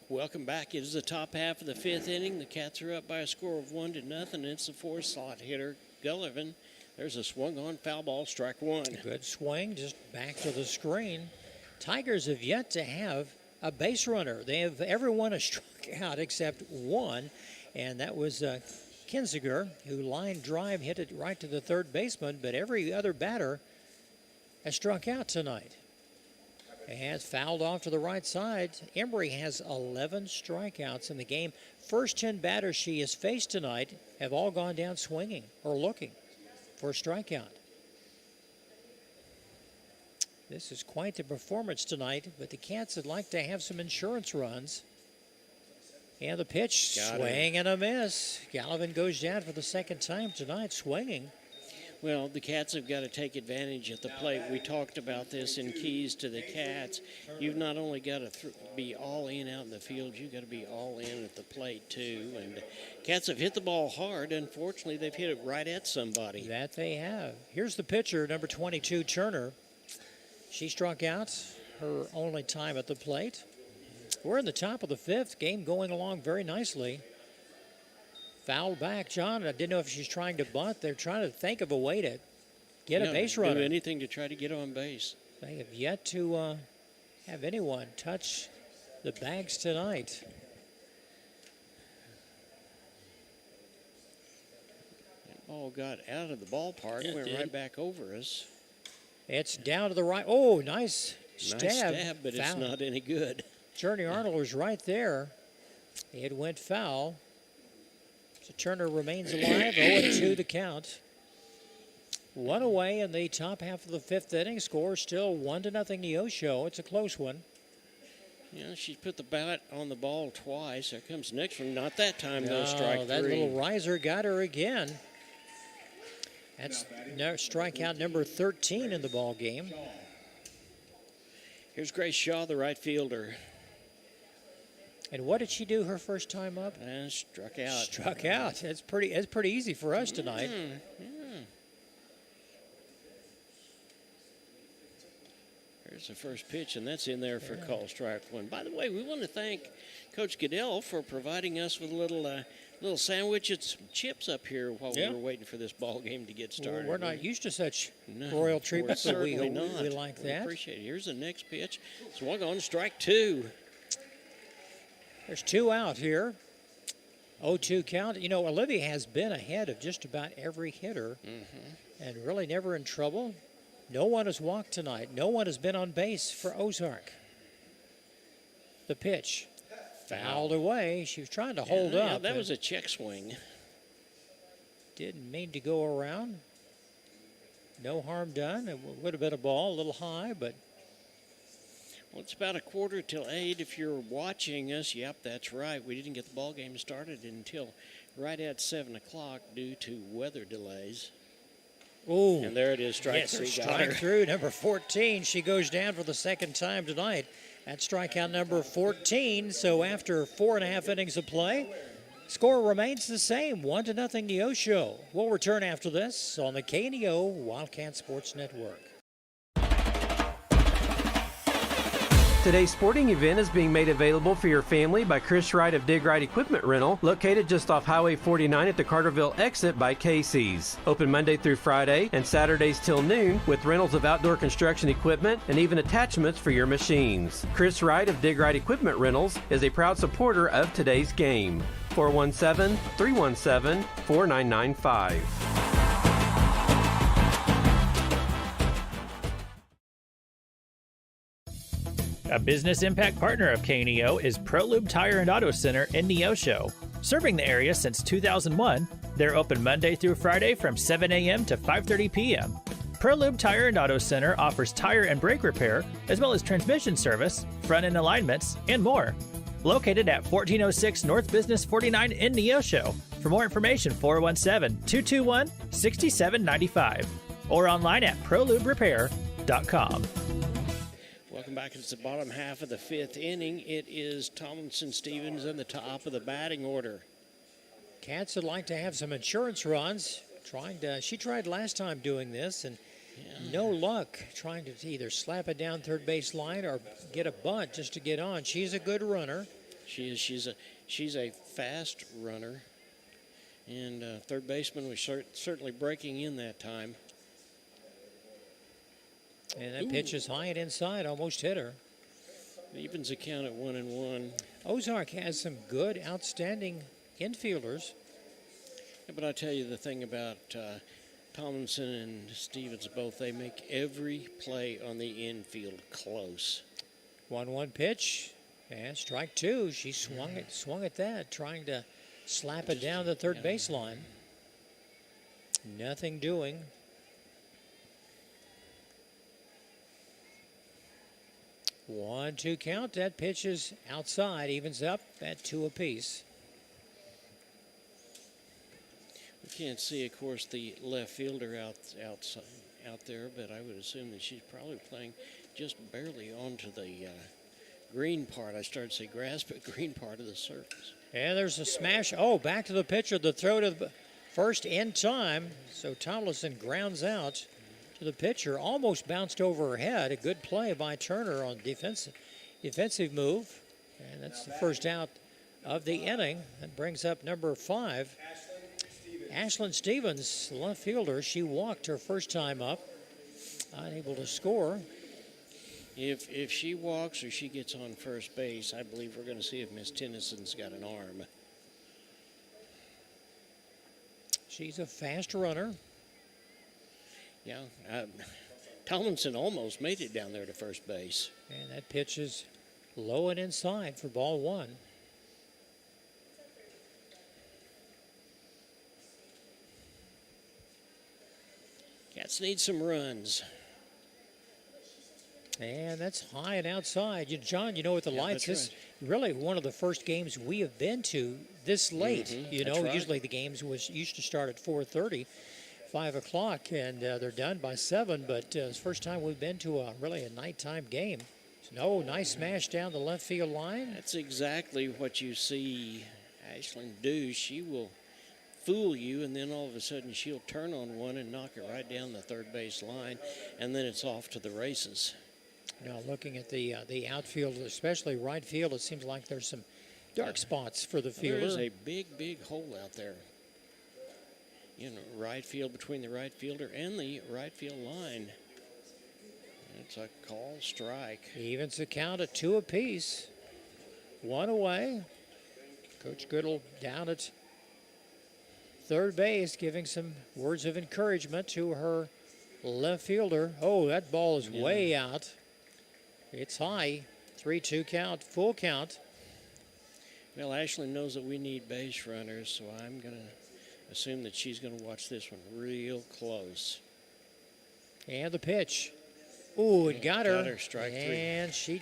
Welcome back. It is the top half of the 5th inning. The Cats are up by a score of 1-0. It's the 4th slot hitter, Gullivan. There's a swung on foul ball, strike 1. Good swing, just back to the screen. Tigers have yet to have a base runner. They have everyone has struck out except one, and that was Kinziger, who line drive hit it right to the third baseman, but every other batter has struck out tonight. And fouled off to the right side. Embry has 11 strikeouts in the game. First 10 batters she has faced tonight have all gone down swinging or looking for a strikeout. This is quite the performance tonight, but the Cats would like to have some insurance runs. And the pitch, swing and a miss. Gallivan goes down for the second time tonight, swinging. Well, the Cats have got to take advantage at the plate. We talked about this in Keys to the Cats. You've not only got to be all in out in the field, you've got to be all in at the plate, too. And Cats have hit the ball hard. Unfortunately, they've hit it right at somebody. That they have. Here's the pitcher, number 22, Turner. She struck out her only time at the plate. We're in the top of the fifth. Game going along very nicely. Foul back, John. I didn't know if she's trying to bunt. They're trying to think of a way to get a base runner. Do anything to try to get on base. They have yet to have anyone touch the bags tonight. That ball got out of the ballpark, went right back over us. It's down to the right. Oh, nice stab. Nice stab, but it's not any good. Journey Arnold was right there. It went foul. So Turner remains alive, 0-2 the count. One away in the top half of the fifth inning. Score still 1-0 Neosho. It's a close one. Yeah, she's put the bat on the ball twice. There comes the next one. Not that time, though. No, Strike that three. little riser got her again. That's strikeout number 13 in the ball game. Here's Grace Shaw, the right fielder. And what did she do her first time up? Struck out. Struck out. That's pretty easy for us tonight. Yeah. There's the first pitch, and that's in there for call strike one. By the way, we want to thank Coach Goodell for providing us with a little sandwich and some chips up here while we were waiting for this ball game to get started. Well, we're not used to such royal treatment, but we like that. Appreciate it. Here's the next pitch. Swung on, strike two. There's two out here. 0-2 count. You know, Olivia has been ahead of just about every hitter and really never in trouble. No one has walked tonight. No one has been on base for Ozark. The pitch. Fouled away. She was trying to hold up. That was a check swing. Didn't mean to go around. No harm done. It would have been a ball, a little high, but... Well, it's about 7:45 if you're watching us. Yep, that's right. We didn't get the ball game started until right at 7 o'clock due to weather delays. Oh, and there it is, strike three. Strike through, number 14. She goes down for the second time tonight. That's strikeout number 14. So after 4.5 innings of play, score remains the same, 1-0 Neosho. We'll return after this on the KNEO Wildcat Sports Network. Today's sporting event is being made available for your family by Chris Wright of Dig Right Equipment Rental, located just off Highway 49 at the Carterville exit by Casey's. Open Monday through Friday and Saturdays till noon with rentals of outdoor construction equipment and even attachments for your machines. Chris Wright of Dig Right Equipment Rentals is a proud supporter of today's game. 417-317-4995. A business impact partner of KNEO is ProLube Tire and Auto Center in Neosho. Serving the area since 2001, they're open Monday through Friday from 7 a.m. to 5:30 p.m. ProLube Tire and Auto Center offers tire and brake repair, as well as transmission service, front-end alignments, and more. Located at 1406 North Business 49 in Neosho. For more information, 417-221-6795 or online at proluberepair.com. Welcome back. It's the bottom half of the fifth inning. It is Tomlinson-Stevens in the top of the batting order. Cats would like to have some insurance runs. She tried last time doing this, and no luck trying to either slap it down third base line or get a bunt just to get on. She's a good runner. She is. She's a fast runner, and third baseman was certainly breaking in that time. And that pitch is high and inside, almost hit her. Evens the count at 1-1. Ozark has some good, outstanding infielders. Yeah, but I tell you the thing about Tomlinson and Stevens both, they make every play on the infield close. 1-1 pitch, and strike two. She swung at that, trying to slap it down the third baseline. Nothing doing. 1-2 count. That pitch is outside, evens up at 2 apiece. We've can't see, of course, the left fielder out there, but I would assume that she's probably playing just barely onto the green part. I started to say grass, but green part of the surface. And there's a smash. Oh, back to the pitcher. The throw to the first in time. So Tomlinson grounds out to the pitcher. Almost bounced over her head. A good play by Turner on defensive move. And that's the first out of the inning. That brings up number 5. Ashlyn Stevens, left fielder. She walked her first time up. Unable to score. If she walks or she gets on first base, I believe we're going to see if Miss Tennyson's got an arm. She's a fast runner. Yeah, Tomlinson almost made it down there to first base. And that pitch is low and inside for ball 1. Cats need some runs. And that's high and outside. John, you know what the lights is? Right. Really one of the first games we have been to this late. You know, right. Usually the games used to start at 4:30, 5 o'clock, and they're done by 7. But it's the first time we've been to really a nighttime game. So, nice smash down the left field line. That's exactly what you see Ashlyn do. She will fool you, and then all of a sudden she'll turn on one and knock it right down the third base line, and then it's off to the races. Now looking at the outfield, especially right field, it seems like there's some dark spots for the fielder. There is a big hole out there. Right field, between the right fielder and the right field line. It's a call strike. Evens the count at 2 apiece. 1 away. Coach Goodall down at third base, giving some words of encouragement to her left fielder. Oh, that ball is way out. It's high. 3-2 count, full count. Well, Ashlyn knows that we need base runners, so I'm going to assume that she's going to watch this one real close. And the pitch. Ooh, it got her. Got her, strike 3. And she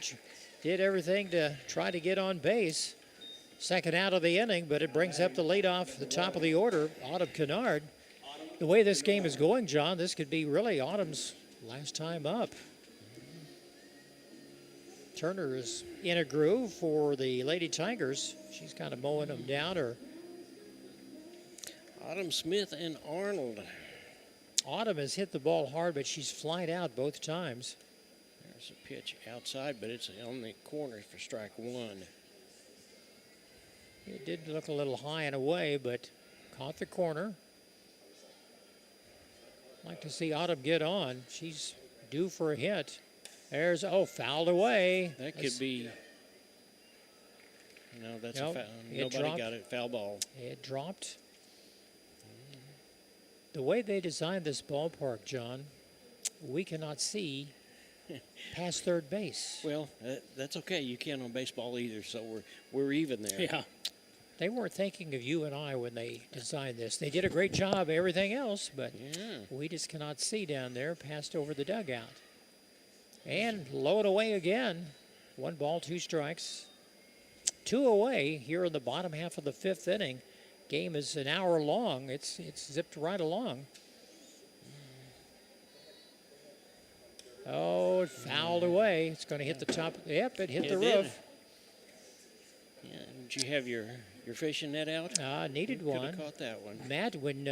did everything to try to get on base. Second out of the inning, but it brings up the leadoff, the top of the order, Autumn Kennard. The way this game is going, John, this could be really Autumn's last time up. Turner is in a groove for the Lady Tigers. She's kind of mowing them down. Autumn Smith and Arnold. Autumn has hit the ball hard, but she's flied out both times. There's a pitch outside, but it's on the corner for strike 1. It did look a little high and away, but caught the corner. Like to see Autumn get on. She's due for a hit. There's, fouled away. That could be. No, that's a foul. Nobody got it. Foul ball. It dropped. The way they designed this ballpark, John, we cannot see past third base. Well, that's okay. You can't on baseball either, so we're even there. Yeah. They weren't thinking of you and I when they designed this. They did a great job, everything else, but we just cannot see down there past over the dugout. And low and away again. 1 ball, 2 strikes. 2 away here in the bottom half of the 5th inning. Game is an hour long. It's zipped right along. Oh, it fouled away. It's going to hit the top. Yep, it hit the roof. Yeah, did you have your fishing net out? Needed you one. Could have caught that one. Matt, when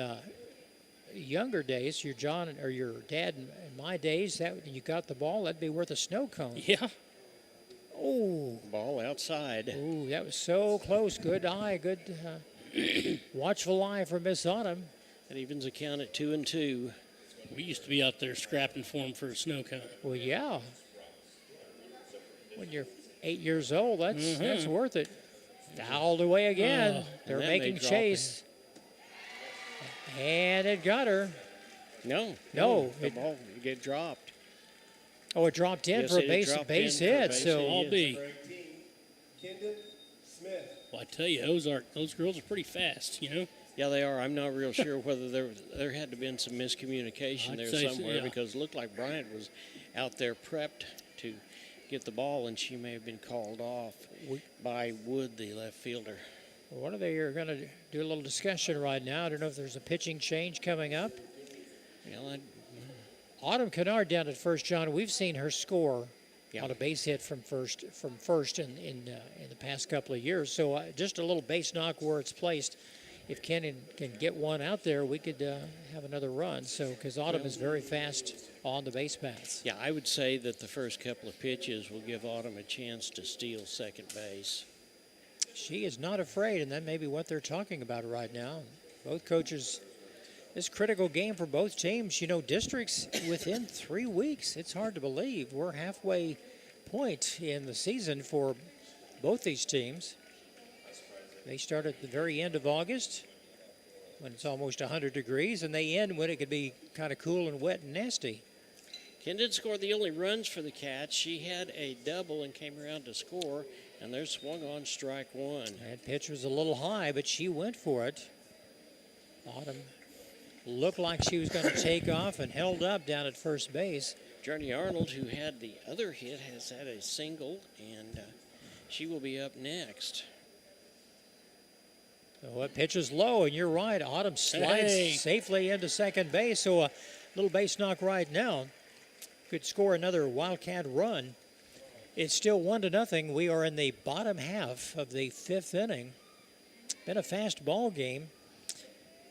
younger days, your John or your dad in my days, that you got the ball, that'd be worth a snow cone. Yeah. Oh. Ball outside. Ooh, that was so close. Good eye, good watchful eye for Miss Autumn. That evens the count at 2-2. We used to be out there scrapping for them for a snow cone. Well, yeah. When you're 8 years old, that's worth it. Fouled away again. They're making chase. And it got her. No. The ball get dropped. Oh, it dropped in for a base hit. So I'll be. Kendon Smith. Well, I tell you, Ozark, those girls are pretty fast, Yeah, they are. I'm not real sure whether there had to have been some miscommunication there somewhere because it looked like Bryant was out there prepped to get the ball, and she may have been called off by Wood, the left fielder. What are they going to do? A little discussion right now. I don't know if there's a pitching change coming up. Well, Autumn Kennard down at first, John. We've seen her score on a base hit from first in the past couple of years. So just a little base knock where it's placed. If Kenan can get one out there, we could have another run. So because Autumn is very fast on the base paths. Yeah, I would say that the first couple of pitches will give Autumn a chance to steal second base. She is not afraid, and that may be what they're talking about right now. Both coaches, this critical game for both teams. You know, districts within 3 weeks. It's hard to believe. We're halfway point in the season for both these teams. They start at the very end of August when it's almost 100 degrees, and they end when it could be kind of cool and wet and nasty. Kendon scored the only runs for the Cats. She had a double and came around to score, and they're swung on strike one. That pitch was a little high, but she went for it. Autumn looked like she was going to take off and held up down at first base. Journey Arnold, who had the other hit, has had a single, and she will be up next. So that pitch is low, and you're right. Autumn slides safely into second base, so a little base knock right now could score another Wildcat run. It's still 1-0. We are in the bottom half of the fifth inning. Been a fast ball game.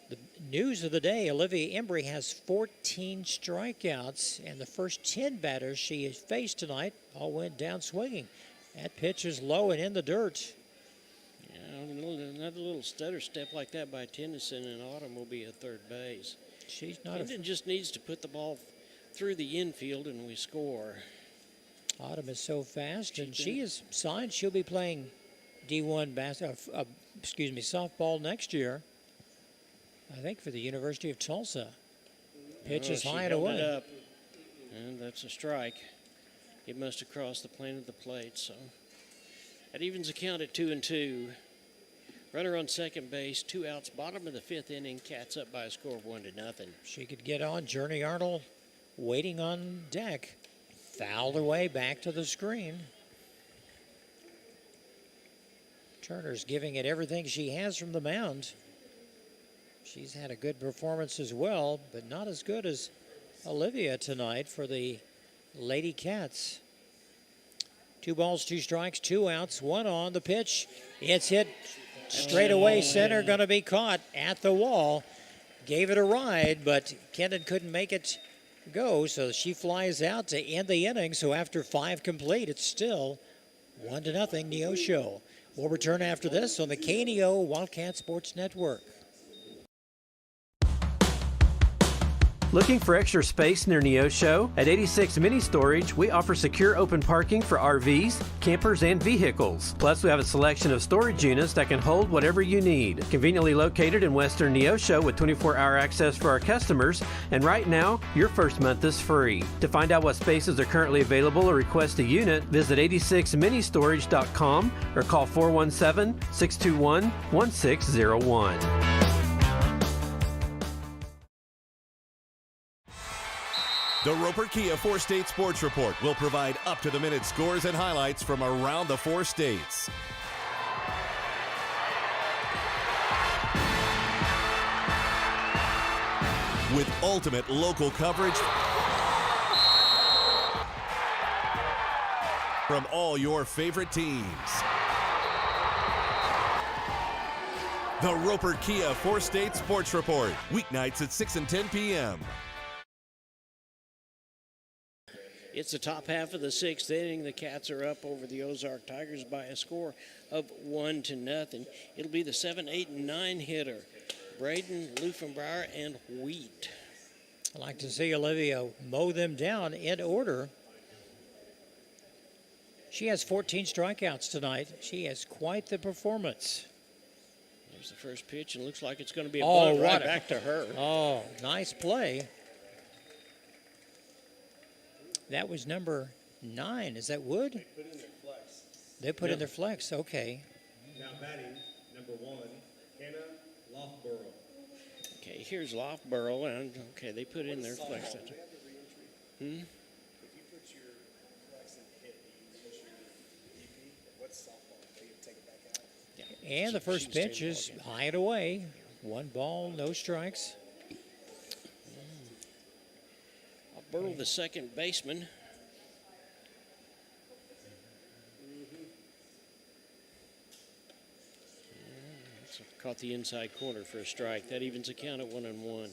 The news of the day, Olivia Embry has 14 strikeouts, and the first 10 batters she has faced tonight all went down swinging. That pitch is low and in the dirt. Another little stutter step like that by Tennyson, and Autumn will be at third base. She's not. Tennyson just needs to put the ball through the infield, and we score. Autumn is so fast, and she is signed. She'll be playing D1 softball next year. I think for the University of Tulsa. Pitch is high and away. It up, and that's a strike. It must have crossed the plane of the plate, so that evens the count at 2-2. Runner on second base, 2 outs, bottom of the fifth inning. Cats up by a score of 1-0. She could get on. Journey Arnold waiting on deck. Fouled away back to the screen. Turner's giving it everything she has from the mound. She's had a good performance as well, but not as good as Olivia tonight for the Lady Cats. 2 balls, 2 strikes, 2 outs, 1 on. The pitch, it's hit straight away center, going to be caught at the wall. Gave it a ride, but Kendon couldn't make it go, so she flies out to end the inning. So after 5 complete, it's still 1-0 Neosho. We'll return after this on the KNEO Wildcat Sports Network. Looking for extra space near Neosho? At 86 Mini Storage, we offer secure open parking for RVs, campers, and vehicles. Plus, we have a selection of storage units that can hold whatever you need. Conveniently located in western Neosho with 24-hour access for our customers, and right now, your first month is free. To find out what spaces are currently available or request a unit, visit 86ministorage.com or call 417-621-1601. The Roper Kia 4-State Sports Report will provide up-to-the-minute scores and highlights from around the 4 states. With ultimate local coverage from all your favorite teams. The Roper Kia 4-State Sports Report, weeknights at 6 and 10 p.m. It's the top half of the 6th inning. The Cats are up over the Ozark Tigers by a score of 1-0. It'll be the 7, 8, and 9 hitter, Braden, Lufenbauer, and Wheat. I'd like to see Olivia mow them down in order. She has 14 strikeouts tonight. She has quite the performance. There's the first pitch, and looks like it's going to be a bunt right back to her. Oh, nice play. That was number 9. Is that Wood? They put in their flex. They put in their flex. Okay. Now batting, number 1, Hannah Loughborough. Okay, here's Loughborough, and okay, they put in their flex. If you put your flex in hit, you push your DP, what's softball? They take it back out? Yeah. And the first pitch is high and away. 1 ball, no strikes. Burl, the second baseman. Caught the inside corner for a strike. That evens the count at 1-1. Well,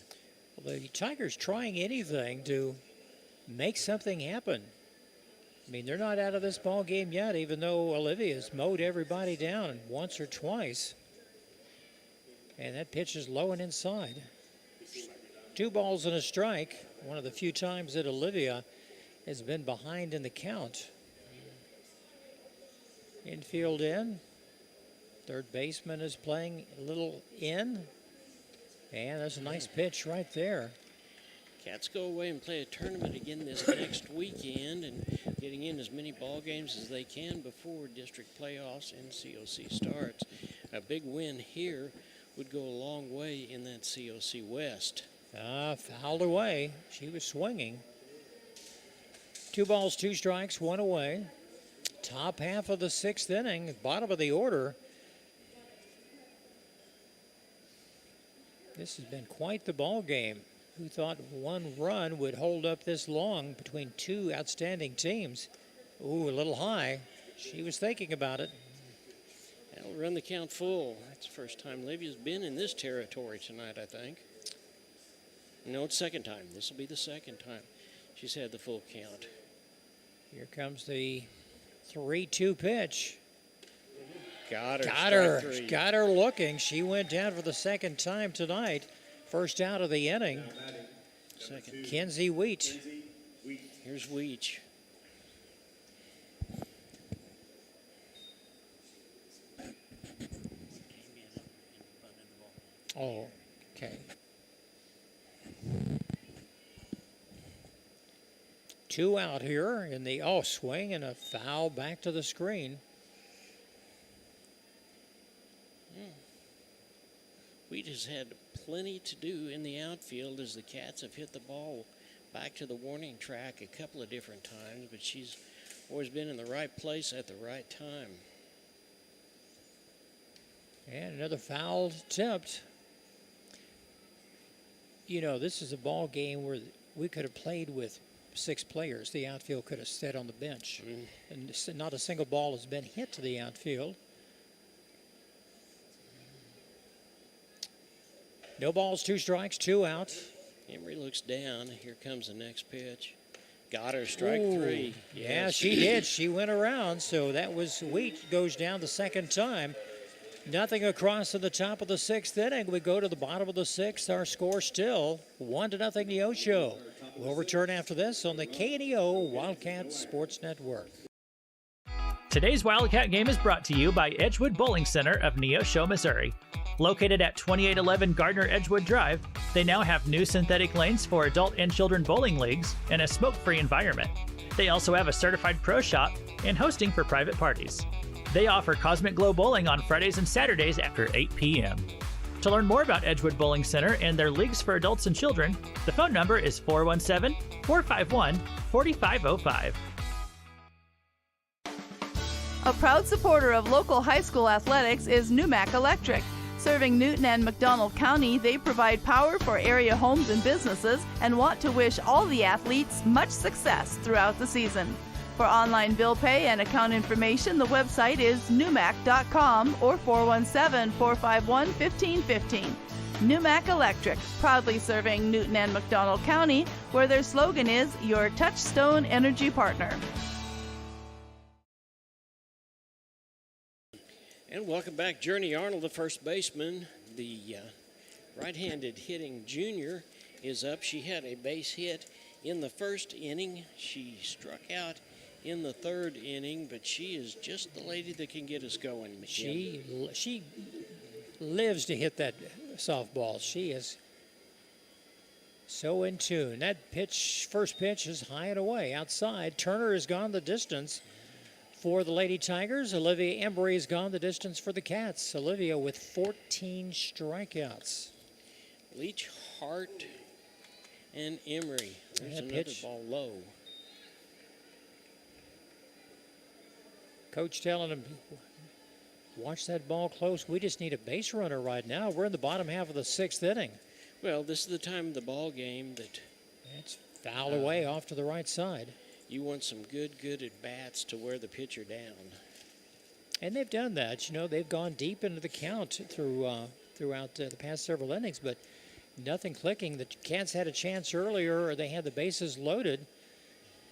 the Tigers trying anything to make something happen. I mean, they're not out of this ball game yet, even though Olivia's mowed everybody down once or twice. And that pitch is low and inside. 2 balls and a strike. One of the few times that Olivia has been behind in the count. Infield in. Third baseman is playing a little in. And that's a nice pitch right there. Cats go away and play a tournament again this next weekend and getting in as many ball games as they can before district playoffs and COC starts. A big win here would go a long way in that COC West. Fouled away. She was swinging. 2 balls, 2 strikes, 1 away. Top half of the 6th inning, bottom of the order. This has been quite the ball game. Who thought 1 run would hold up this long between 2 outstanding teams? Ooh, a little high. She was thinking about it. That'll run the count full. That's the first time Livia's been in this territory tonight, I think. No, it's second time. This will be the second time she's had the full count. Here comes the 3-2 pitch. Got her. Got her looking. She went down for the second time tonight. First out of the inning. Second. Kenzie Wheat. Here's Weech. Oh, okay. 2 out here in the swing and a foul back to the screen. Wheat has had plenty to do in the outfield as the Cats have hit the ball back to the warning track a couple of different times, but she's always been in the right place at the right time. And another foul attempt. You know, this is a ball game where we could have played with 6 players. The outfield could have stayed on the bench. And not a single ball has been hit to the outfield. No balls, 2 strikes, 2 out. Emery looks down. Here comes the next pitch. Got her, strike 3. Yeah, Yes. she did. She went around, so that was Wheat goes down the second time. Nothing across to the top of the 6th inning. We go to the bottom of the 6th. Our score still 1-0 Neosho. We'll return after this on the KNEO Wildcat Sports Network. Today's Wildcat game is brought to you by Edgewood Bowling Center of Neosho, Missouri. Located at 2811 Gardner Edgewood Drive, they now have new synthetic lanes for adult and children bowling leagues and a smoke-free environment. They also have a certified pro shop and hosting for private parties. They offer Cosmic Glow Bowling on Fridays and Saturdays after 8 p.m. To learn more about Edgewood Bowling Center and their leagues for adults and children, the phone number is 417-451-4505. A proud supporter of local high school athletics is Numac Electric. Serving Newton and McDonald County, they provide power for area homes and businesses and want to wish all the athletes much success throughout the season. For online bill pay and account information, the website is numac.com or 417-451-1515. Numac Electric, proudly serving Newton and McDonald County, where their slogan is your touchstone energy partner. And welcome back, Journey Arnold, the first baseman. The right-handed hitting junior is up. She had a base hit in the first inning. She struck out in the third inning, but she is just the lady that can get us going. She lives to hit that softball. She is so in tune. That pitch, first pitch, is high and away outside. Turner has gone the distance for the Lady Tigers. Olivia Embry has gone the distance for the Cats. Olivia with 14 strikeouts. Leach, Hart, and Emery. There's another pitch. Ball low. Coach telling him, watch that ball close. We just need a base runner right now. We're in the bottom half of the 6th inning. Well, this is the time of the ball game that it's fouled away off to the right side. You want some good at-bats to wear the pitcher down. And they've done that. You know, they've gone deep into the count throughout the past several innings, but nothing clicking. The Cats had a chance earlier, or they had the bases loaded.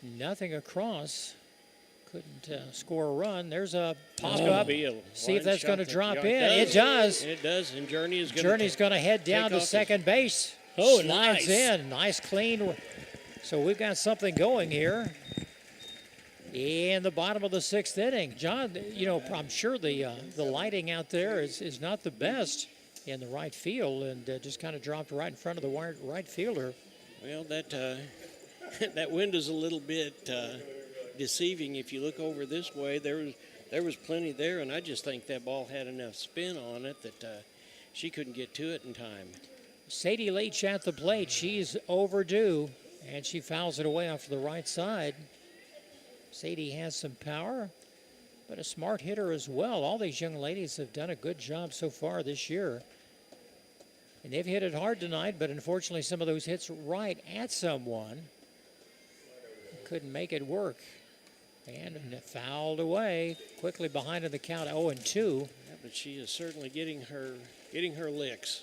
Nothing across. Couldn't score a run. There's a pop-up. See if that's going to drop in. It does. It does, and Journey's going to head down to second base. Oh, Slides nice. in. Nice, clean. So we've got something going here in the bottom of the 6th inning. John, you know, I'm sure the lighting out there is not the best in the right field, and just kind of dropped right in front of the right fielder. Well, that that window's a little bit deceiving. If you look over this way, there was plenty there, and I just think that ball had enough spin on it that she couldn't get to it in time. Sadie Leach at the plate. She's overdue, and she fouls it away off to the right side. Sadie has some power, but a smart hitter as well. All these young ladies have done a good job so far this year. And they've hit it hard tonight, but unfortunately some of those hits right at someone couldn't make it work. And fouled away quickly behind in the count, 0-2. Yeah, but she is certainly getting her licks.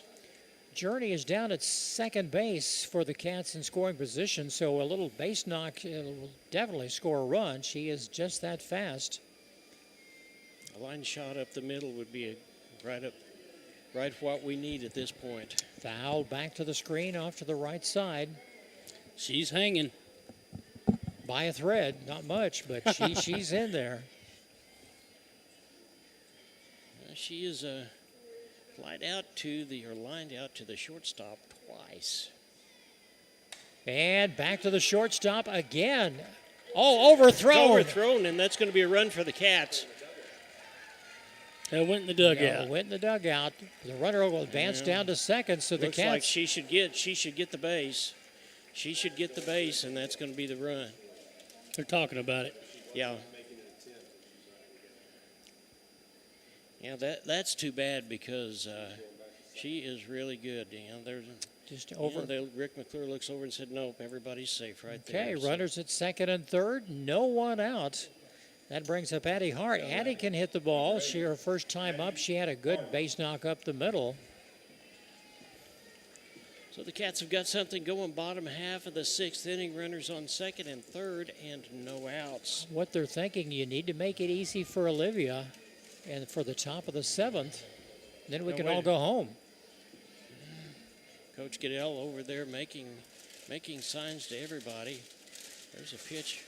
Journey is down at second base for the Cats in scoring position, so a little base knock will definitely score a run. She is just that fast. A line shot up the middle would be right what we need at this point. Foul back to the screen off to the right side. She's hanging. By a thread, not much, but she's in there. She is lined out to the shortstop twice. And back to the shortstop again. Oh, overthrown. Overthrown, and that's going to be a run for the Cats. That went in the dugout. Yeah, went in the dugout. The runner will advance down to second, so the Looks Cats. like she should get the base. She should get the base, and that's going to be the run. They're talking about it. Yeah. Yeah, that's too bad because she is really good. You know, there's just over. Rick McClure looks over and said, "Nope, everybody's safe right there." Okay, runners at second and third, no one out. That brings up Addie Hart. Addie can hit the ball. Her first time up, she had a good base knock up the middle. So the Cats have got something going. Bottom half of the 6th inning, runners on second and third, and no outs. What they're thinking, you need to make it easy for Olivia, and for the top of the 7th, then we can all go home. Coach Goodell over there making signs to everybody. There's a pitch.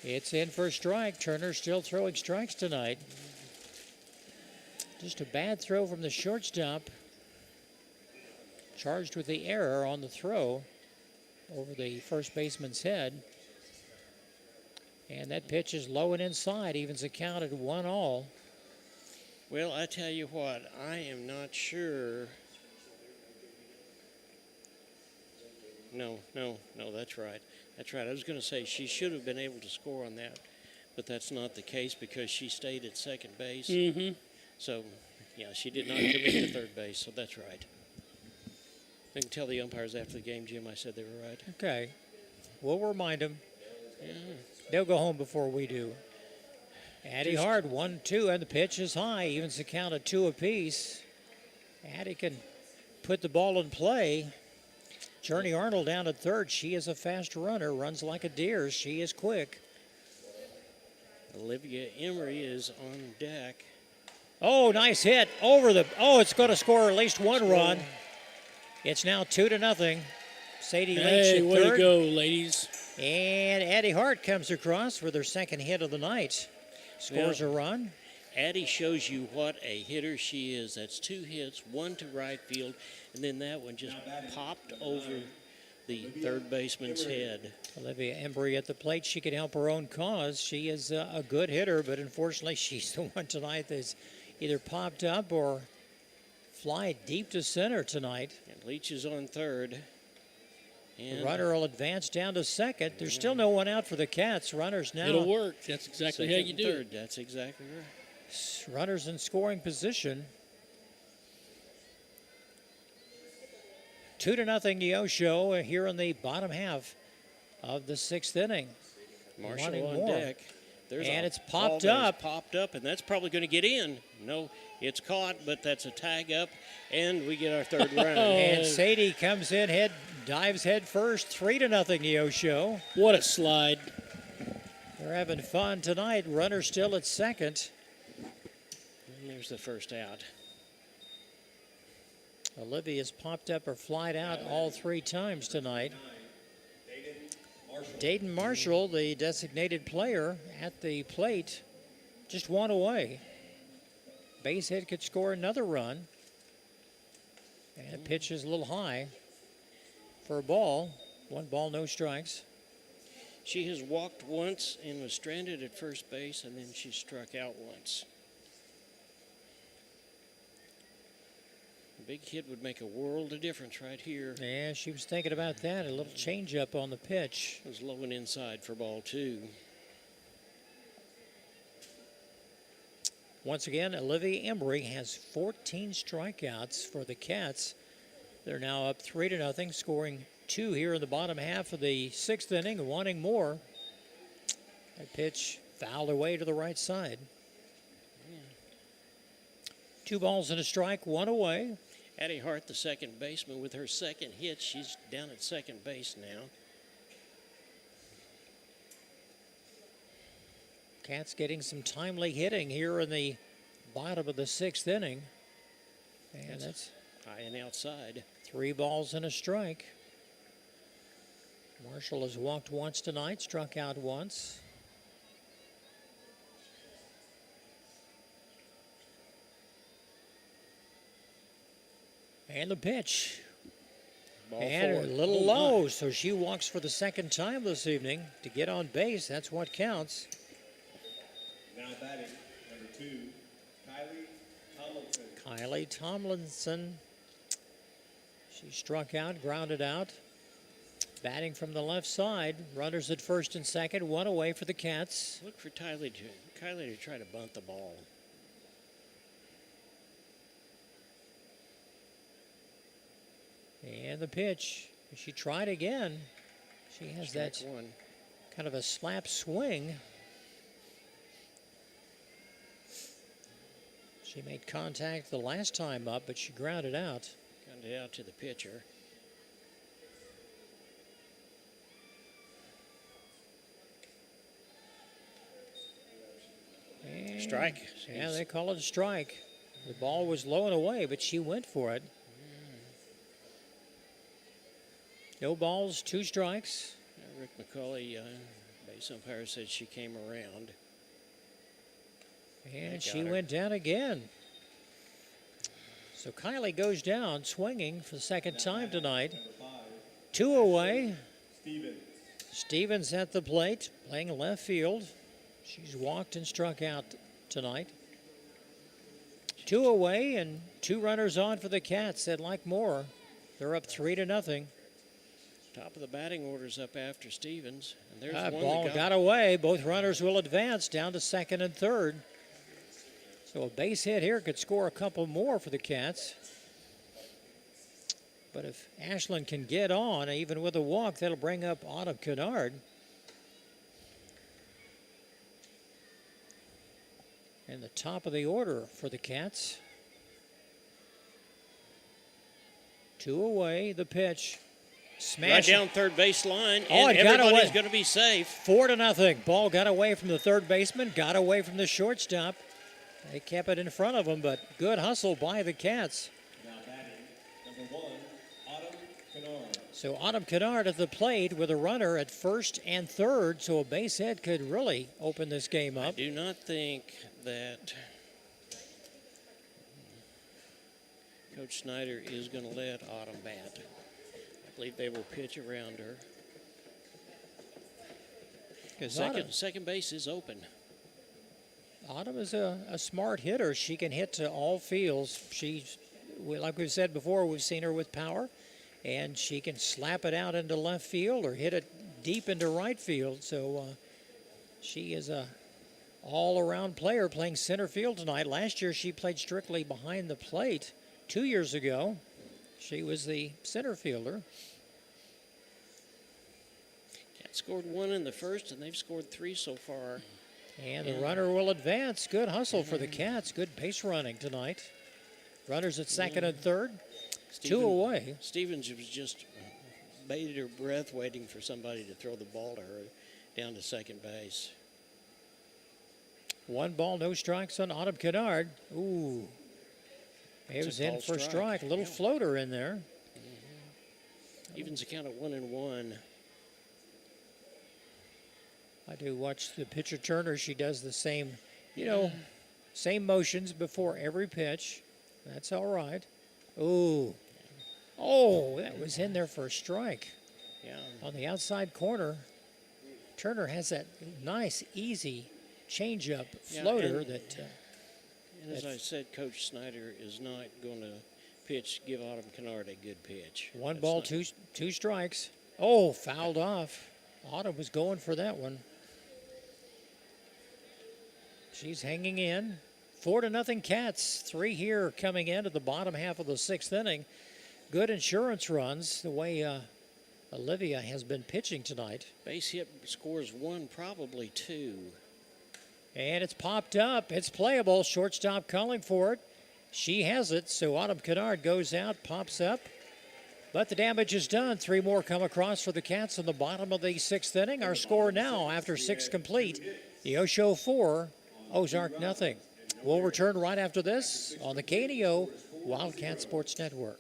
It's in for a strike. Turner still throwing strikes tonight. Just a bad throw from the shortstop. Charged with the error on the throw over the first baseman's head. And that pitch is low and inside, evens the count at 1-1. Well, I tell you what, I am not sure. No, that's right. That's right. I was going to say she should have been able to score on that, but that's not the case because she stayed at second base. Mm-hmm. So, yeah, she did not commit to third base, so that's right. I can tell the umpires after the game, Jim, I said they were right. Okay. We'll remind them. Yeah. They'll go home before we do. Addie Hart, 1-2, and the pitch is high. Evens the count at 2 apiece. Addie can put the ball in play. Journey Arnold down at third. She is a fast runner, runs like a deer. She is quick. Olivia Emery is on deck. Oh, nice hit over the. Oh, it's going to score at least one run. It's now 2-0. Sadie Leach at third. Way to go, ladies. And Addie Hart comes across for their second hit of the night. Scores a run. Addie shows you what a hitter she is. That's 2 hits, 1 to right field, and then that one just popped over the third baseman's head. Olivia Embry at the plate. She can help her own cause. She is a good hitter, but unfortunately she's the one tonight that's either popped up or fly deep to center tonight. And Leach is on third. And the runner will advance down to second. There's still no one out for the Cats. Runners now. It'll work. That's exactly how you do third. it. That's exactly right. runners in scoring position. 2-0 Neosho here in the bottom half of the 6th inning. Marshall Wanting on more. deck. And it's ball popped that is up. Popped up, and that's probably going to get in. No, it's caught, but that's a tag up, and we get our third run. And Sadie comes in, dives head first, 3-0 Neosho. What a slide. They're having fun tonight. Runner still at second. And there's the first out. Olivia's popped up or flied out all 3 times tonight. Dayton Marshall, the designated player at the plate, just 1 away. Base hit could score another run. And pitch is a little high for a ball. 1 ball, no strikes. She has walked once and was stranded at first base, and then she struck out once. A big hit would make a world of difference right here. Yeah, she was thinking about that. A little changeup on the pitch. It was low and inside for ball 2. Once again, Olivia Embry has 14 strikeouts for the Cats. They're now up 3-0, scoring 2 here in the bottom half of the 6th inning, wanting more. That pitch fouled away to the right side. 2 balls and a strike, 1 away. Addie Hart, the second baseman, with her second hit. She's down at second base now. Cats getting some timely hitting here in the bottom of the 6th inning. And that's high and outside. 3 balls and a strike. Marshall has walked once tonight, struck out once. And the pitch. Ball and 4. a little low, so she walks for the second time this evening to get on base. That's what counts. Now batting, number 2, Kylie Tomlinson. Kylie Tomlinson. She struck out, grounded out. Batting from the left side. Runners at first and second, 1 away for the Cats. Look for Kylie to try to bunt the ball. And the pitch. She tried again. She has Strike that 1. kind of a slap swing. She made contact the last time up, but she grounded out. Grounded out to the pitcher. And Strike. Yeah, they call it a strike. The ball was low and away, but she went for it. No balls, 2 strikes. Rick McCauley, base umpire, said she came around. And she went down again. So Kylie goes down swinging for the second time tonight. 2 away. Stevens at the plate, playing left field. She's walked and struck out tonight. 2 away and 2 runners on for the Cats. They'd like more. They're up 3-0. Top of the batting order's up after Stevens. And there's That one ball that got away. Both runners will advance down to second and third. So a base hit here could score a couple more for the Cats. But if Ashland can get on, even with a walk, that'll bring up Autumn Kennard. And the top of the order for the Cats. 2 away, the pitch. Smash right down third base line, Oh, and it got everybody's away. going to be safe. 4-0. Ball got away from the third baseman, got away from the shortstop. They kept it in front of them, but good hustle by the Cats. Now batting, number 1, Autumn Kennard. So Autumn Kennard at the plate with a runner at first and third, so a base hit could really open this game up. I do not think that Coach Snyder is going to let Autumn bat. I believe they will pitch around her. Second base is open. Autumn is a smart hitter. She can hit to all fields. Like we've said before, we've seen her with power, and she can slap it out into left field or hit it deep into right field. So she is a all-around player playing center field tonight. Last year she played strictly behind the plate. 2 years ago, she was the center fielder. Cats scored 1 in the first, and they've scored 3 so far. And the runner will advance. Good hustle for the Cats. Good base running tonight. Runners at second and third. 2 away. Stevens was just bated her breath waiting for somebody to throw the ball to her down to second base. 1 ball, no strikes on Autumn Kennard. Ooh. It was in for a strike. A little floater in there. Evens the count at 1-1. I do watch the pitcher Turner. She does the same, same motions before every pitch. That's all right. Ooh. Oh, that was in there for a strike. Yeah. On the outside corner, Turner has that nice, easy change-up floater And as I said, Coach Snyder is not going to give Autumn Kennard a good pitch. 1 ball, two strikes. Oh, fouled off. Autumn was going for that one. She's hanging in. 4-0 Cats. 3 here coming into the bottom half of the 6th inning. Good insurance runs the way Olivia has been pitching tonight. Base hit scores 1, probably 2. And it's popped up. It's playable. Shortstop calling for it. She has it, so Autumn Kennard goes out, pops up. But the damage is done. 3 more come across for the Cats in the bottom of the 6th inning. Our score now after 6 complete. Neosho 4, Ozark nothing. We'll return right after this on the KNEO Wildcat Sports Network.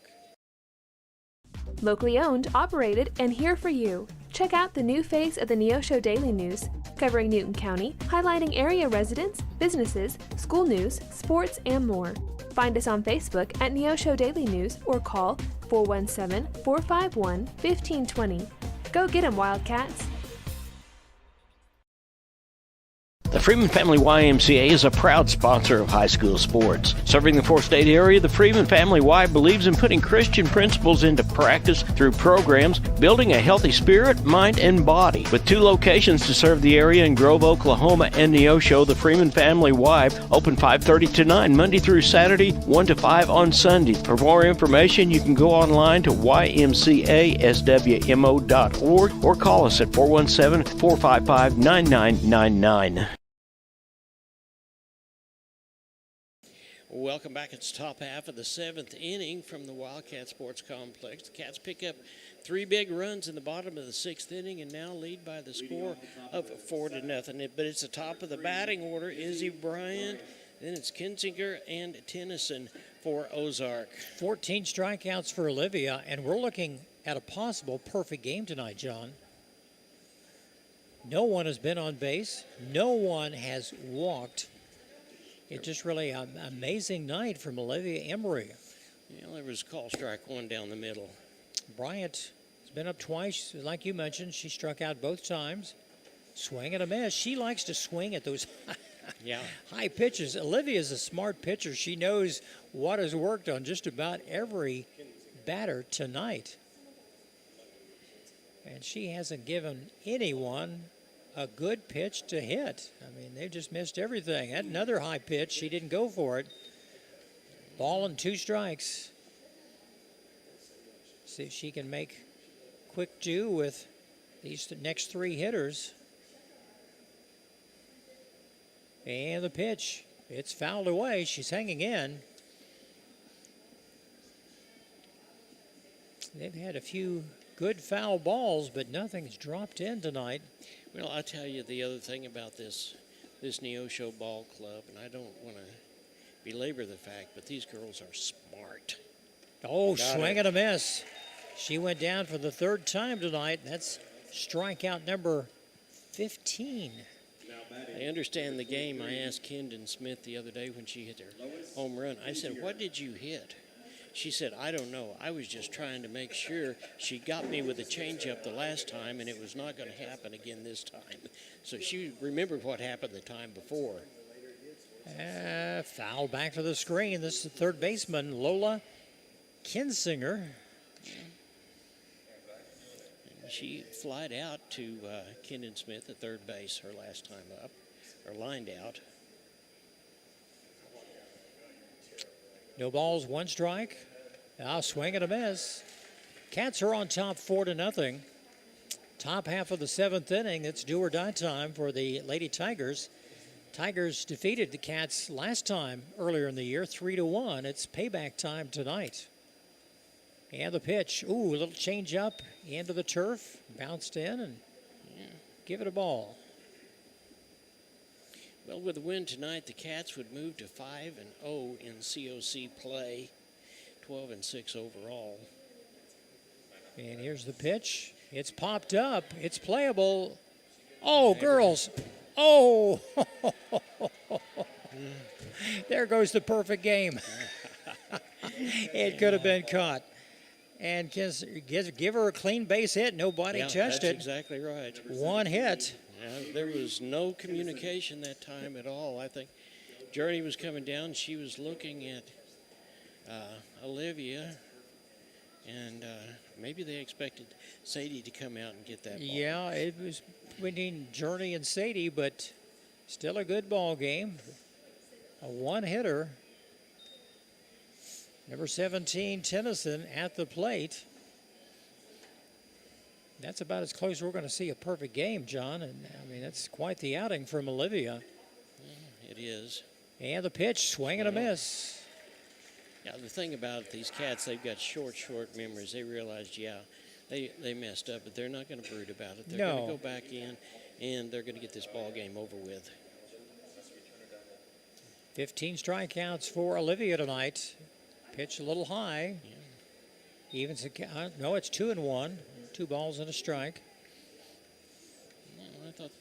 Locally owned, operated, and here for you. Check out the new face of the Neosho Daily News, covering Newton County, highlighting area residents, businesses, school news, sports, and more. Find us on Facebook at Neosho Daily News or call 417-451-1520. Go get 'em, Wildcats! The Freeman Family YMCA is a proud sponsor of high school sports. Serving the 4-state area, the Freeman Family Y believes in putting Christian principles into practice through programs, building a healthy spirit, mind, and body. With 2 locations to serve the area in Grove, Oklahoma, and Neosho, the Freeman Family Y open 5:30 to 9 Monday through Saturday, 1 to 5 on Sunday. For more information, you can go online to ymcaswmo.org or call us at 417-455-9999. Welcome back. It's the top half of the 7th inning from the Wildcat Sports Complex. The Cats pick up 3 big runs in the bottom of the 6th inning and now lead by the score of 4-0. But it's the top of the batting order. Izzy Bryant, then it's Kinzinger and Tennyson for Ozark. 14 strikeouts for Olivia, and we're looking at a possible perfect game tonight, John. No one has been on base. No one has walked. It's just really an amazing night from Olivia Emery. Yeah, there was call strike 1 down the middle. Bryant has been up twice. Like you mentioned, she struck out both times. Swing and a miss. She likes to swing at those high pitches. Olivia's a smart pitcher. She knows what has worked on just about every batter tonight. And she hasn't given anyone a good pitch to hit. I mean, they just missed everything. Had another high pitch. She didn't go for it. Ball and 2 strikes. See if she can make quick do with these next 3 hitters. And the pitch. It's fouled away. She's hanging in. They've had a few good foul balls, but nothing's dropped in tonight. Well, I'll tell you the other thing about this Neosho ball club, and I don't want to belabor the fact, but these girls are smart. Oh, swing and a miss. She went down for the 3rd time tonight. That's strikeout number 15. I understand the game. I asked Kendon Smith the other day when she hit her home run. I said, "What did you hit?" She said, "I don't know. I was just trying to make sure she got me with a changeup the last time, and it was not going to happen again this time." So she remembered what happened the time before. Foul back to the screen. This is the 3rd baseman, Lola Kinzinger. She flied out to Kendon Smith at 3rd base her last time up. are lined out. No balls, one strike. Now swing and a miss. Cats are on top 4-0. Top half of the 7th inning. It's do or die time for the Lady Tigers. Tigers defeated the Cats last time earlier in the year, 3-1. It's payback time tonight. And the pitch. Ooh, a little change up into the turf. Bounced in and give it a ball. Well, with the win tonight, the Cats would move to 5-0 in COC play, 12-6 overall. And here's the pitch. It's popped up. It's playable. Oh, girls. Oh. There goes the perfect game. It could have been caught. And give her a clean base hit. Nobody touched it. That's exactly right. One hit. Yeah, there was no communication that time at all. I think Journey was coming down. She was looking at Olivia, and maybe they expected Sadie to come out and get that ball. Yeah, it was between Journey and Sadie, but still a good ball game. A one-hitter. Number 17, Tennyson, at the plate. That's about as close as we're going to see a perfect game, John. And I mean, that's quite the outing from Olivia. It is. And the pitch, swing and a miss. Yeah, the thing about these Cats, they've got short memories. They realized, they messed up, but they're not going to brood about it. They're going to go back in, and they're going to get this ball game over with. 15 strikeouts for Olivia tonight. Pitch a little high. Yeah. Evens, no, it's 2-1. 2 balls and a strike. No, I thought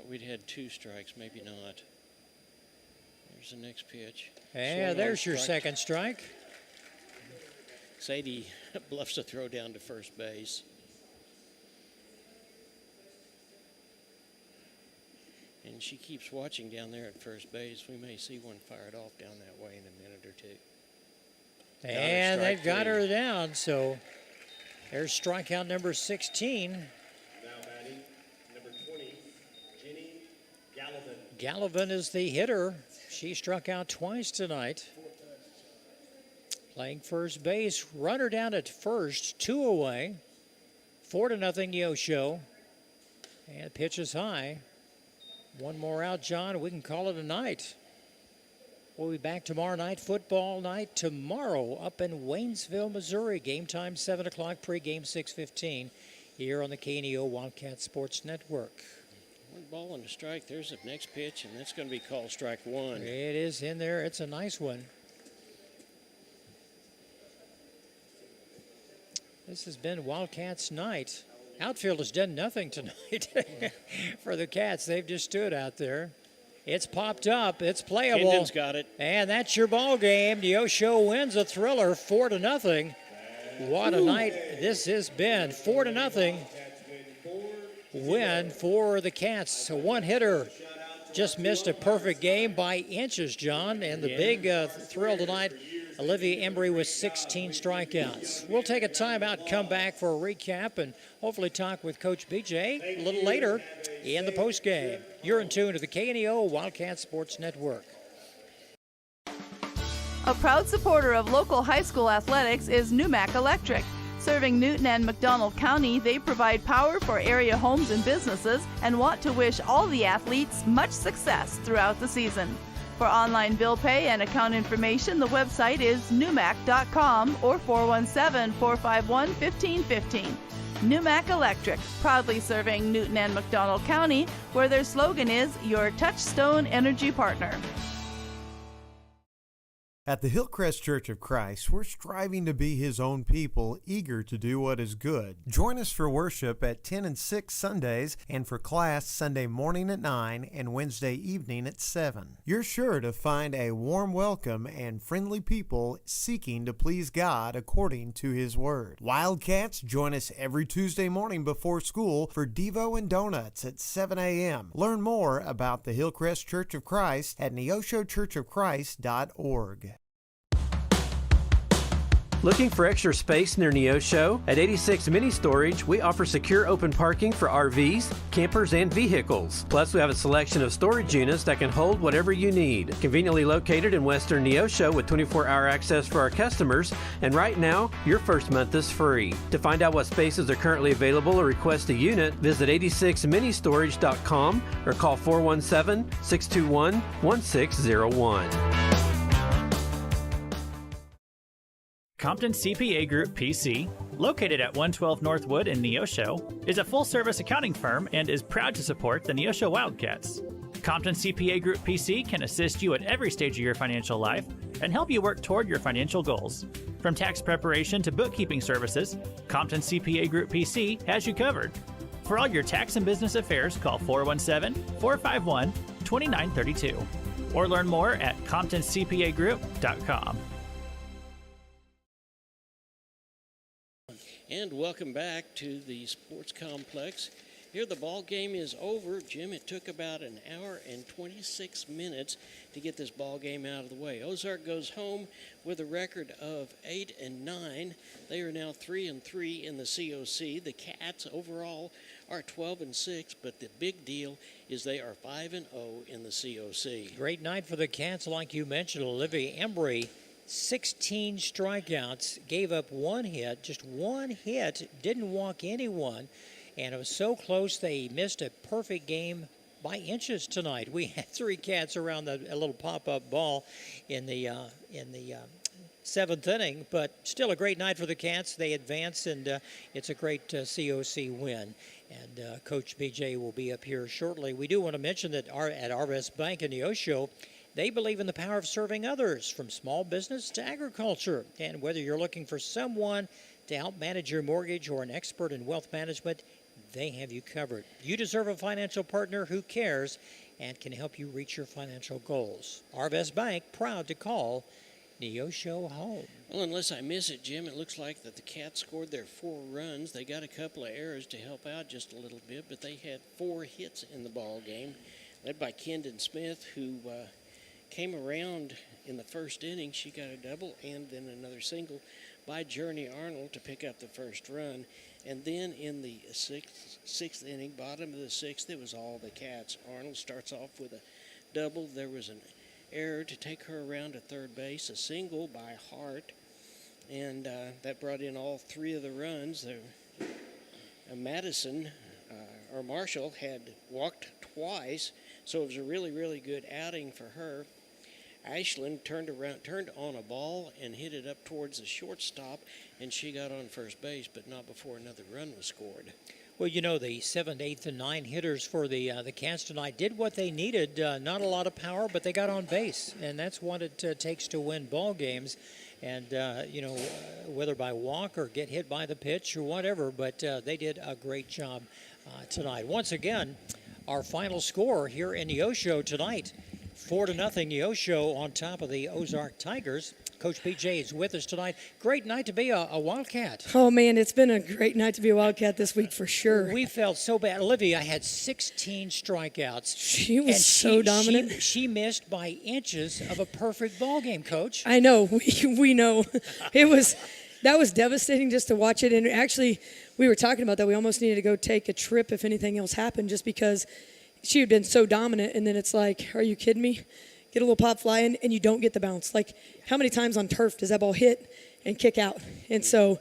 we'd had 2 strikes, maybe not. There's the next pitch. And there's your second strike. Sadie bluffs a throw down to first base. And she keeps watching down there at first base. We may see one fired off down that way in a minute or two. And they've got her down, so there's strikeout number 16. Now batting, number 20, Jenny Gallivan. Gallivan is the hitter. She struck out twice tonight. Playing first base, runner down at first, 2 away. 4-0 Neosho. And pitch is high. One more out, John. We can call it a night. We'll be back tomorrow night, football night tomorrow up in Waynesville, Missouri. Game time 7 o'clock, pregame 6:15 here on the KNEO Wildcat Sports Network. One ball and a strike. There's the next pitch, and that's going to be called strike one. It is in there. It's a nice one. This has been Wildcats night. Outfield has done nothing tonight for the Cats. They've just stood out there. It's popped up. It's playable. Kendon's got it. And that's your ball game. Neosho wins a thriller 4-0. What a night this has been. 4-0 win for the Cats. A one-hitter just missed a perfect game by inches, John. And the big thrill tonight, Olivia Embry with 16 strikeouts. We'll take a timeout, come back for a recap, and hopefully talk with Coach BJ a little later in the postgame. You're in tune to the KNEO Wildcat Sports Network. A proud supporter of local high school athletics is Numac Electric. Serving Newton and McDonald County, they provide power for area homes and businesses and want to wish all the athletes much success throughout the season. For online bill pay and account information, the website is numac.com or 417-451-1515. Numac Electric, proudly serving Newton and McDonald County, where their slogan is your touchstone energy partner. At the Hillcrest Church of Christ, we're striving to be His own people, eager to do what is good. Join us for worship at 10 and 6 Sundays and for class Sunday morning at 9 and Wednesday evening at 7. You're sure to find a warm welcome and friendly people seeking to please God according to His Word. Wildcats, join us every Tuesday morning before school for Devo and Donuts at 7 a.m. Learn more about the Hillcrest Church of Christ at neoshochurchofchrist.org. Looking for extra space near Neosho? At 86 Mini Storage, we offer secure open parking for RVs, campers, and vehicles. Plus, we have a selection of storage units that can hold whatever you need. Conveniently located in Western Neosho with 24-hour access for our customers, and right now, your first month is free. To find out what spaces are currently available or request a unit, visit 86ministorage.com or call 417-621-1601. Compton CPA Group PC, located at 112 Northwood in Neosho, is a full-service accounting firm and is proud to support the Neosho Wildcats. Compton CPA Group PC can assist you at every stage of your financial life and help you work toward your financial goals. From tax preparation to bookkeeping services, Compton CPA Group PC has you covered. For all your tax and business affairs, call 417-451-2932 or learn more at ComptonCPAGroup.com. And welcome back to the sports complex. Here the ball game is over. Jim, it took about an hour and 26 minutes to get this ball game out of the way. Ozark goes home with a record of 8-9. They are now 3-3 in the COC. The Cats overall are 12-6, but the big deal is they are 5-0 in the COC. Great night for the Cats, like you mentioned. Olivia Embry, 16 strikeouts, gave up one hit, just one hit, didn't walk anyone, and it was so close they missed a perfect game by inches tonight. We had 3 Cats around a little pop-up ball in the seventh inning, but still a great night for the Cats. They advance, and it's a great COC win. And Coach BJ will be up here shortly. We do want to mention that at RS Bank in Neosho, they believe in the power of serving others, from small business to agriculture. And whether you're looking for someone to help manage your mortgage or an expert in wealth management, they have you covered. You deserve a financial partner who cares and can help you reach your financial goals. Arvest Bank, proud to call Neosho home. Well, unless I miss it, Jim, it looks like that the Cats scored their 4 runs. They got a couple of errors to help out just a little bit, but they had 4 hits in the ball game, led by Kendon Smith, who came around in the first inning. She got a double and then another single by Journey Arnold to pick up the first run. And then in the sixth inning, bottom of the sixth, it was all the Cats. Arnold starts off with a double. There was an error to take her around to third base, a single by Hart, and that brought in all 3 of the runs. Marshall had walked twice, so it was a really, really good outing for her. Ashland turned on a ball and hit it up towards the shortstop, and she got on first base, but not before another run was scored. Well, you know, the 7th, 8th, and 9th hitters for the Cats tonight did what they needed. Not a lot of power, but they got on base, and that's what it takes to win ball games. And, whether by walk or get hit by the pitch or whatever, but they did a great job tonight. Once again, our final score here in Neosho tonight, 4-0 Neosho on top of the Ozark Tigers. Coach BJ is with us tonight. Great night to be a Wildcat. Oh, man, it's been a great night to be a Wildcat this week for sure. We felt so bad. Olivia had 16 strikeouts. She was so dominant. She missed by inches of a perfect ball game, Coach. I know. We know. That was devastating just to watch it. And actually, we were talking about that. We almost needed to go take a trip if anything else happened, just because she had been so dominant. And then it's like, are you kidding me? Get a little pop flying, and you don't get the bounce. Like, how many times on turf does that ball hit and kick out? And so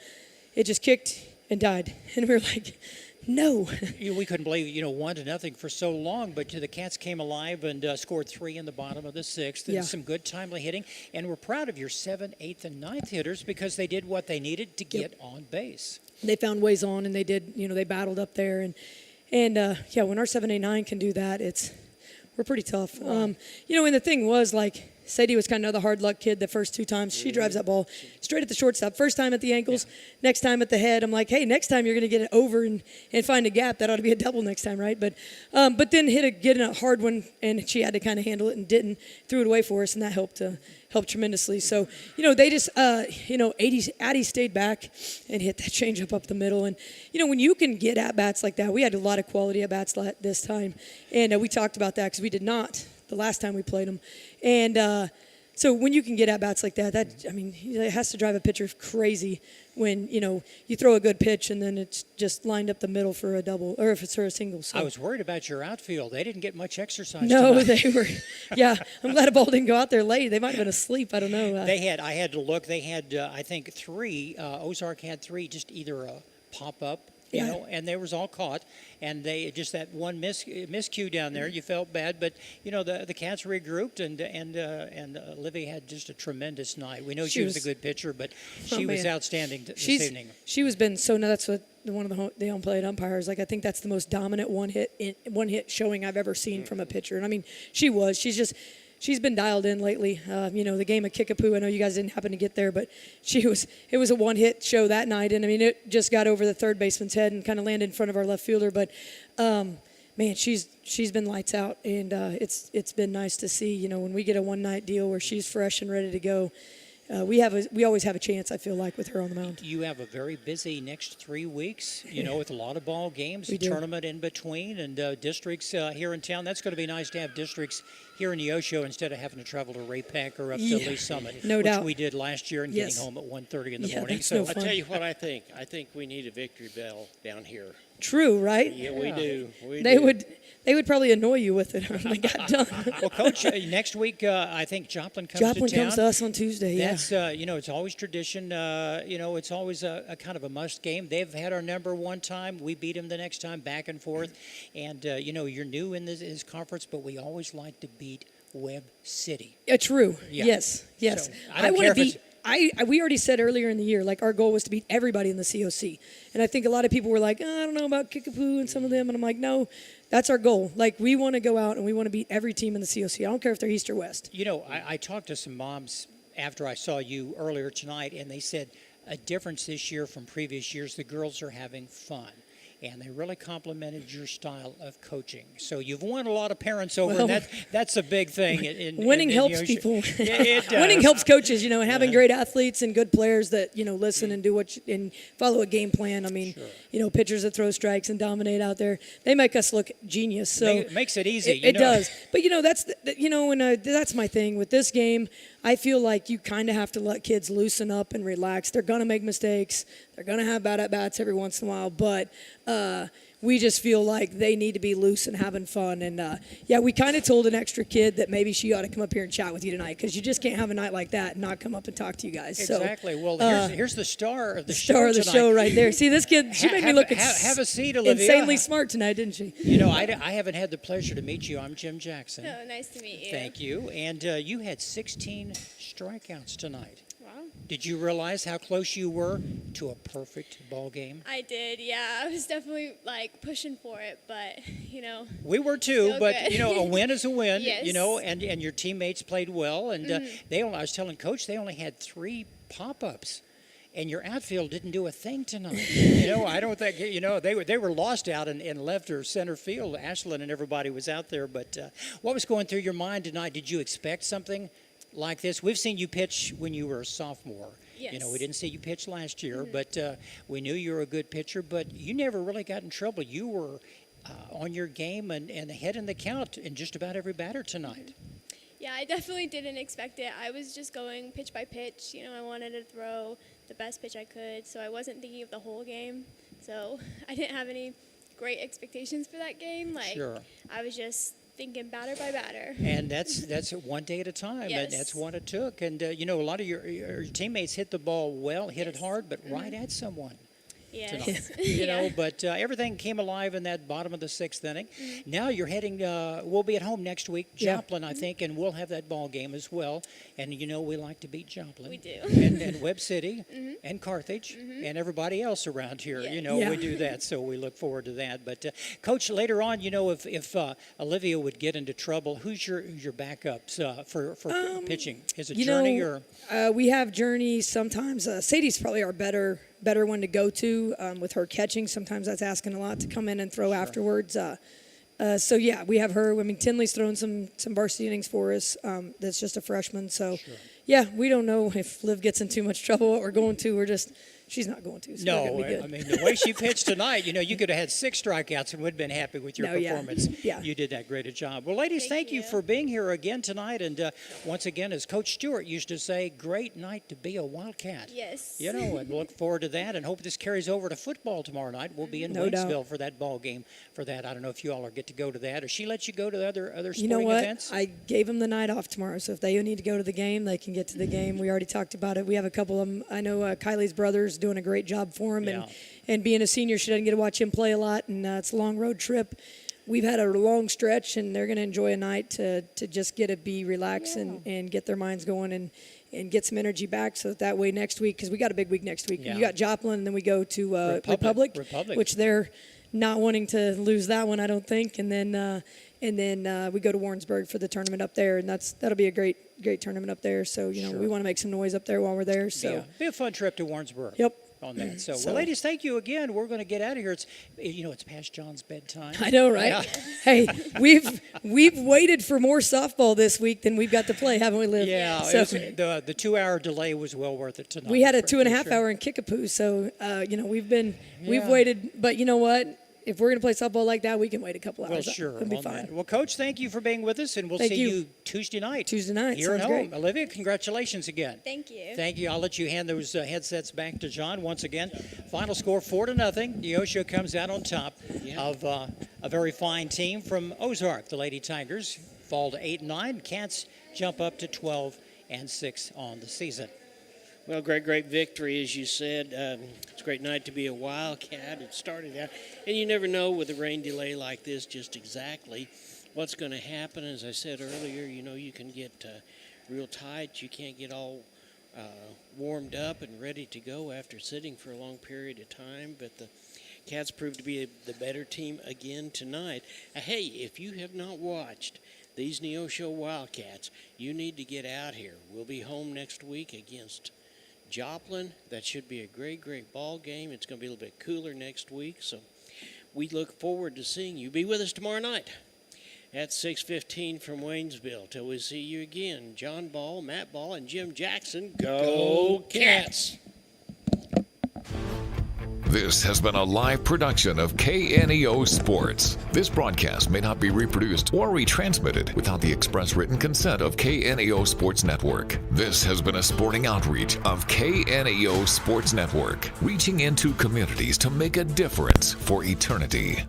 it just kicked and died. And we were like, no. We couldn't believe, 1-0 for so long, but the Cats came alive and scored 3 in the bottom of the 6th. And some good timely hitting. And we're proud of your 7th, 8th, and 9th hitters because they did what they needed to get on base. They found ways on, and they did, they battled up there. And when our 7, 8, 9 can do that, we're pretty tough. And the thing was, like, Sadie was kind of the hard luck kid the first 2 times. She drives that ball straight at the shortstop. First time at the ankles, next time at the head. I'm like, hey, next time you're going to get it over and find a gap. That ought to be a double next time, right? But then get a hard one, and she had to kind of handle it and didn't. Threw it away for us, and that helped tremendously. So, they just, Addie stayed back and hit that changeup up the middle. And, when you can get at-bats like that, we had a lot of quality at-bats this time. And we talked about that because we did not the last time we played them. And So when you can get at bats like that, I mean, it has to drive a pitcher crazy when, you throw a good pitch and then it's just lined up the middle for a double, or if it's for a single. So. I was worried about your outfield. They didn't get much exercise No, tonight. they were. Yeah, I'm glad a ball didn't go out there late. They might have been asleep. I don't know. I had to look. They had, I think, 3. Ozark had 3, just either a pop-up, and they was all caught. And they just that one miscue down there, you felt bad. But, the Cats regrouped, and Livy had just a tremendous night. We know she was a good pitcher, but she was outstanding this evening. She was been so. No, that's what one of the home plate umpires like. I think that's the most dominant one hit showing I've ever seen from a pitcher. And I mean, she's been dialed in lately. The game of Kickapoo, I know you guys didn't happen to get there, but it was a one-hit show that night. And, I mean, it just got over the third baseman's head and kind of landed in front of our left fielder. But, man, she's been lights out. And it's been nice to see, when we get a one-night deal where she's fresh and ready to go, we always have a chance, I feel like, with her on the mound. You have a very busy next 3 weeks, with a lot of ball games, We do. tournament in between, and districts here in town. That's going to be nice to have districts here in Neosho instead of having to travel to Ray-Pack or up to Lee Summit, no which doubt. we did last year and getting home at 1:30 in the morning. So I'll tell you what I think. I think we need a victory bell down here. True, right? Yeah, we do. They would probably annoy you with it when they got done. Well, Coach, next week I think Joplin comes Joplin to town. comes to us on Tuesday. That's it's always tradition. It's always a kind of a must game. They've had our number one time. We beat them the next time, back and forth. And you're new in this conference, but we always like to beat Webb City. True. Yeah. Yes. So, I want to beat. We already said earlier in the year, like, our goal was to beat everybody in the COC. And I think a lot of people were like, I don't know about Kickapoo and some of them. And I'm like, no, that's our goal. Like, we want to go out and we want to beat every team in the COC. I don't care if they're East or West. I talked to some moms after I saw you earlier tonight, and they said a difference this year from previous years, the girls are having fun. And they really complimented your style of coaching. So you've won a lot of parents over, and that's a big thing. Winning helps people. Winning helps coaches, and having great athletes and good players that, listen and do and follow a game plan. I mean, pitchers that throw strikes and dominate out there, they make us look genius. So it makes it easy. It does. But, that's my thing with this game. I feel like you kind of have to let kids loosen up and relax. They're going to make mistakes. They're going to have bad at-bats every once in a while. But we just feel like they need to be loose and having fun. And, we kind of told an extra kid that maybe she ought to come up here and chat with you tonight, because you just can't have a night like that and not come up and talk to you guys. Exactly. So, well, here's the star of the show star of the tonight. show right there. See, this kid, she made me look have a seat, Olivia. insanely smart tonight, didn't she? I haven't had the pleasure to meet you. I'm Jim Jackson. Oh, nice to meet you. Thank you. And you had 16 strikeouts tonight. Wow. Did you realize how close you were to a perfect ball game? I did, yeah. I was definitely pushing for it, but we were too. so But good. a win is a win. Yes. And your teammates played well. And I was telling Coach, they only had 3 pop-ups. And your outfield didn't do a thing tonight. I don't think, they were lost out in left or center field. Ashland and everybody was out there. But what was going through your mind tonight? Did you expect something like this? We've seen you pitch when you were a sophomore. Yes. We didn't see you pitch last year, but we knew you were a good pitcher. But you never really got in trouble. You were on your game and ahead in the count in just about every batter tonight. Yeah, I definitely didn't expect it. I was just going pitch by pitch. I wanted to throw the best pitch I could, so I wasn't thinking of the whole game. So I didn't have any great expectations for that game. Sure. I was just thinking batter by batter. And that's one day at a time, Yes. and that's what it took. And, a lot of your teammates hit the ball well, hit it hard, but right at someone. Yes. Tonight. But everything came alive in that bottom of the 6th inning. Now you're heading, we'll be at home next week, Joplin, I think, and we'll have that ball game as well. And we like to beat Joplin. We do. And Webb City and Carthage and everybody else around here. We do that, so we look forward to that. But Coach, later on, if Olivia would get into trouble, who's your backups for pitching? Is it Journey or? We have Journey sometimes. Sadie's probably our better one to go to with her catching. Sometimes that's asking a lot to come in and throw afterwards. We have her. I mean, Tinley's throwing some varsity innings for us. That's just a freshman. So, we don't know if Liv gets in too much trouble, what we're going to. We're just she's not going to. So No, we're gonna be good. I mean, the way she pitched tonight, you could have had 6 strikeouts and would have been happy with your performance. Yeah. You did that great a job. Well, ladies, thank you for being here again tonight. And once again, as Coach Stewart used to say, great night to be a Wildcat. Yes. And look forward to that and hope this carries over to football tomorrow night. We'll be in No doubt. Waynesville for that ball game for that. I don't know if you all get to go to that, or she lets you go to other sporting You know what? events? I gave them the night off tomorrow, so if they need to go to the game, they can get to the game. We already talked about it. We have a couple of them. I know Kylie's brother's doing a great job for him, and being a senior, she doesn't get to watch him play a lot, and it's a long road trip. We've had a long stretch, and they're going to enjoy a night to just get to be relaxed and get their minds going and get some energy back, so that way next week, because we got a big week next week. Yeah. You got Joplin, and then we go to Republic, which they're not wanting to lose that one, I don't think, and then we go to Warrensburg for the tournament up there, and that'll be a great tournament up there. So we want to make some noise up there while we're there. So be a fun trip to Warrensburg. Yep. On that. Well, ladies, thank you again. We're going to get out of here. It's past John's bedtime. I know, right? Yeah. Hey, we've waited for more softball this week than we've got to play, haven't we, Liv? Yeah. So The 2-hour delay was well worth it tonight. we had a 2.5 hour in Kickapoo, so we've waited. But you know what? If we're going to play softball like that, we can wait a couple hours. Well, sure. It'll be fine. Well, Coach, thank you for being with us, and we'll Thank see you. you Tuesday night. Tuesday night. Here at Sounds home. great. Olivia, congratulations again. Thank you. Thank you. I'll let you hand those headsets back to John once again. Final score 4-0. Neosho comes out on top of a very fine team from Ozark. The Lady Tigers fall to 8-9. Cats jump up to 12-6 on the season. Well, great victory, as you said. It's a great night to be a Wildcat. It started out, and you never know with a rain delay like this just exactly what's going to happen. As I said earlier, you can get real tight. You can't get all warmed up and ready to go after sitting for a long period of time. But the Cats proved to be the better team again tonight. Hey, if you have not watched these Neosho Wildcats, you need to get out here. We'll be home next week against Joplin. That should be a great ball game. It's going to be a little bit cooler next week, so we look forward to seeing you. Be with us tomorrow night at 6:15 from Waynesville. Till we see you again, John Ball, Matt Ball, and Jim Jackson. Go Cats! This has been a live production of KNEO Sports. This broadcast may not be reproduced or retransmitted without the express written consent of KNEO Sports Network. This has been a sporting outreach of KNEO Sports Network, reaching into communities to make a difference for eternity.